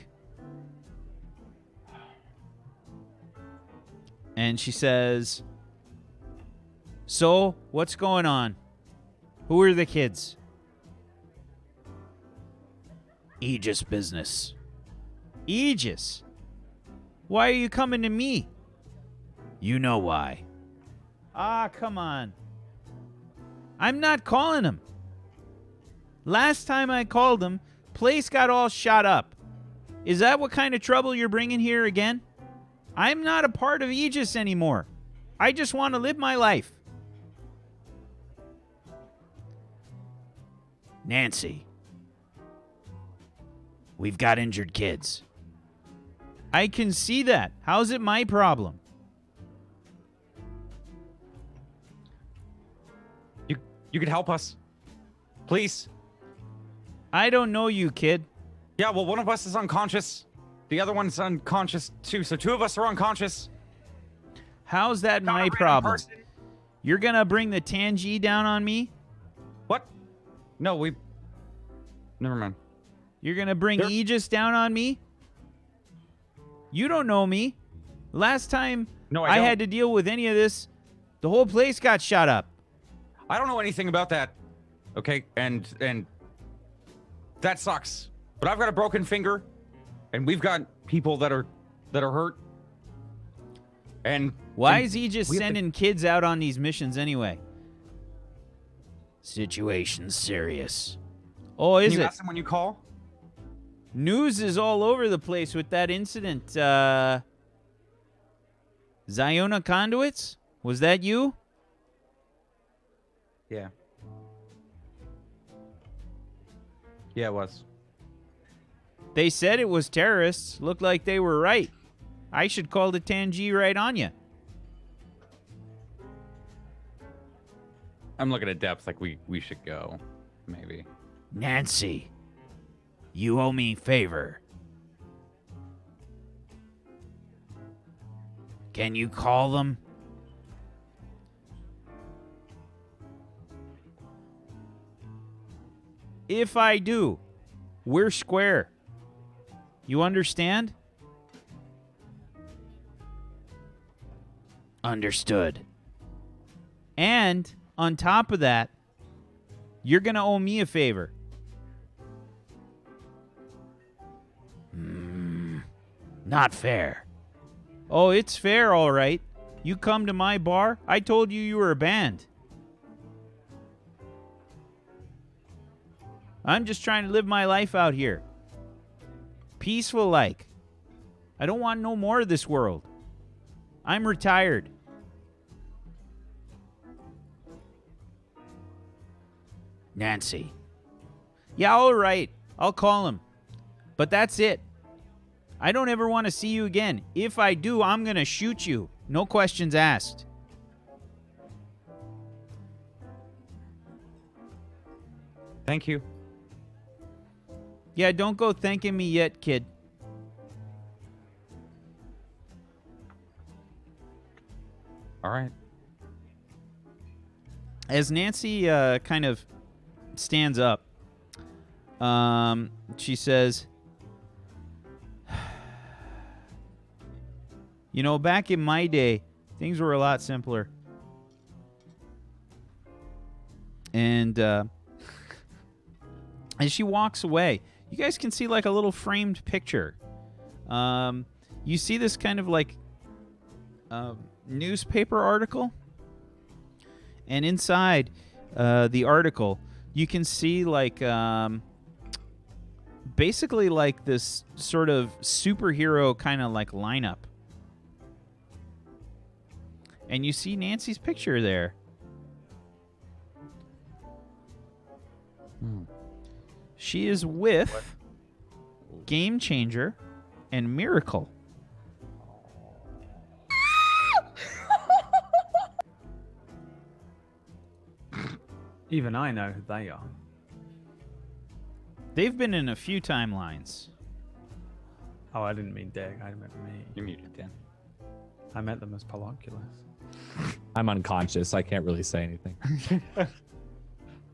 And she says, "So, what's going on? Who are the kids?" Aegis business. Aegis? Why are you coming to me? You know why. Ah, come on. I'm not calling him. Last time I called him, place got all shot up. Is that what kind of trouble you're bringing here again? I'm not a part of Aegis anymore. I just want to live my life. Nancy, we've got injured kids. I can see that. How's it my problem? You could help us, please. I don't know you, kid. Yeah, well, one of us is unconscious. The other one's unconscious too. So two of us are unconscious. How's that Not a my random problem? person. You're gonna bring the Tangi down on me? What? No, we. Never mind. You're gonna bring There- Aegis down on me? You don't know me. Last time No, I don't. had to deal with any of this, the whole place got shot up. I don't know anything about that. Okay, and that sucks. But I've got a broken finger, and we've got people that are hurt. And Why and is Aegis we have to- sending kids out on these missions anyway? Situation's serious. Oh, Can is you it? ask them when you call? News is all over the place with that incident. Ziona Conduits? Was that you? Yeah. Yeah, it was. They said it was terrorists. Looked like they were right. I should call the Tangi right on you. I'm looking at depth like we should go, maybe. Nancy, you owe me a favor. Can you call them? If I do, we're square. You understand? Understood. And on top of that, you're going to owe me a favor. Not fair. Oh, it's fair, all right. You come to my bar? I told you were a band. I'm just trying to live my life out here. Peaceful like. I don't want no more of this world. I'm retired. Nancy. Yeah, all right. I'll call him. But that's it. I don't ever want to see you again. If I do, I'm going to shoot you. No questions asked. Thank you. Yeah, don't go thanking me yet, kid. All right. As Nancy kind of stands up, she says, you know, back in my day, things were a lot simpler. And as she walks away, you guys can see like a little framed picture. You see this kind of like newspaper article. And inside the article, you can see like basically like this sort of superhero kind of like lineup. And you see Nancy's picture there. She is with Game Changer and Miracle. Even I know who they are. They've been in a few timelines. Oh, I didn't mean Dig. I meant me. You're muted, Dan. I meant them as Polonculus. I'm unconscious. I can't really say anything.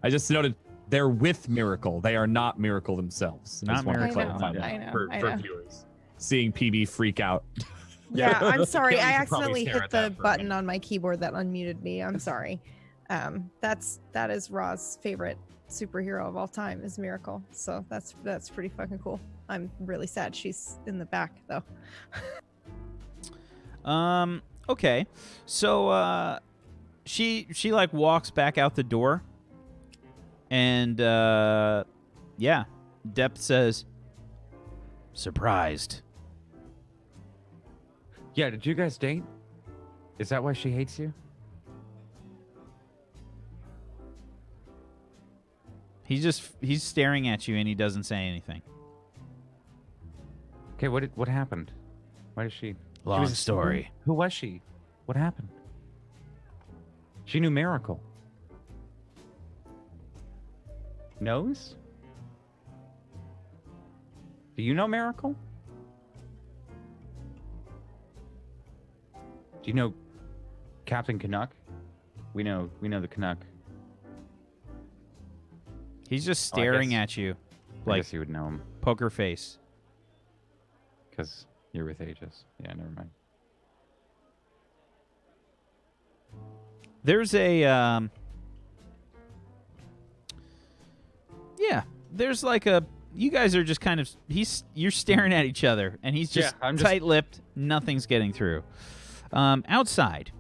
I just noted they're with Miracle. They are not Miracle themselves. Not Just wanted to Miracle. clarify that I know. For viewers. Seeing PB freak out. Yeah, I'm sorry. Kelly I should probably accidentally stare hit at that the for a button minute. on my keyboard that unmuted me. I'm sorry. That is Ra's favorite superhero of all time is Miracle. So that's pretty fucking cool. I'm really sad she's in the back though. Okay. So she like walks back out the door. And yeah, Depp says, surprised. Yeah, did you guys date? Is that why she hates you? He's staring at you and he doesn't say anything. Okay, what happened? Why did she? Long she was, story. Who was she? What happened? She knew Miracle. Knows? Do you know Miracle? Do you know Captain Canuck? We know the Canuck. He's just Oh, I staring guess- at you I like guess you would know him poker face. because you're with Aegis. Yeah, never mind. There's a yeah, there's like a you guys are just kind of you're staring at each other and he's just Yeah, I'm just- tight-lipped, nothing's getting through. Outside.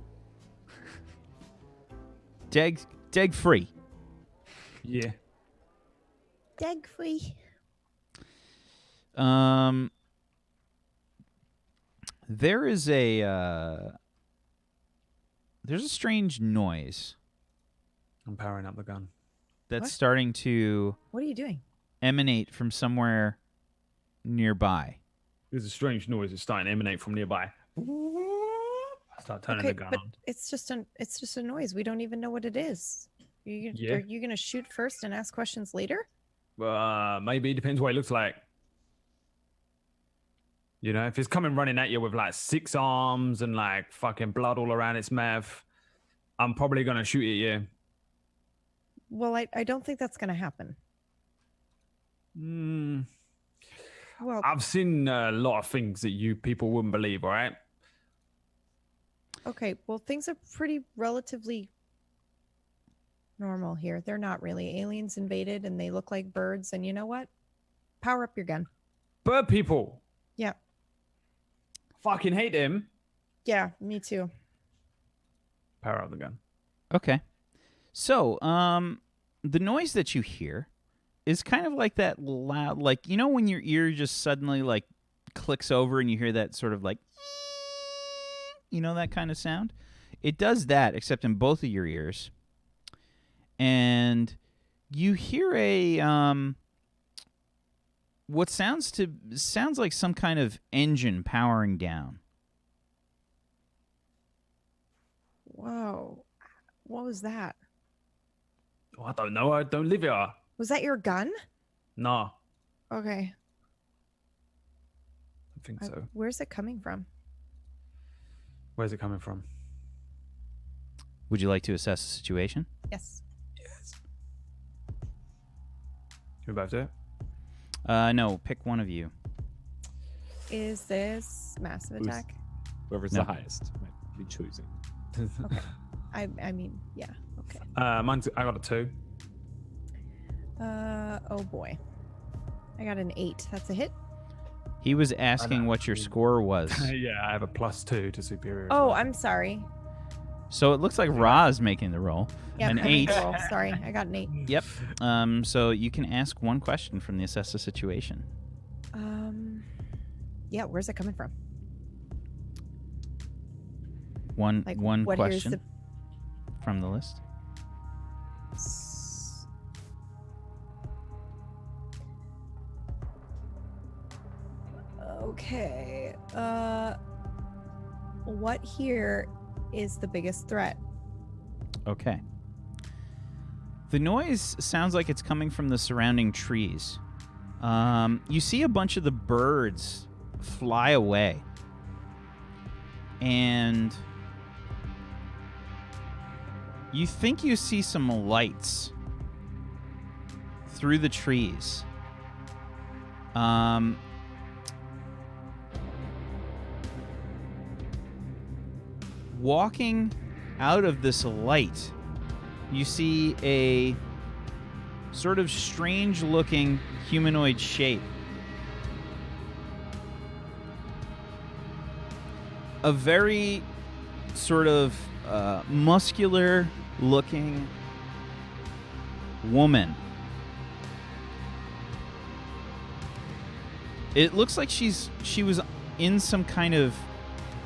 Deg free. Yeah. Dag free. There is a there's a strange noise I'm powering up the gun. that's What? starting to What are you doing? emanate from somewhere nearby. There's a strange noise that's starting to emanate from nearby. I start turning the gun but on. it's just a noise. We don't even know what it is. Yeah. Are you gonna shoot first and ask questions later? Maybe it depends what it looks like. You know, if it's coming running at you with like 6 arms and like fucking blood all around its mouth, I'm probably gonna shoot at you. Well, I don't think that's gonna happen. Well, I've seen a lot of things that you people wouldn't believe. All right. okay. Well, things are pretty relatively normal here. They're not really. Aliens invaded and they look like birds. And you know what? Power up your gun. Bird people. Yeah. Fucking hate them. Yeah, me too. power out the gun. Okay. So, the noise that you hear is kind of like that loud, like, you know when your ear just suddenly, like, clicks over and you hear that sort of, like, you know, that kind of sound? It does that, except in both of your ears. And you hear a, what sounds like some kind of engine powering down. Whoa. What was that? Oh, I don't know. I don't live here. Was that your gun? No, Okay. I think so. Where's it coming from? Where's it coming from? Would you like to assess the situation? Yes. Who about it? No, pick one of you. Is this massive Who's- attack? Whoever's No. the highest might be choosing. Okay. I mean, yeah. Okay. I got a 2. Oh boy. I got an 8. That's a hit. He was asking what your score was. Yeah, I have a +2 to superior. as Oh, well. I'm sorry. So it looks like Ra's making the roll. Yeah, An I made 8. the roll. Sorry, I got an 8. Yep. So you can ask one question from the assess the situation. Yeah, where's it coming from? One Like, one what here's question from the list. Okay. What here is the biggest threat? Okay. The noise sounds like it's coming from the surrounding trees. You see a bunch of the birds fly away. And you think you see some lights through the trees. Walking out of this light, you see a sort of strange-looking humanoid shape. A very sort of muscular-looking woman. It looks like she was in some kind of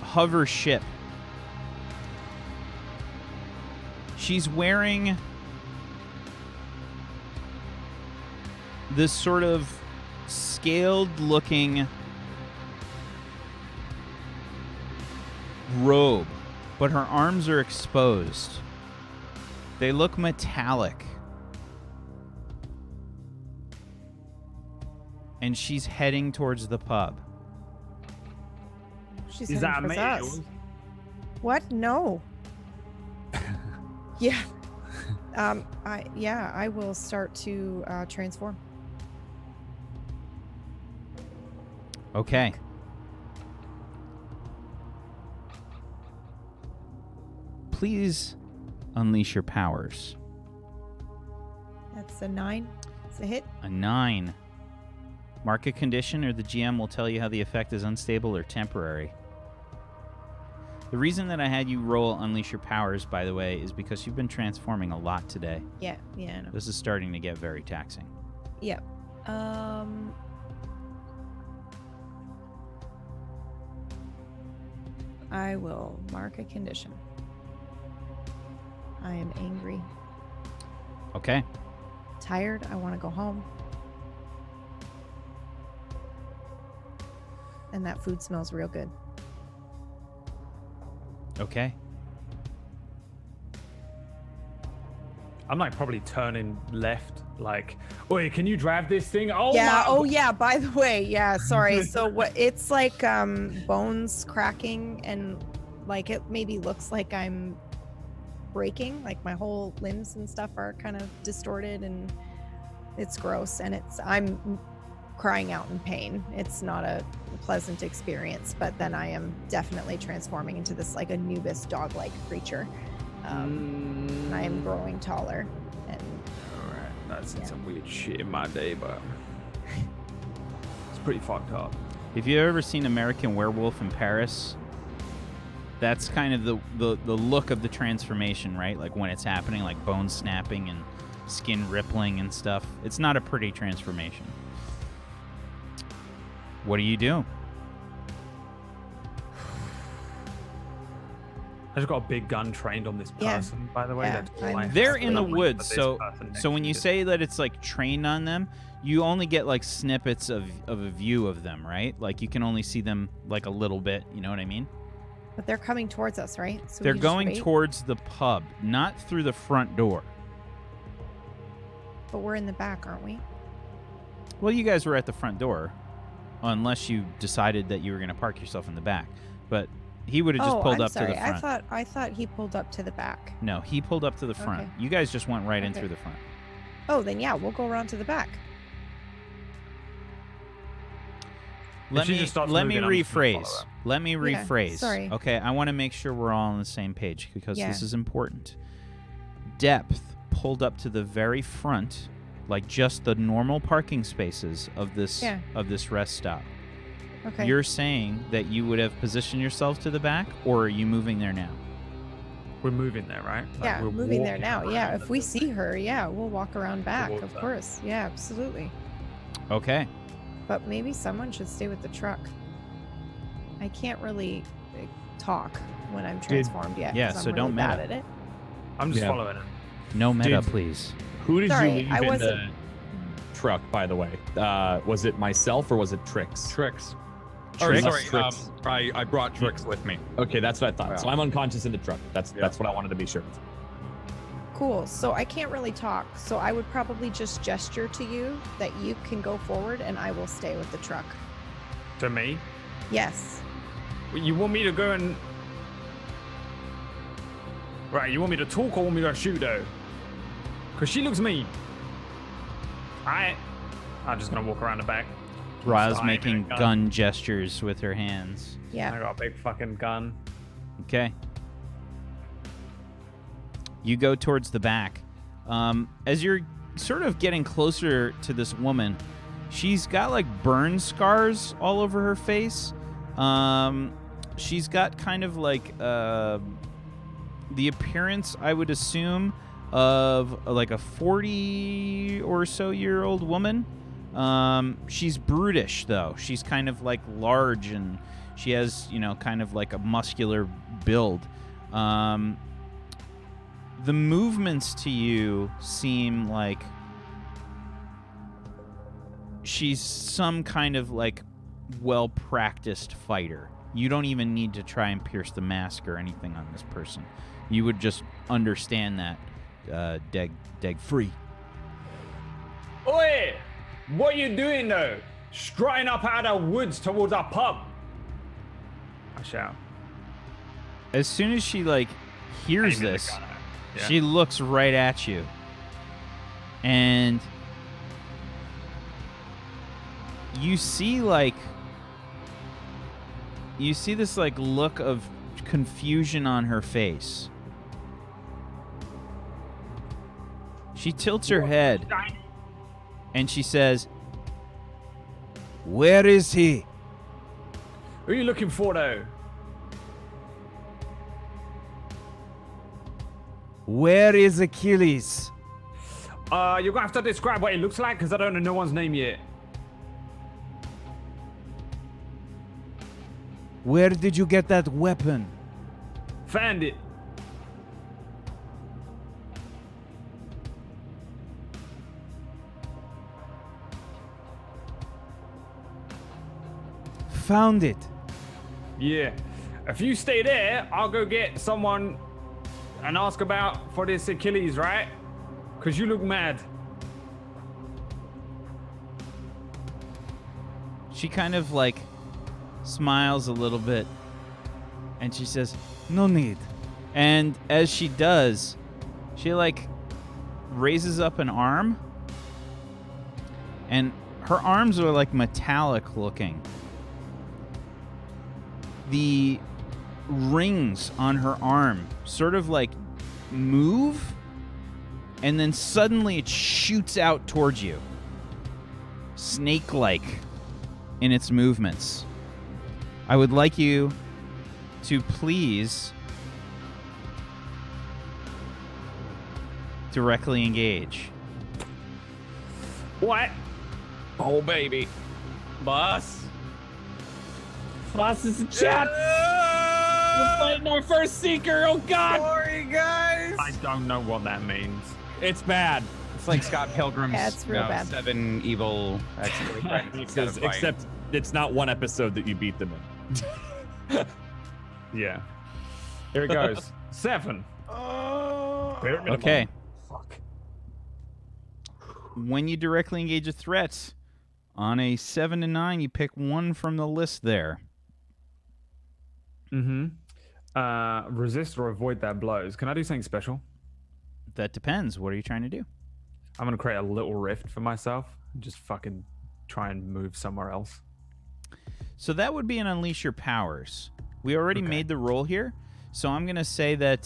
hover ship. She's wearing this sort of scaled-looking robe, but her arms are exposed. They look metallic. And she's heading towards the pub. She's Is heading that towards me? us. What? No. Yeah. I will start to transform. Okay. Please unleash your powers. That's a 9. It's a hit. A 9. Mark a condition, or the GM will tell you how the effect is unstable or temporary. The reason that I had you roll Unleash Your Powers, by the way, is because you've been transforming a lot today. Yeah, I know. This is starting to get very taxing. Yep. I will mark a condition. I am angry, Okay. tired. I want to go home. And that food smells real good. Okay. I'm like probably turning left. Like, wait, can you drive this thing? Oh yeah. my- Oh yeah. By the way, yeah. Sorry. So what? It's like bones cracking, and like it maybe looks like I'm breaking. Like my whole limbs and stuff are kind of distorted, and it's gross. And I'm crying out in pain. It's not a pleasant experience. But then I am definitely transforming into this like Anubis dog-like creature. And I am growing taller, and Alright, that's Yeah. some weird shit in my day, but it's pretty fucked up. Have you ever seen American Werewolf in Paris? That's kind of the look of the transformation, right? Like when it's happening, like bone snapping and skin rippling and stuff. It's not a pretty transformation. What do you do? I just got a big gun trained on this Yeah. person, by the way. Yeah, That's all I have. They're in the But woods, this so person next so when to you say that it's like trained on them, you only get like snippets of a view of them, right? Like you can only see them like a little bit, you know what I mean? But they're coming towards us, right? So They're we just going wait? towards the pub, not through the front door. But we're in the back, aren't we? Well, you guys were at the front door, unless you decided that you were going to park yourself in the back. But he would have just pulled I'm up sorry. to the front. I thought he pulled up to the back. No, he pulled up to the front. Okay. You guys just went right in Okay. through the front. Oh, then yeah, we'll go around to the back. Let she me just starts let me moving, I'm just gonna follow rephrase. her. Let me Yeah, rephrase. sorry. Okay, I want to make sure we're all on the same page because Yeah. this is important. Depth pulled up to the very front, like just the normal parking spaces of this Yeah. rest stop. Okay. You're saying that you would have positioned yourself to the back, or are you moving there now? We're moving there, right? Like, yeah, we're moving there walking now. around Yeah, and if we then- see her, yeah, we'll walk around back, Towards of her. course. Yeah, absolutely. Okay. But maybe someone should stay with the truck. I can't really talk when I'm transformed yet. yeah, 'cause so I'm don't really bad meta. at it. I'm just Yeah. following him. No meta, Did- please. Who did Sorry, you leave I in the wasn't- truck, by the way? Was it myself or was it Trix? Tricks. Tricks? Or, sorry, Tricks. I brought Tricks with me. Okay, that's what I thought. Yeah. So I'm unconscious in the truck. That's what I wanted to be sure of. Cool. So I can't really talk. So I would probably just gesture to you that you can go forward and I will stay with the truck. To me? Yes. You want me to go and... Right, you want me to talk or want me to shoot, though? Because she looks mean. I'm just going to walk around the back. Ra's Fine, making gun. gun gestures with her hands. I Yeah. got a big fucking gun. Okay. You go towards the back. As you're sort of getting closer to this woman, she's got like burn scars all over her face. She's got kind of like the appearance, I would assume, of like a 40 or so year old woman. She's brutish though. She's kind of like large and she has, kind of like a muscular build. The movements to you seem like she's some kind of like well-practiced fighter. You don't even need to try and pierce the mask or anything on this person. You would just understand that deg free. Oi! What you doing, though? Strutting up out of the woods towards our pub. I shout. As soon as she like hears Aiming the this, gun at her. Yeah. she looks right at you. And you see this like look of confusion on her face. She tilts her head and she says, "Where is he?" Who are you looking for, though? "Where is Achilles?" You're gonna have to describe what he looks like because I don't know no one's name yet. "Where did you get that weapon?" Found it. "Found it." Yeah. If you stay there, I'll go get someone and ask about for this Achilles, right? Because you look mad. She kind of like smiles a little bit and she says, "No need." And as she does, she like raises up an arm and her arms are like metallic looking. The rings on her arm sort of like move and then suddenly it shoots out towards you, snake-like in its movements. I would like you to please directly engage. What? Oh, baby. Boss. Boss is in chat. We're fighting our first seeker. Oh, God. Sorry, guys. I don't know what that means. It's bad. It's like Scott Pilgrim's Yeah, it's real bad. 7 evil ex-boyfriends instead of fighting. Except it's not one episode that you beat them in. Yeah. Here it goes. 7. Bare minimum. Okay. Fuck. When you directly engage a threat, on a 7 to 9, you pick one from the list there. Resist or avoid their blows. Can I do something special? That depends. What are you trying to do? I'm gonna create a little rift for myself. And just fucking try and move somewhere else. So that would be an unleash your powers. We already made the roll here, so I'm going to say that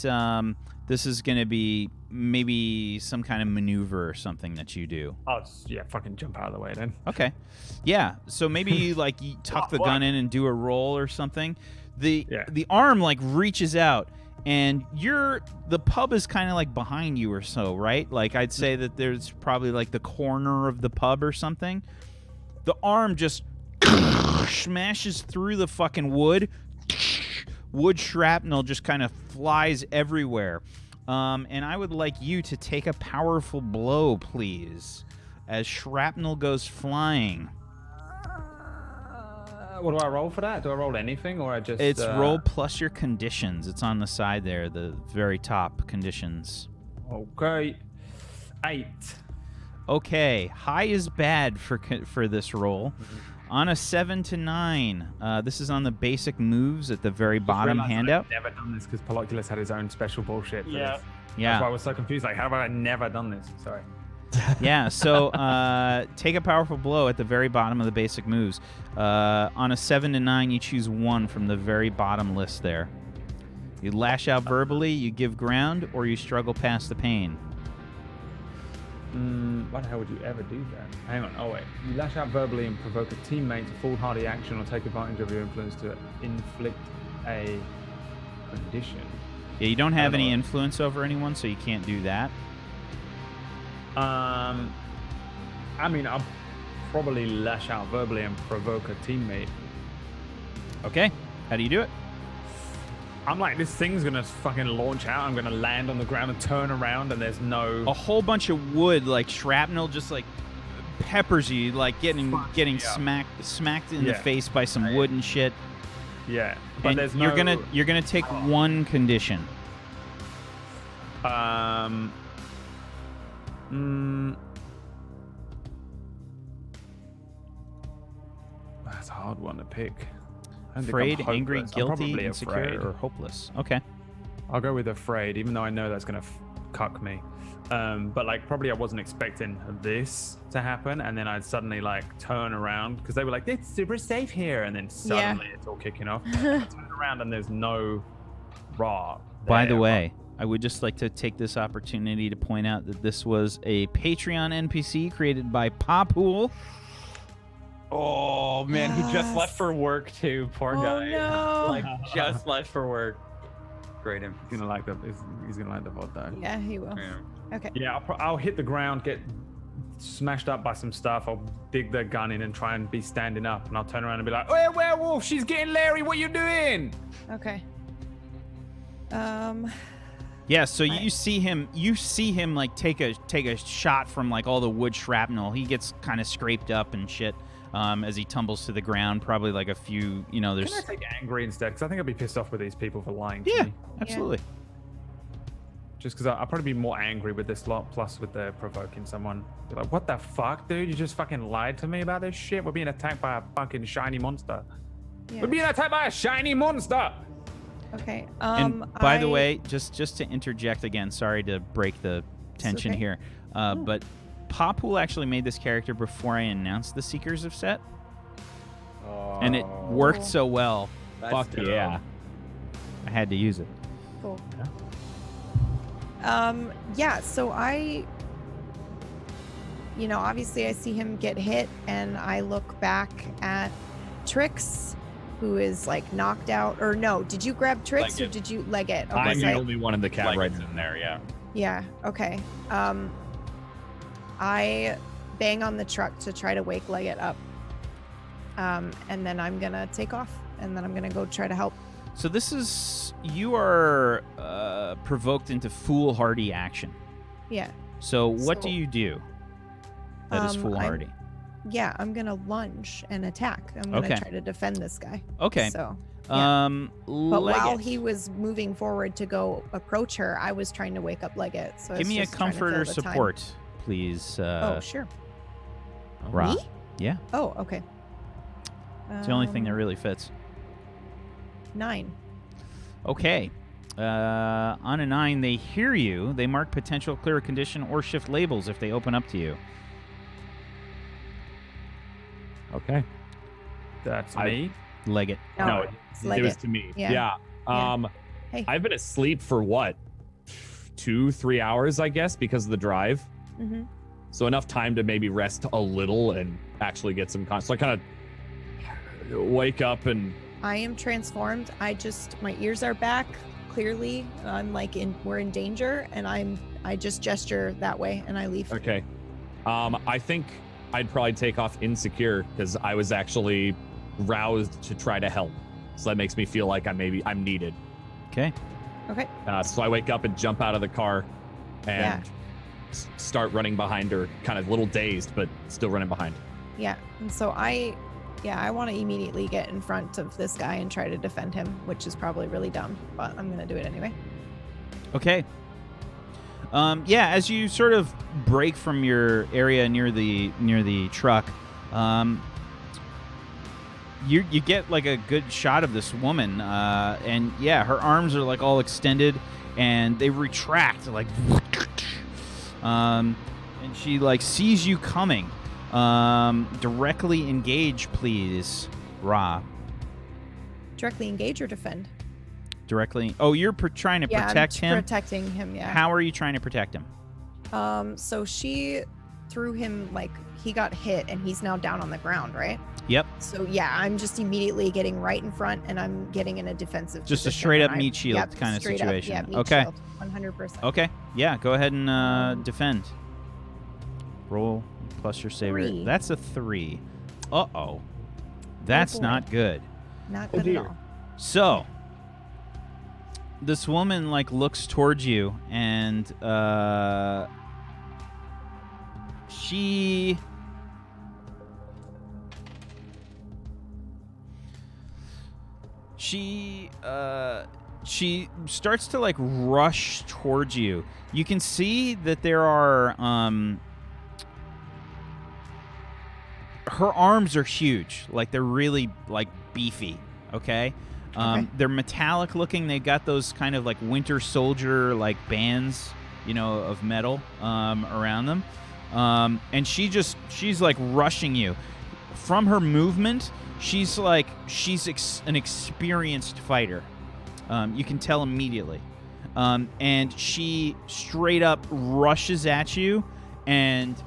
this is going to be maybe some kind of maneuver or something that you do. Oh, yeah, fucking jump out of the way then. Okay. Yeah, so maybe you tuck the gun in and do a roll or something. The arm reaches out, and the pub is kind of like behind you or so, right? Like I'd say that there's probably like the corner of the pub or something. The arm just smashes through the fucking wood. Wood shrapnel just kind of flies everywhere. And I would like you to take a powerful blow, please, as shrapnel goes flying. What do I roll for that? Do I roll anything, or I just... It's roll plus your conditions. It's on the side there, the very top conditions. Okay. 8. Okay, high is bad for this roll. On a 7 to 9, this is on the basic moves at the very bottom handout. I've never done this because Poloculus had his own special bullshit for this. Yeah. That's why I was so confused. Like, how have I never done this? Sorry. Yeah, so take a powerful blow at the very bottom of the basic moves. On a 7 to 9, you choose one from the very bottom list there. You lash out verbally, you give ground, or you struggle past the pain. Why the hell would you ever do that? Hang on. Oh, wait. You lash out verbally and provoke a teammate to foolhardy action or take advantage of your influence to inflict a condition. Yeah, you don't have any influence over anyone, so you can't do that. I mean, I'll probably lash out verbally and provoke a teammate. Okay. How do you do it? I'm like, this thing's gonna fucking launch out. I'm gonna land on the ground and turn around, and there's no... A whole bunch of wood, shrapnel, just peppers you, getting smacked in the face by some wood and shit. Yeah, but and there's no... You're gonna take one condition. That's a hard one to pick. Afraid, angry, guilty, probably insecure, afraid. or hopeless. Okay. I'll go with afraid, even though I know that's gonna cuck me. But probably I wasn't expecting this to happen, and then I'd suddenly turn around because they were like, "It's super safe here," and then suddenly it's all kicking off. I turn around and there's no raw. By the way, I would just like to take this opportunity to point out that this was a Patreon NPC created by Poppool. Oh man, he just left for work too. Poor guy. No. Just left for work. Great him. He's gonna like the VOD though. Yeah, he will. Yeah. Okay. Yeah, I'll hit the ground, get smashed up by some stuff. I'll dig the gun in and try and be standing up, and I'll turn around and be like, "Hey, werewolf! She's getting Larry. What you doing?" Okay. Yeah, so you see him take a shot from all the wood shrapnel. He gets kind of scraped up and shit as he tumbles to the ground. Probably a few, there's... Can I take angry instead? Because I think I'd be pissed off with these people for lying to Yeah, me. absolutely. Just because I'll probably be more angry with this lot, plus with the provoking someone. Be like, what the fuck, dude? You just fucking lied to me about this shit? We're being attacked by a fucking shiny monster. Yeah. We're being attacked by a shiny monster! Okay. And by the way, just to interject again, sorry to break the tension here, but Poppool actually made this character before I announced the Seekers of Set, and it worked so well. Fuck yeah! I had to use it. Cool. Yeah. So obviously I see him get hit, and I look back at Trix, who is like knocked out. Or no, did you grab Trix Leg or it. did you leg it? Okay, I'm so the only one in the cab Like right it's now. in there, yeah. yeah, okay. I bang on the truck to try to wake Leggett up. And then I'm gonna take off, and then I'm gonna go try to help. So this is you are provoked into foolhardy action. Yeah. So what do So, you do? That is I'm- foolhardy. Yeah, I'm gonna lunge and attack. I'm gonna Okay. try to defend this guy. Okay. So, yeah. But while Leggett, he was moving forward to go approach her, I was trying to wake up Leggett. So I give was me a just trying to comfort or fill the time. support, please. Oh, sure. Ra. Me? Yeah, Oh, okay. it's the only thing that really fits. 9. Okay. On a 9, they hear you. They mark potential clear condition or shift labels if they open up to you. Okay. That's I- me. Leggett. No, it's it was Leggett. to me. Yeah. Yeah. Yeah. Hey. I've been asleep for what? 2-3 hours, I guess, because of the drive. Mm-hmm. So enough time to maybe rest a little and actually get some so I kind of wake up and I am transformed. My ears are back. Clearly, I'm like we're in danger, and I just gesture that way, and I leave. okay. I think I'd probably take off insecure because I was actually roused to try to help. So that makes me feel like I'm needed. Okay. Okay. So I wake up and jump out of the car and start running behind her, kind of a little dazed, but still running behind. Yeah. And so I want to immediately get in front of this guy and try to defend him, which is probably really dumb, but I'm gonna do it anyway. Okay. As you sort of break from your area near the truck, you get like a good shot of this woman, and yeah, her arms are like all extended, and they retract like, and she like sees you coming. Directly engage, please, Ra. Directly engage or defend? Directly. Oh, you're trying to protect him. Protecting him. Yeah. How are you trying to protect him? So she threw him, like he got hit and he's now down on the ground, right? Yep. So yeah, I'm just immediately getting right in front and I'm getting in a defensive Just a position, straight up and meat shield yep, kind of straight up, situation. yeah, meat Okay. shield, 100%. Okay. Yeah, go ahead and defend. Roll plus your saver. 3. That's a 3. Uh-oh. That's boy. not good. Not good at all. So, this woman like looks towards you and she starts to like rush towards you. You can see that there are her arms are huge, like they're really like beefy, okay? Okay. They're metallic looking. They got those kind of like Winter Soldier like bands, of metal around them. And she's like rushing you. From her movement, she's an experienced fighter. You can tell immediately. And she straight up rushes at you, and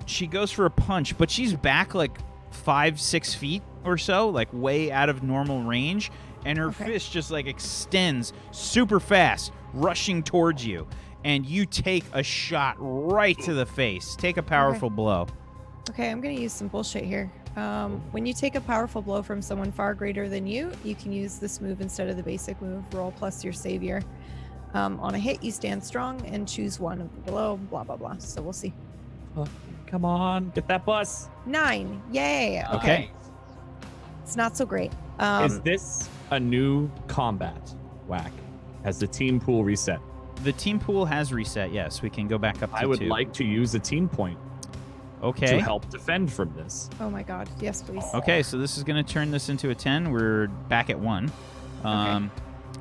she goes for a punch, but she's back like 5-6 feet or so, like way out of normal range, and her fist just like extends super fast, rushing towards you, and you take a shot right to the face. Take a powerful blow. Okay, I'm going to use some bullshit here. When you take a powerful blow from someone far greater than you, you can use this move instead of the basic move, roll plus your savior. On a hit, you stand strong and choose one of the below, blah, blah, blah. So we'll see. Come on, get that bus. 9. Yay. Okay. It's not so great. Is this a new combat, Whack? Has the team pool reset? The team pool has reset, yes. We can go back up to I would 2. like to use a team point Okay. to help defend from this. Oh my god. Yes, please. Okay, so this is going to turn this into a 10. We're back at 1.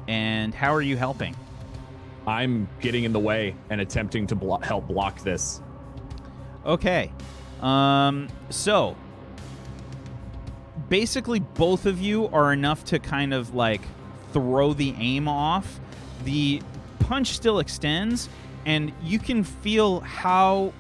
And how are you helping? I'm getting in the way and attempting to help block this. Okay. So basically both of you are enough to kind of like throw the aim off. The punch still extends, and you can feel how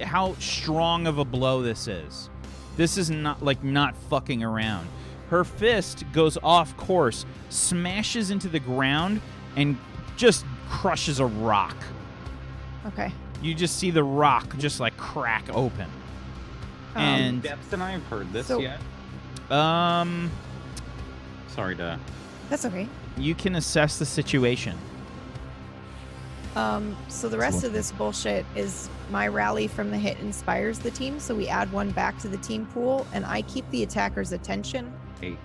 how strong of a blow this is. This is not fucking around. her fist goes off course, smashes into the ground, and just crushes a rock. Okay. You just see the rock just like crack open. And Depth and I have heard this So- yet. Sorry to. That's okay. You can assess the situation. So the rest of this bullshit is my rally from the hit inspires the team, so we add one back to the team pool, and I keep the attacker's attention. Hey.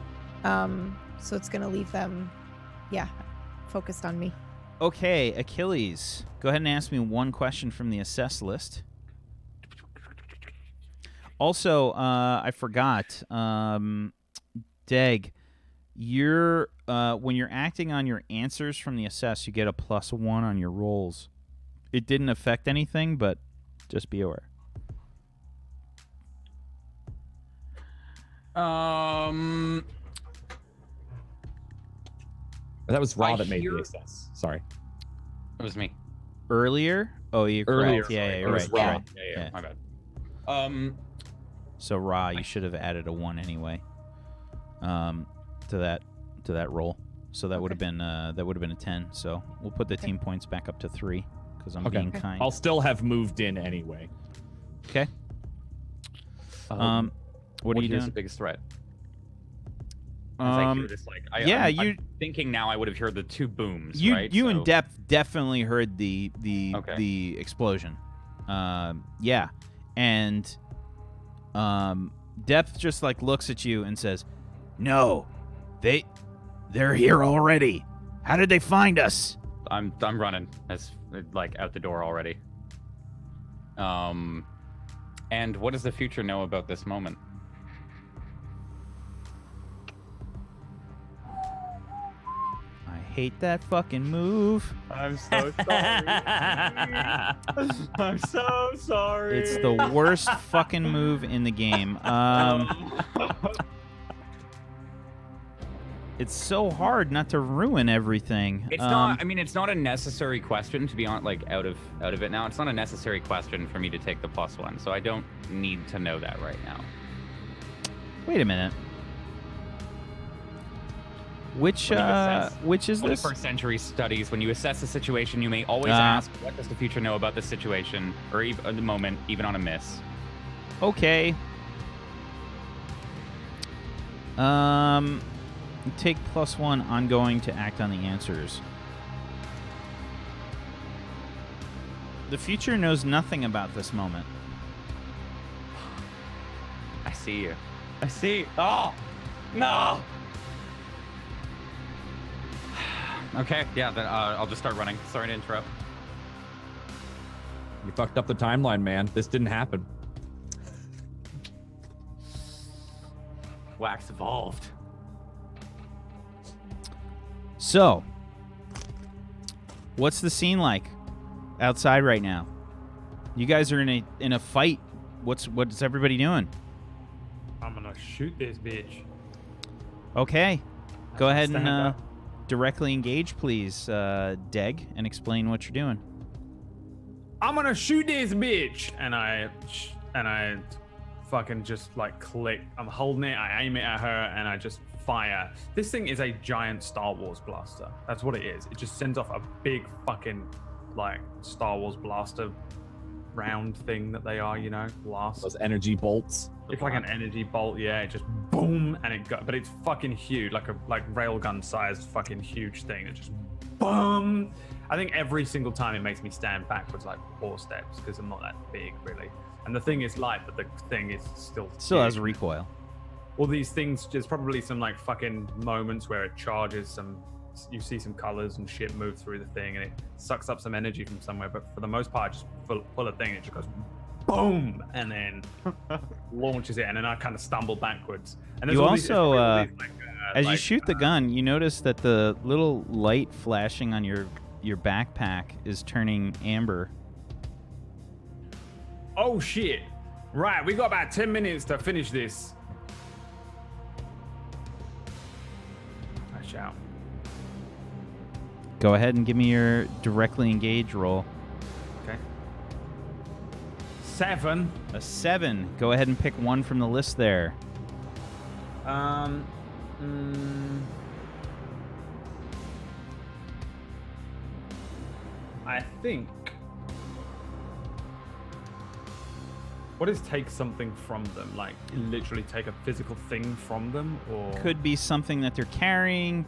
So it's gonna leave them, focused on me. Okay, Achilles, go ahead and ask me one question from the assess list. Also, I forgot, Deg, you're when you're acting on your answers from the assess, you get a +1 on your rolls. It didn't affect anything, but just be aware. That was Raw I that made hear- the assess. Sorry. It was me. Earlier? Oh, you're Earlier, correct. Yeah, sorry. yeah, It you're was right. You're Raw. right. Yeah, Yeah. my bad. So Ra, you should have added a 1 anyway. To that roll. So that would have been a 10. So we'll put the team points back up to 3 because I'm Okay. being kind. I'll still have moved in anyway. Okay. What are you Here's doing? the biggest threat? As I hear this, like, I'm thinking now I would have heard the 2 booms, You right? in So- depth definitely heard the Okay. the explosion. Yeah, and depth just like looks at you and says, "No, they're here already. How did they find us?" I'm running as like out the door already. And what does the future know about this moment? I hate that fucking move. I'm so sorry. I'm so sorry. It's the worst fucking move in the game. It's so hard not to ruin everything. It's not. I mean, it's not a necessary question to be on. Like out of it now. It's not a necessary question for me to take the +1. So I don't need to know that right now. Wait a minute. Which When you assess which is this? 21st century studies. When you assess a situation, you may always ask, "What does the future know about this situation?" Or even the moment, even on a miss. Okay. You take +1 ongoing to act on the answers. The future knows nothing about this moment. I see you. I see. Oh no. Okay, yeah, then I'll just start running. Sorry to interrupt. You fucked up the timeline, man. This didn't happen. Wax evolved. So, what's the scene like outside right now? You guys are in a fight. What's everybody doing? I'm gonna shoot this bitch. Okay, go ahead Stand and up. directly engage, please, Deg, and explain what you're doing. I'm gonna shoot this bitch, and I fucking just like click. I'm holding it. I aim it at her, and I just fire. This thing is a giant Star Wars blaster. That's what it is. It just sends off a big fucking like Star Wars blaster round thing that they are, you know, blast. Those energy bolts. It's like an energy bolt, yeah. It just boom, and it got, but it's fucking huge, like railgun sized fucking huge thing. It just boom. I think every single time it makes me stand backwards like 4 steps because I'm not that big really. And the thing is light, but the thing is still Has huge. recoil. All these things, there's probably some like fucking moments where it charges some. You see some colors and shit move through the thing, and it sucks up some energy from somewhere. But for the most part, just pull a thing, it just goes boom, and then launches it, and then I kind of stumble backwards. And there's You all these- also, all these, As you shoot the gun, you notice that the little light flashing on your backpack is turning amber. oh shit! Right, we got about 10 minutes to finish this. I shout. Go ahead and give me your directly engage roll. Okay. 7. A 7. Go ahead and pick one from the list there. I think. What is take something from them? Like literally take a physical thing from them, or Could be something that they're carrying.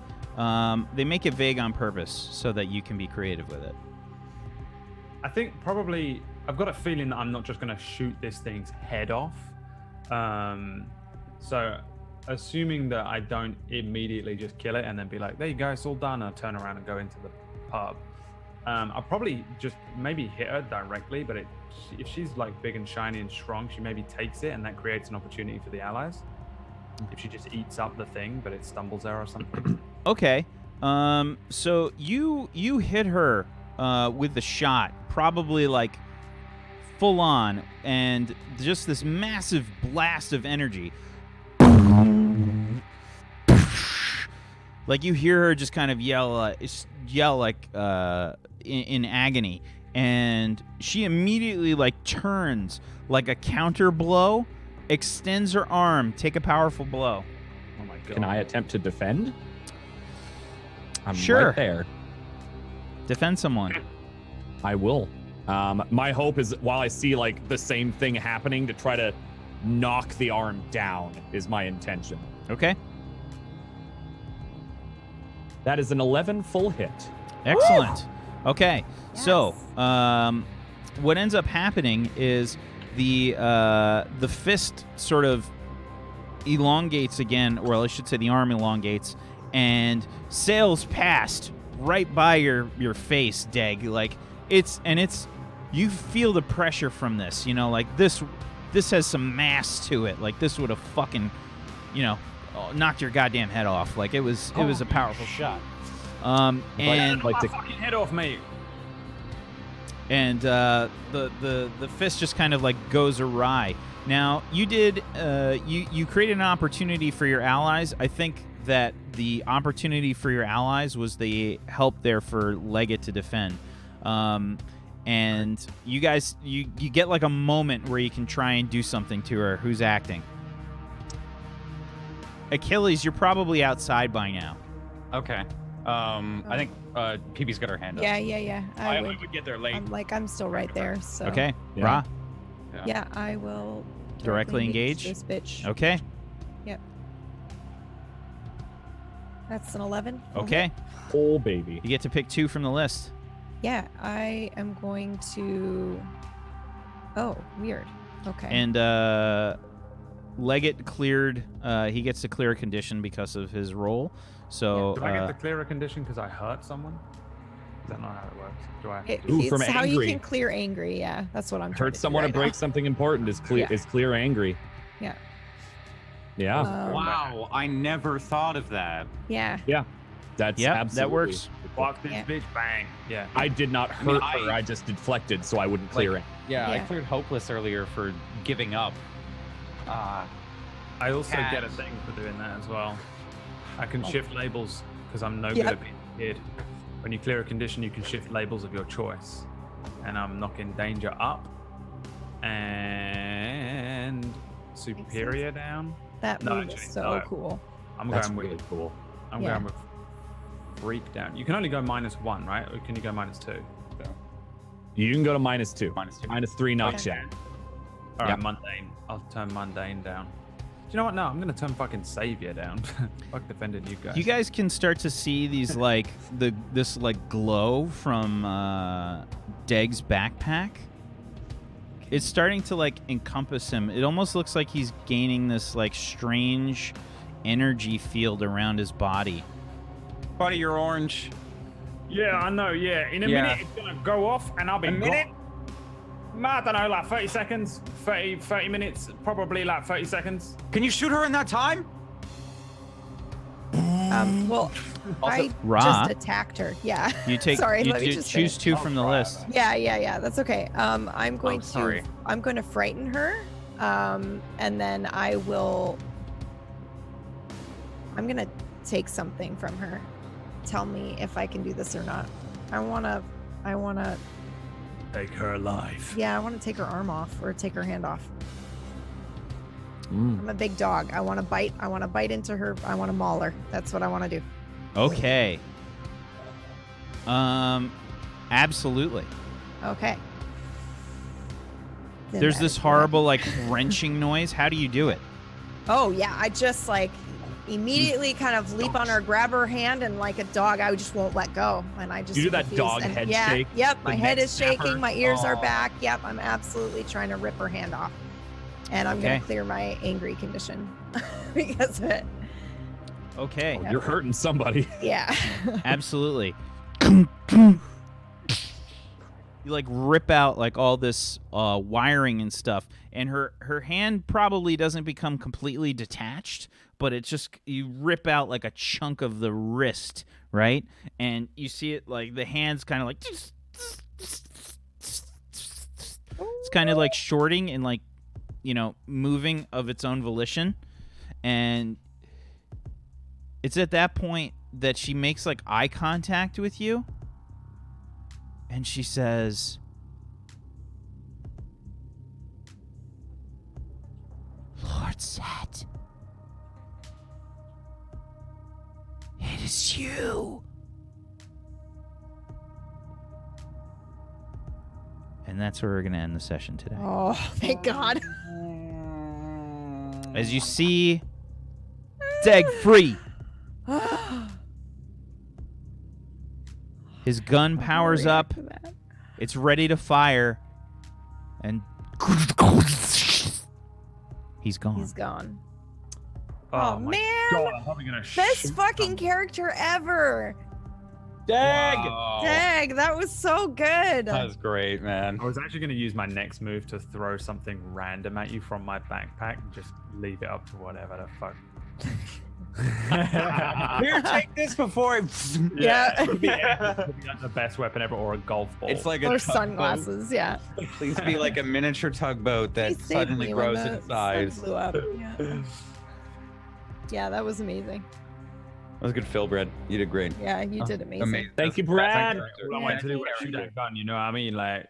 They make it vague on purpose so that you can be creative with it. I think probably I've got a feeling that I'm not just going to shoot this thing's head off. So assuming that I don't immediately just kill it and then be like, there you go, it's all done, and I'll turn around and go into the pub. I'll probably just maybe hit her directly, but if she's like big and shiny and strong, she maybe takes it, and that creates an opportunity for the allies. If she just eats up the thing, but it stumbles her or something. Okay. So you hit her with the shot, probably like full on, and just this massive blast of energy. Like you hear her just kind of yell like in agony, and she immediately like turns like a counter blow, extends her arm, take a powerful blow. Oh my god! Can I attempt to defend? I'm Sure. right there. Defend someone. I will. My hope is while I see like the same thing happening to try to knock the arm down is my intention. Okay. That is an 11 full hit. Excellent. Okay. Yes. So, what ends up happening is the fist sort of elongates again, or I should say the arm elongates, and sails past right by your face, Deg. Like it's you feel the pressure from this, you know, like this has some mass to it. Like this would have fucking, you know, knocked your goddamn head off. Like it was a powerful shot. And Like to fucking head off, mate. And the fist just kind of like goes awry. Now you did you created an opportunity for your allies. I think that the opportunity for your allies was the help there for Leggett to defend. And you guys you get like a moment where you can try and do something to her. Who's acting? Achilles, you're probably outside by now. Okay. I think PB's got her hand up. Yeah. I would. would get there late. I'm still right there. So Okay. Yeah. Ra. yeah, I will Directly engage? this bitch. Okay. Yep. That's an 11. Okay. Oh, baby. You get to pick 2 from the list. Yeah, I am going to. Oh, weird. Okay. And Leggett cleared. He gets to clear a condition because of his role. So Do I get the clearer condition because I hurt someone? Is that not how it works? Do I? Ooh, It's from how angry. you can clear angry. Yeah, that's what I'm trying Hurt to do someone right to break now. something important is clear. Yeah. Is clear angry. Yeah. Yeah. Wow, I never thought of that. Yeah. That's Yep, absolutely. that works. Walk this Yeah. bitch, bang. Yeah. I did not mean, hurt her. I just deflected so I wouldn't clear it. Yeah, I Yeah. cleared Hopeless earlier for giving up. I also Cat. get a thing for doing that as well. I can shift labels because I'm no good Yep. at being a kid. When you clear a condition, you can shift labels of your choice. And I'm knocking danger up and superior down. That No, move is actually, so no. cool. I'm That's going with really cool. I'm Yeah. going with freak down. You can only go -1, right? Or can you go -2? You can go to -2. -2. -3 knocks you Okay. out. All right, Yeah. mundane. I'll turn mundane down. Do you know what? No, I'm gonna turn fucking savior down. Fuck defending you guys. You guys can start to see these like this like glow from Deg's backpack. It's starting to like encompass him. It almost looks like he's gaining this like strange energy field around his body. Buddy, you're orange. Yeah, I know. Yeah, in a Yeah. minute it's gonna go off, and I'll be A minute? I don't know, like 30 seconds, 30 minutes, probably like 30 seconds. Can you shoot her in that time? Well, I Ra. just attacked her. Yeah. You take Sorry, you let me do- just choose say. 2 from the list. Yeah. That's okay. I'm going to. sorry. I'm going to frighten her. And then I will. I'm gonna take something from her. Tell me if I can do this or not. I wanna. Take her alive. Yeah, I want to take her arm off or take her hand off. I'm a big dog. I want to bite. I want to bite into her. I want to maul her. That's what I want to do. Okay. Absolutely. Okay. Then There's that this is horrible like wrenching noise. How do you do it? Oh yeah, I just like immediately kind of leap on her, grab her hand, and like a dog, I just won't let go. And I just You do that refuse. dog And head yeah, shake, Yep, the my head neck is shaking, snapper. my ears are Aw. back. Yep, I'm absolutely trying to rip her hand off. And I'm Okay. gonna clear my angry condition because of it. Okay. You're hurting somebody. Yeah. Absolutely. You like rip out like all this wiring and stuff, and her hand probably doesn't become completely detached, but it's just you rip out like a chunk of the wrist, right? And you see it like the hand's kind of like it's kind of like shorting and like moving of its own volition, and it's at that point that she makes like eye contact with you. And she says, Lord Set, it is you. And that's where we're going to end the session today. Oh, thank God. As you see, Dag free. His gun powers up. It's ready to fire. And he's gone. He's gone. Oh, man. my God, I'm probably gonna Best shoot fucking someone. character ever. Dag! Dang, that was so good. That was great, man. I was actually going to use my next move to throw something random at you from my backpack and just leave it up to whatever the fuck. Here, take this before I... Yeah. It would be the best weapon ever, or a golf ball. It's like a Or tugboat. sunglasses, yeah. Please be like a miniature tugboat that He saved suddenly me when grows the in sun size. blew up. Yeah. Yeah, that was amazing. That was good, Phil, Brad. You did great. Yeah, you did amazing. Amazing. Thank you, That's Brad. character. All I wanted to do was shoot that gun, you know what I mean? Like,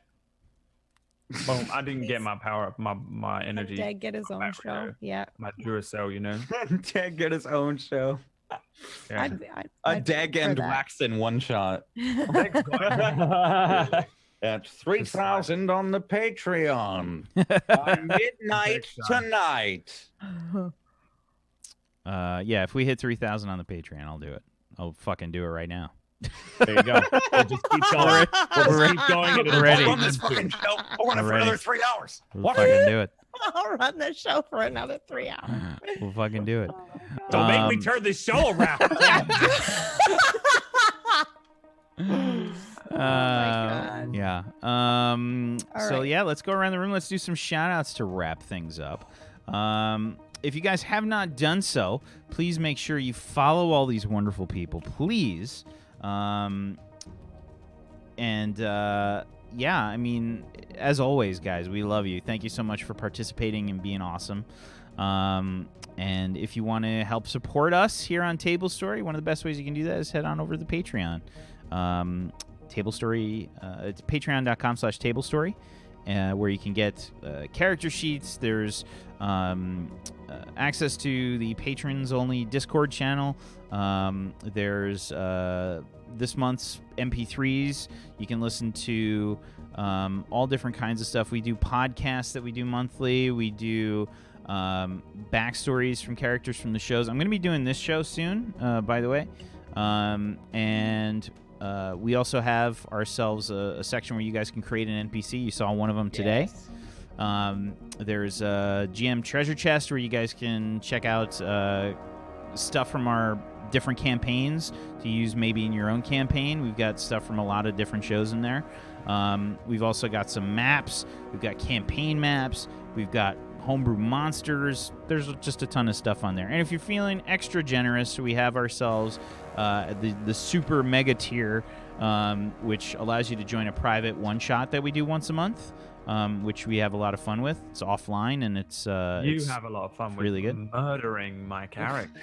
boom, I didn't get my power up, my energy, Dad get his own Back show. there. Yeah. my Duracell, you know? Dag get his own show. Yeah. A Dag and Waxen one shot. At 3,000 on the Patreon. Midnight tonight. Yeah, if we hit 3,000 on the Patreon, I'll do it. I'll fucking do it right now. There you go. We'll just keep going. We'll just keep going. And We're ready. I'll run this fucking show. I'll run it for Ready. another 3 hours. We'll fucking do it. I'll run the show for another 3 hours. We'll fucking do it. Don't make me turn this show around. God. Yeah. All So right. yeah, let's go around the room. Let's do some shout outs to wrap things up. If you guys have not done so, please make sure you follow all these wonderful people, please. Yeah, I mean, as always, guys, we love you. Thank you so much for participating and being awesome. And if you want to help support us here on Tablestory, one of the best ways you can do that is head on over to the Patreon. Tablestory, it's patreon.com/Tablestory, where you can get character sheets. There's access to the patrons-only Discord channel. There's this month's MP3s. You can listen to all different kinds of stuff. We do podcasts that we do monthly. We do backstories from characters from the shows. I'm going to be doing this show soon, by the way. And we also have ourselves a section where you guys can create an NPC. You saw one of them today. There's a GM treasure chest where you guys can check out stuff from our different campaigns to use maybe in your own campaign. We've got stuff from a lot of different shows in there. We've also got some maps. We've got campaign maps. We've got homebrew monsters. There's just a ton of stuff on there. And if you're feeling extra generous, we have ourselves the super mega tier, which allows you to join a private one-shot that we do once a month, which we have a lot of fun with. It's offline, and it's You have a lot of fun with really good. murdering my character.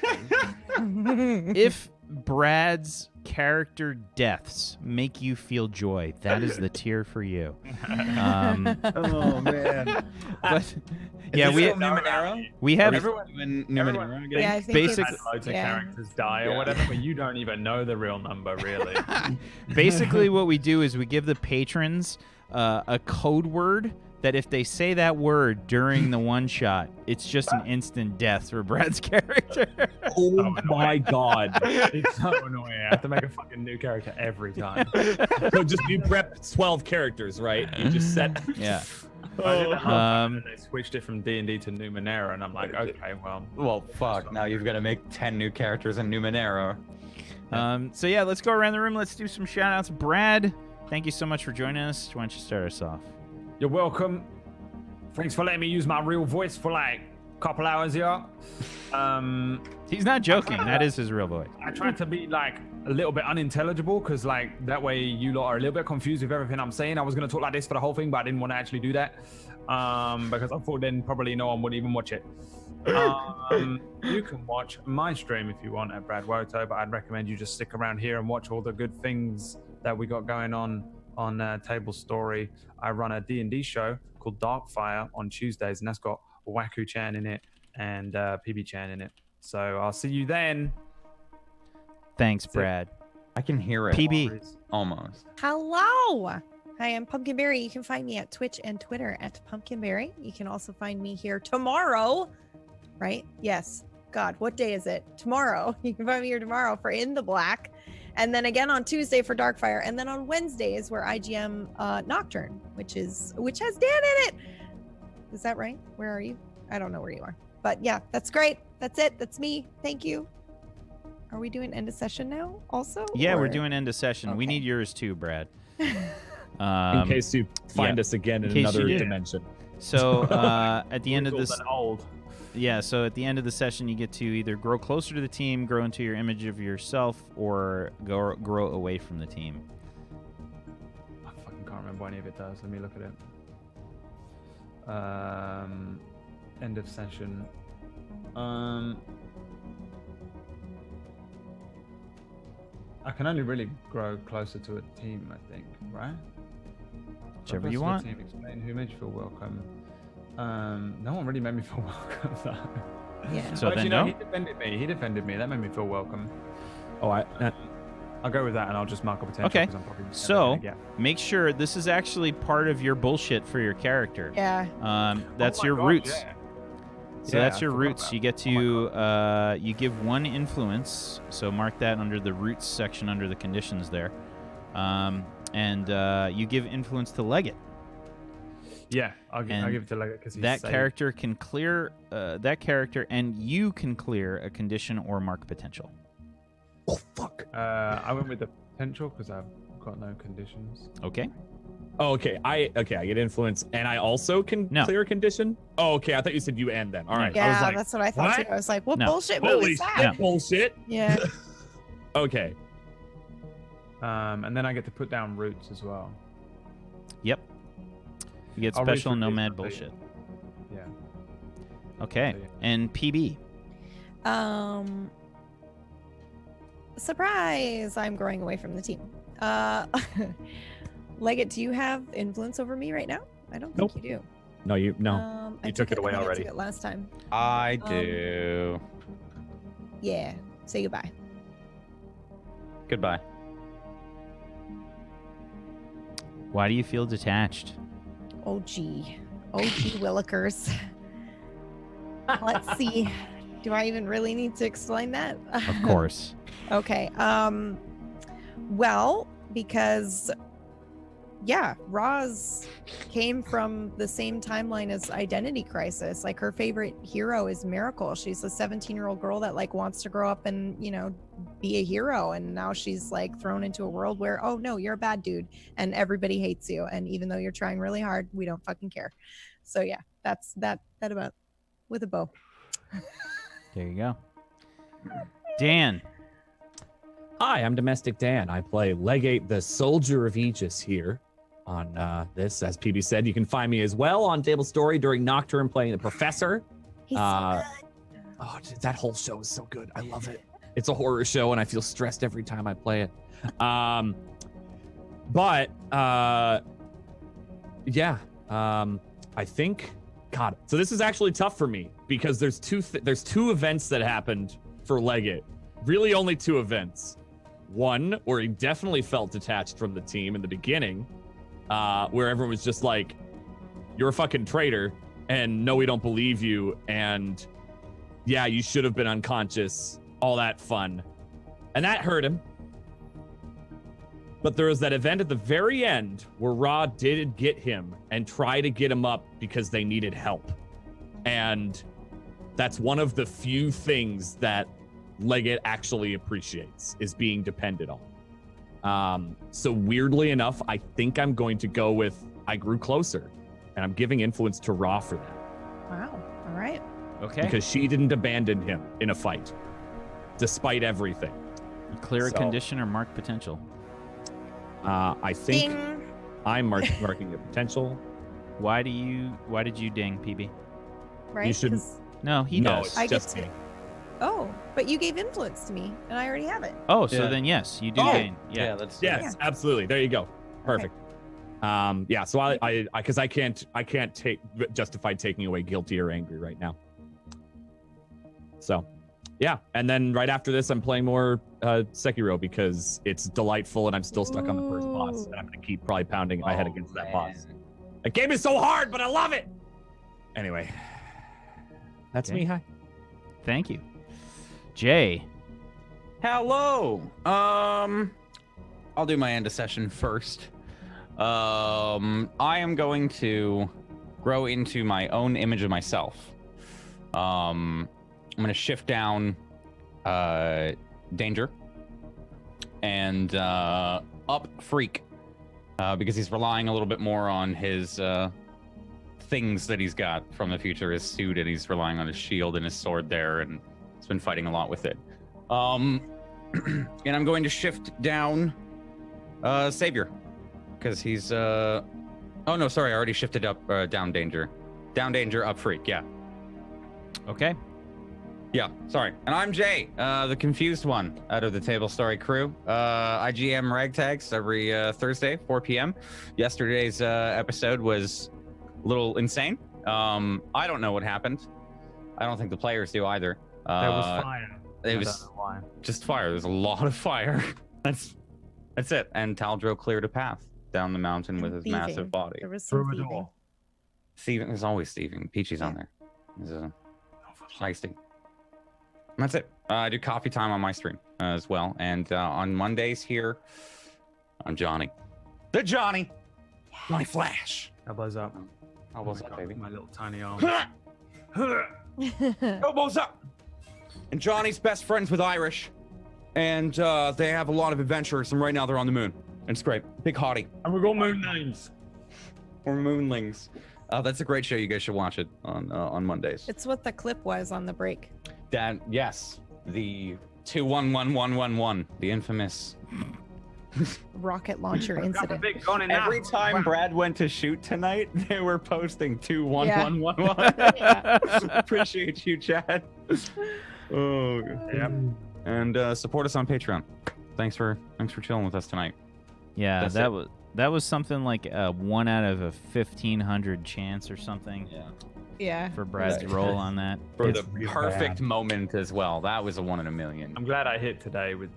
If Brad's character deaths make you feel joy, that is the tier for you. Oh man. But yeah, we have everyone doing Numenera again? Yeah, I think Basic- it's- Loads of yeah. characters die or whatever, but you don't even know the real number, really. basically what we do is we give the patrons a code word that if they say that word during the one shot, it's just an instant death for Brad's character. Oh my god. It's so annoying. I have to make a fucking new character every time. So just you prep 12 characters, right? You just set. Yeah. I did that last time, Um, and they switched it from D&D to Numenera, and I'm like, okay, well. Well, fuck. Now you've got to make 10 new characters in Numenera. So yeah, let's go around the room. Let's do some shout outs. Brad, thank you so much for joining us. Why don't you start us off? You're welcome. Thanks for letting me use my real voice for like a couple hours here. He's not joking. That is his real voice. I tried to be like a little bit unintelligible because like that way you lot are a little bit confused with everything I'm saying. I was gonna talk like this for the whole thing, but I didn't want to actually do that because I thought then probably no one would even watch it. You can watch my stream if you want at Brad Woto, but I'd recommend you just stick around here and watch all the good things that we got going on Tablestory. I run a D&D show called Darkfire on Tuesdays, and that's got Waku Chan in it and PB Chan in it. So I'll see you then. Thanks, Brad. I can hear it. PB. Almost. Hello. Hi, I'm Pumpkinberry. You can find me at Twitch and Twitter at Pumpkinberry. You can also find me here tomorrow, right? Yes. God, what day is it? Tomorrow. You can find me here tomorrow for In the Black. And then again on Tuesday for Darkfire. And then on Wednesdays where IGM Nocturne, which has Dan in it. Is that right? Where are you? I don't know where you are. But yeah, that's great. That's it. That's me. Thank you. Are we doing end of session now also? Yeah, we're or- doing end of session. We Okay. need yours too, Brad. In case you find us again in In case you another do. dimension. So at the end of Brutal this, than old. yeah. So at the end of the session, you get to either grow closer to the team, grow into your image of yourself, or grow away from the team. I fucking can't remember what any of it does. Let me look at it. End of session. I can only really grow closer to a team, I think, right? Whichever Closer you to a want. Team, explain who made you feel welcome. No one really made me feel welcome, though. Yeah. So Actually, then no? he defended me. That made me feel welcome. Oh, I'll go with that, and I'll just mark up potential. Okay. 'cause I'm probably never So gonna get- make sure this is actually part of your bullshit for your character. Yeah. That's Oh my your God, roots. yeah. So Yeah, that's I your forgot roots. about You get that. Oh my to you give one influence. So mark that under the roots section under the conditions there. And you give influence to Leggett. Yeah, I'll give it to Leggett because he's That safe. character can clear that character, and you can clear a condition or mark potential. oh fuck. I went with the potential because I've got no conditions. Okay. Oh, okay. I get influence, and I also can No. clear a condition. Oh, okay. I thought you said you and then. All right. Yeah, I was like, that's what I thought what? too. I was like, what No. bullshit move holy is that? shit, bullshit. Yeah. Okay. And then I get to put down roots as well. Yep. You get I'll read special through these nomad and I'll tell bullshit. you. Yeah. Okay. So, yeah. And PB. Surprise! I'm growing away from the team. Leggett, do you have influence over me right now? I don't think Nope. you do. No, you no. I You took it away I think I already. took it last time. I do. Yeah. Say goodbye. Goodbye. Why do you feel detached? Oh gee. Willikers. Let's see. Do I even really need to explain that? Of course. Okay. Well, because Roz came from the same timeline as Identity Crisis. Like her favorite hero is Miracle. She's a 17-year-old girl that like wants to grow up and, be a hero. And now she's like thrown into a world where, oh no, you're a bad dude and everybody hates you. And even though you're trying really hard, we don't fucking care. So yeah, that's that about with a bow. There you go. Dan. Hi, I'm Domestic Dan. I play Legate, the Soldier of Aegis here on this. As PB said, you can find me as well on Tablestory during Nocturne playing the Professor. He's Oh, dude, that whole show is so good. I love it. It's a horror show, and I feel stressed every time I play it. I think, God. So this is actually tough for me because there's two events that happened for Leggett. Really, only 2 events. One where he definitely felt detached from the team in the beginning, where everyone was just like, "You're a fucking traitor," and "No, we don't believe you," and "Yeah, you should have been unconscious." All that fun, and that hurt him. But there was that event at the very end where Ra did get him and try to get him up because they needed help. And that's one of the few things that Leggett actually appreciates, is being depended on. So weirdly enough, I think I'm going to go with I grew closer, and I'm giving influence to Ra for that. Wow. All right. Okay. Because she didn't abandon him in a fight, despite everything. Clear a So- condition or mark potential. I think Ding. I'm marking a potential. Why did you ding, PB? Right? You shouldn't- 'Cause- No, he No, does. it's I get just to- me. Oh, but you gave influence to me, and I already have it. Oh, so Yeah. then yes, you do Oh! gain. Yeah. that's Yes, absolutely. There you go. Perfect. So I because I can't justify taking away guilty or angry right now. So, yeah, and then right after this, I'm playing more Sekiro because it's delightful, and I'm still stuck on the first boss, and I'm gonna keep probably pounding my head against that boss. That game is so hard, but I love it. Anyway, that's Okay. me. Hi. Thank you. Jay. Hello. I'll do my end of session first. I am going to grow into my own image of myself. I'm going to shift down danger and up freak because he's relying a little bit more on his things that he's got from the future, his suit, and he's relying on his shield and his sword there, and he's been fighting a lot with it. And I'm going to shift down Savior because he's oh no, sorry, I already shifted up down danger, up freak. Yeah, Okay. yeah, sorry. And I'm Jay, the confused one out of the Tablestory crew. I GM ragtags every Thursday 4 p.m. Yesterday's episode was a little insane. I don't know what happened. I don't think the players do either. There was fire. It I was don't know why. just fire. There's a lot of fire. That's it. And Taldro cleared a path down the mountain with his Thieving. massive body. There was some Through it thieving. all. Steven, there's always Steven. Peachy's on there. He's heisty. And that's it. I do coffee time on my stream as well. And on Mondays here, I'm Johnny. The Johnny. My Flash. Elbows up. Elbows Oh my up, God, baby. My little tiny arm. Elbows up. And Johnny's best friends with Irish. And they have a lot of adventures. And right now they're on the moon. And it's great. Big hottie. And we got moon names. Or Moonlings. That's a great show. You guys should watch it on Mondays. It's what the clip was on the break. That yes, the 211111, the infamous. Rocket launcher Got the incident. big gun in Every that. time Brad went to shoot tonight, they were posting 21111. Appreciate you, Chad. Oh, Yep. and support us on Patreon. Thanks for chilling with us tonight. Yeah, That's that it. was that was something like a 1 out of a 1,500 chance or something Yeah. Yeah. for Brad to Right. roll on that. For It's the really perfect bad. moment as well. That was a 1 in a million. I'm glad I hit today with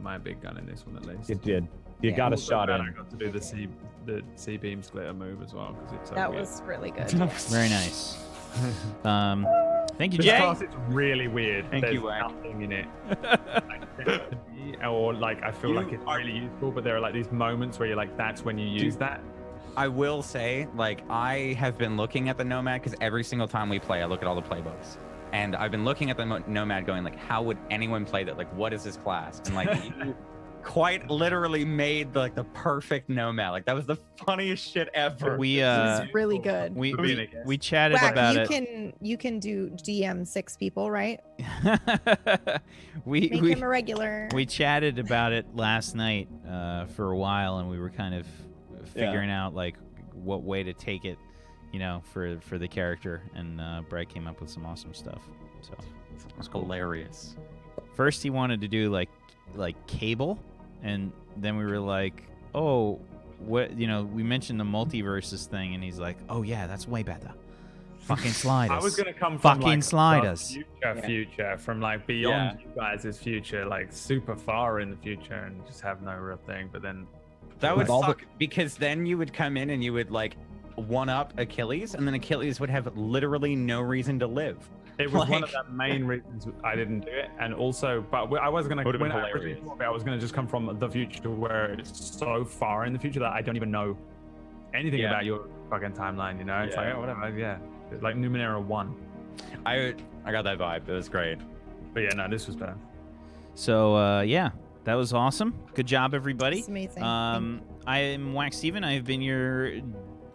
my big gun in this one at least. You did. You Yeah. got a Also shot glad in. I got to do the C beam splitter move as well because it's so That weird. was really good. Very nice. Thank you, This Jay. class is really weird. Thank There's you, Wack. nothing in it. Or like I feel like it's really useful, but there are like these moments where you're like, that's when you use that. I will say, like, I have been looking at the Nomad because every single time we play, I look at all the playbooks. And I've been looking at the Nomad going, like, how would anyone play that? Like, what is this class? And, like, you quite literally made, like, the perfect Nomad. Like, that was the funniest shit ever. We It's really good. we chatted Wack, about you it. can do DM 6 people, right? we Make we him a regular. we chatted about it last night for a while, and we were kind of figuring out like what way to take it, you know, for the character. And Brad came up with some awesome stuff. So It's hilarious. first he wanted to do like Cable, and then we were like, oh, what, we mentioned the multiverses thing, and he's like, oh yeah, that's way better. Fucking slide us. I was gonna come from fucking like slide the us. future, from like beyond you guys' future, like super far in the future, and just have no real thing. But then That would all the- suck because then you would come in and you would like one up Achilles, and then Achilles would have literally no reason to live. it was one Like- of the main reasons I didn't do it, and also, but I was gonna. Would've been When I originally hilarious. thought of it, I was gonna just come from the future where it's so far in the future that I don't even know anything Yeah. about your fucking timeline. It's like, Yeah. oh, whatever. Yeah, it's like Numenera 1. I got that vibe. It was great. But yeah, no, this was better. So yeah, that was awesome. Good job, everybody. It's amazing. I am Wacksteven. I have been your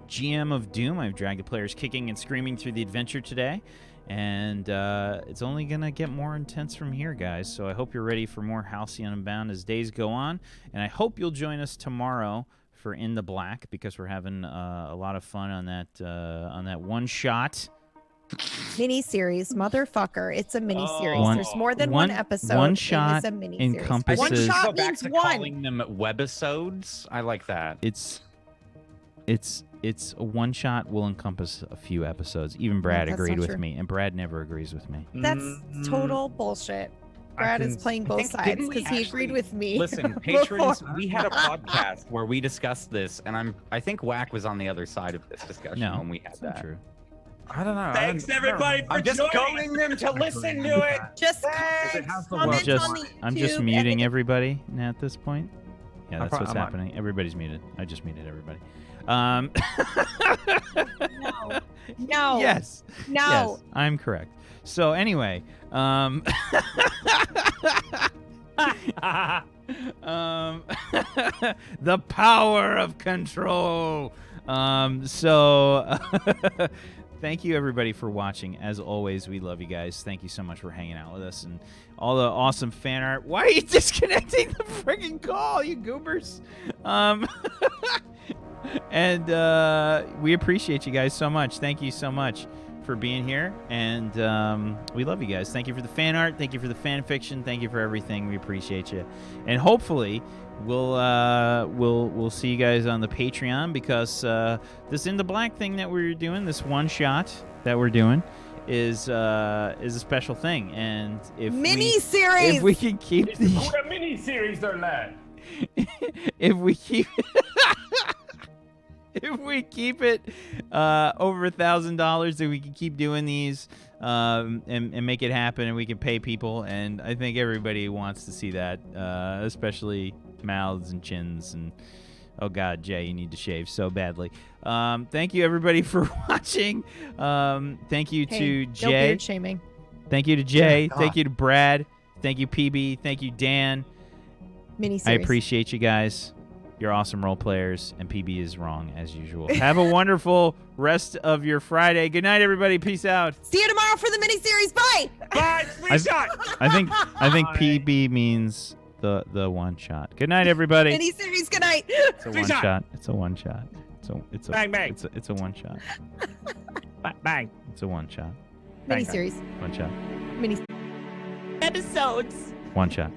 GM of Doom. I've dragged the players kicking and screaming through the adventure today, and it's only gonna get more intense from here, guys. So I hope you're ready for more Halcyon Unbound as days go on, and I hope you'll join us tomorrow for In the Black, because we're having a lot of fun on that one shot. Mini-series, motherfucker. It's a mini-series. One- There's more than one- one episode. one It is shot a mini-series. encompasses- One This is- shot Go back means to one. calling them webisodes. I like that. It's a one shot will encompass a few episodes. Even Brad that's agreed not with true. me, and Brad never agrees with me. That's total bullshit. Brad is playing both sides didn't we because he agreed actually- with me. Listen, patrons, we had a podcast where we discussed this, and I think Whack was on the other side of this discussion No, when we had it's not that. true. I don't know. Thanks everybody for I'm just joining. goading them to listen to it. Just it has the I'm comment just on the I'm just YouTube muting and- everybody at this point. Yeah, that's what's I'm not- happening. Everybody's muted. I just muted everybody. No. Yes. No. Yes, I'm correct. So anyway, the power of control. Thank you everybody for watching. As always, we love you guys. Thank you so much for hanging out with us and all the awesome fan art. Why are you disconnecting the freaking call, you goobers? And we appreciate you guys so much. Thank you so much for being here, and we love you guys. Thank you for the fan art. Thank you for the fan fiction. Thank you for everything. We appreciate you, and hopefully we'll see you guys on the Patreon, because this In the Black thing that we're doing, this one shot that we're doing, is a special thing. And Mini-series. if we can keep the a mini series, there, lad. if we keep if we keep it over $1,000, then we can keep doing these and make it happen, and we can pay people. And I think everybody wants to see that, especially mouths and chins. And oh God, Jay, you need to shave so badly. Thank you everybody for watching. Thank you Hey, to no Jay. beard shaming. Thank you to Jay. God. Thank you to Brad. Thank you PB. Thank you Dan. I Mini-series. appreciate you guys. You're awesome role players, and PB is wrong as usual. Have a wonderful rest of your Friday. Good night, everybody. Peace out. See you tomorrow for the mini-series. Bye. Bye, screenshot. I think PB means the one shot. Good night, everybody. Mini-series. Good night. It's a one Screenshot. shot. It's a one shot. It's a Bang, bang. It's a one shot. Bang. It's a one shot. Mini-series. One shot. Mini. One shot.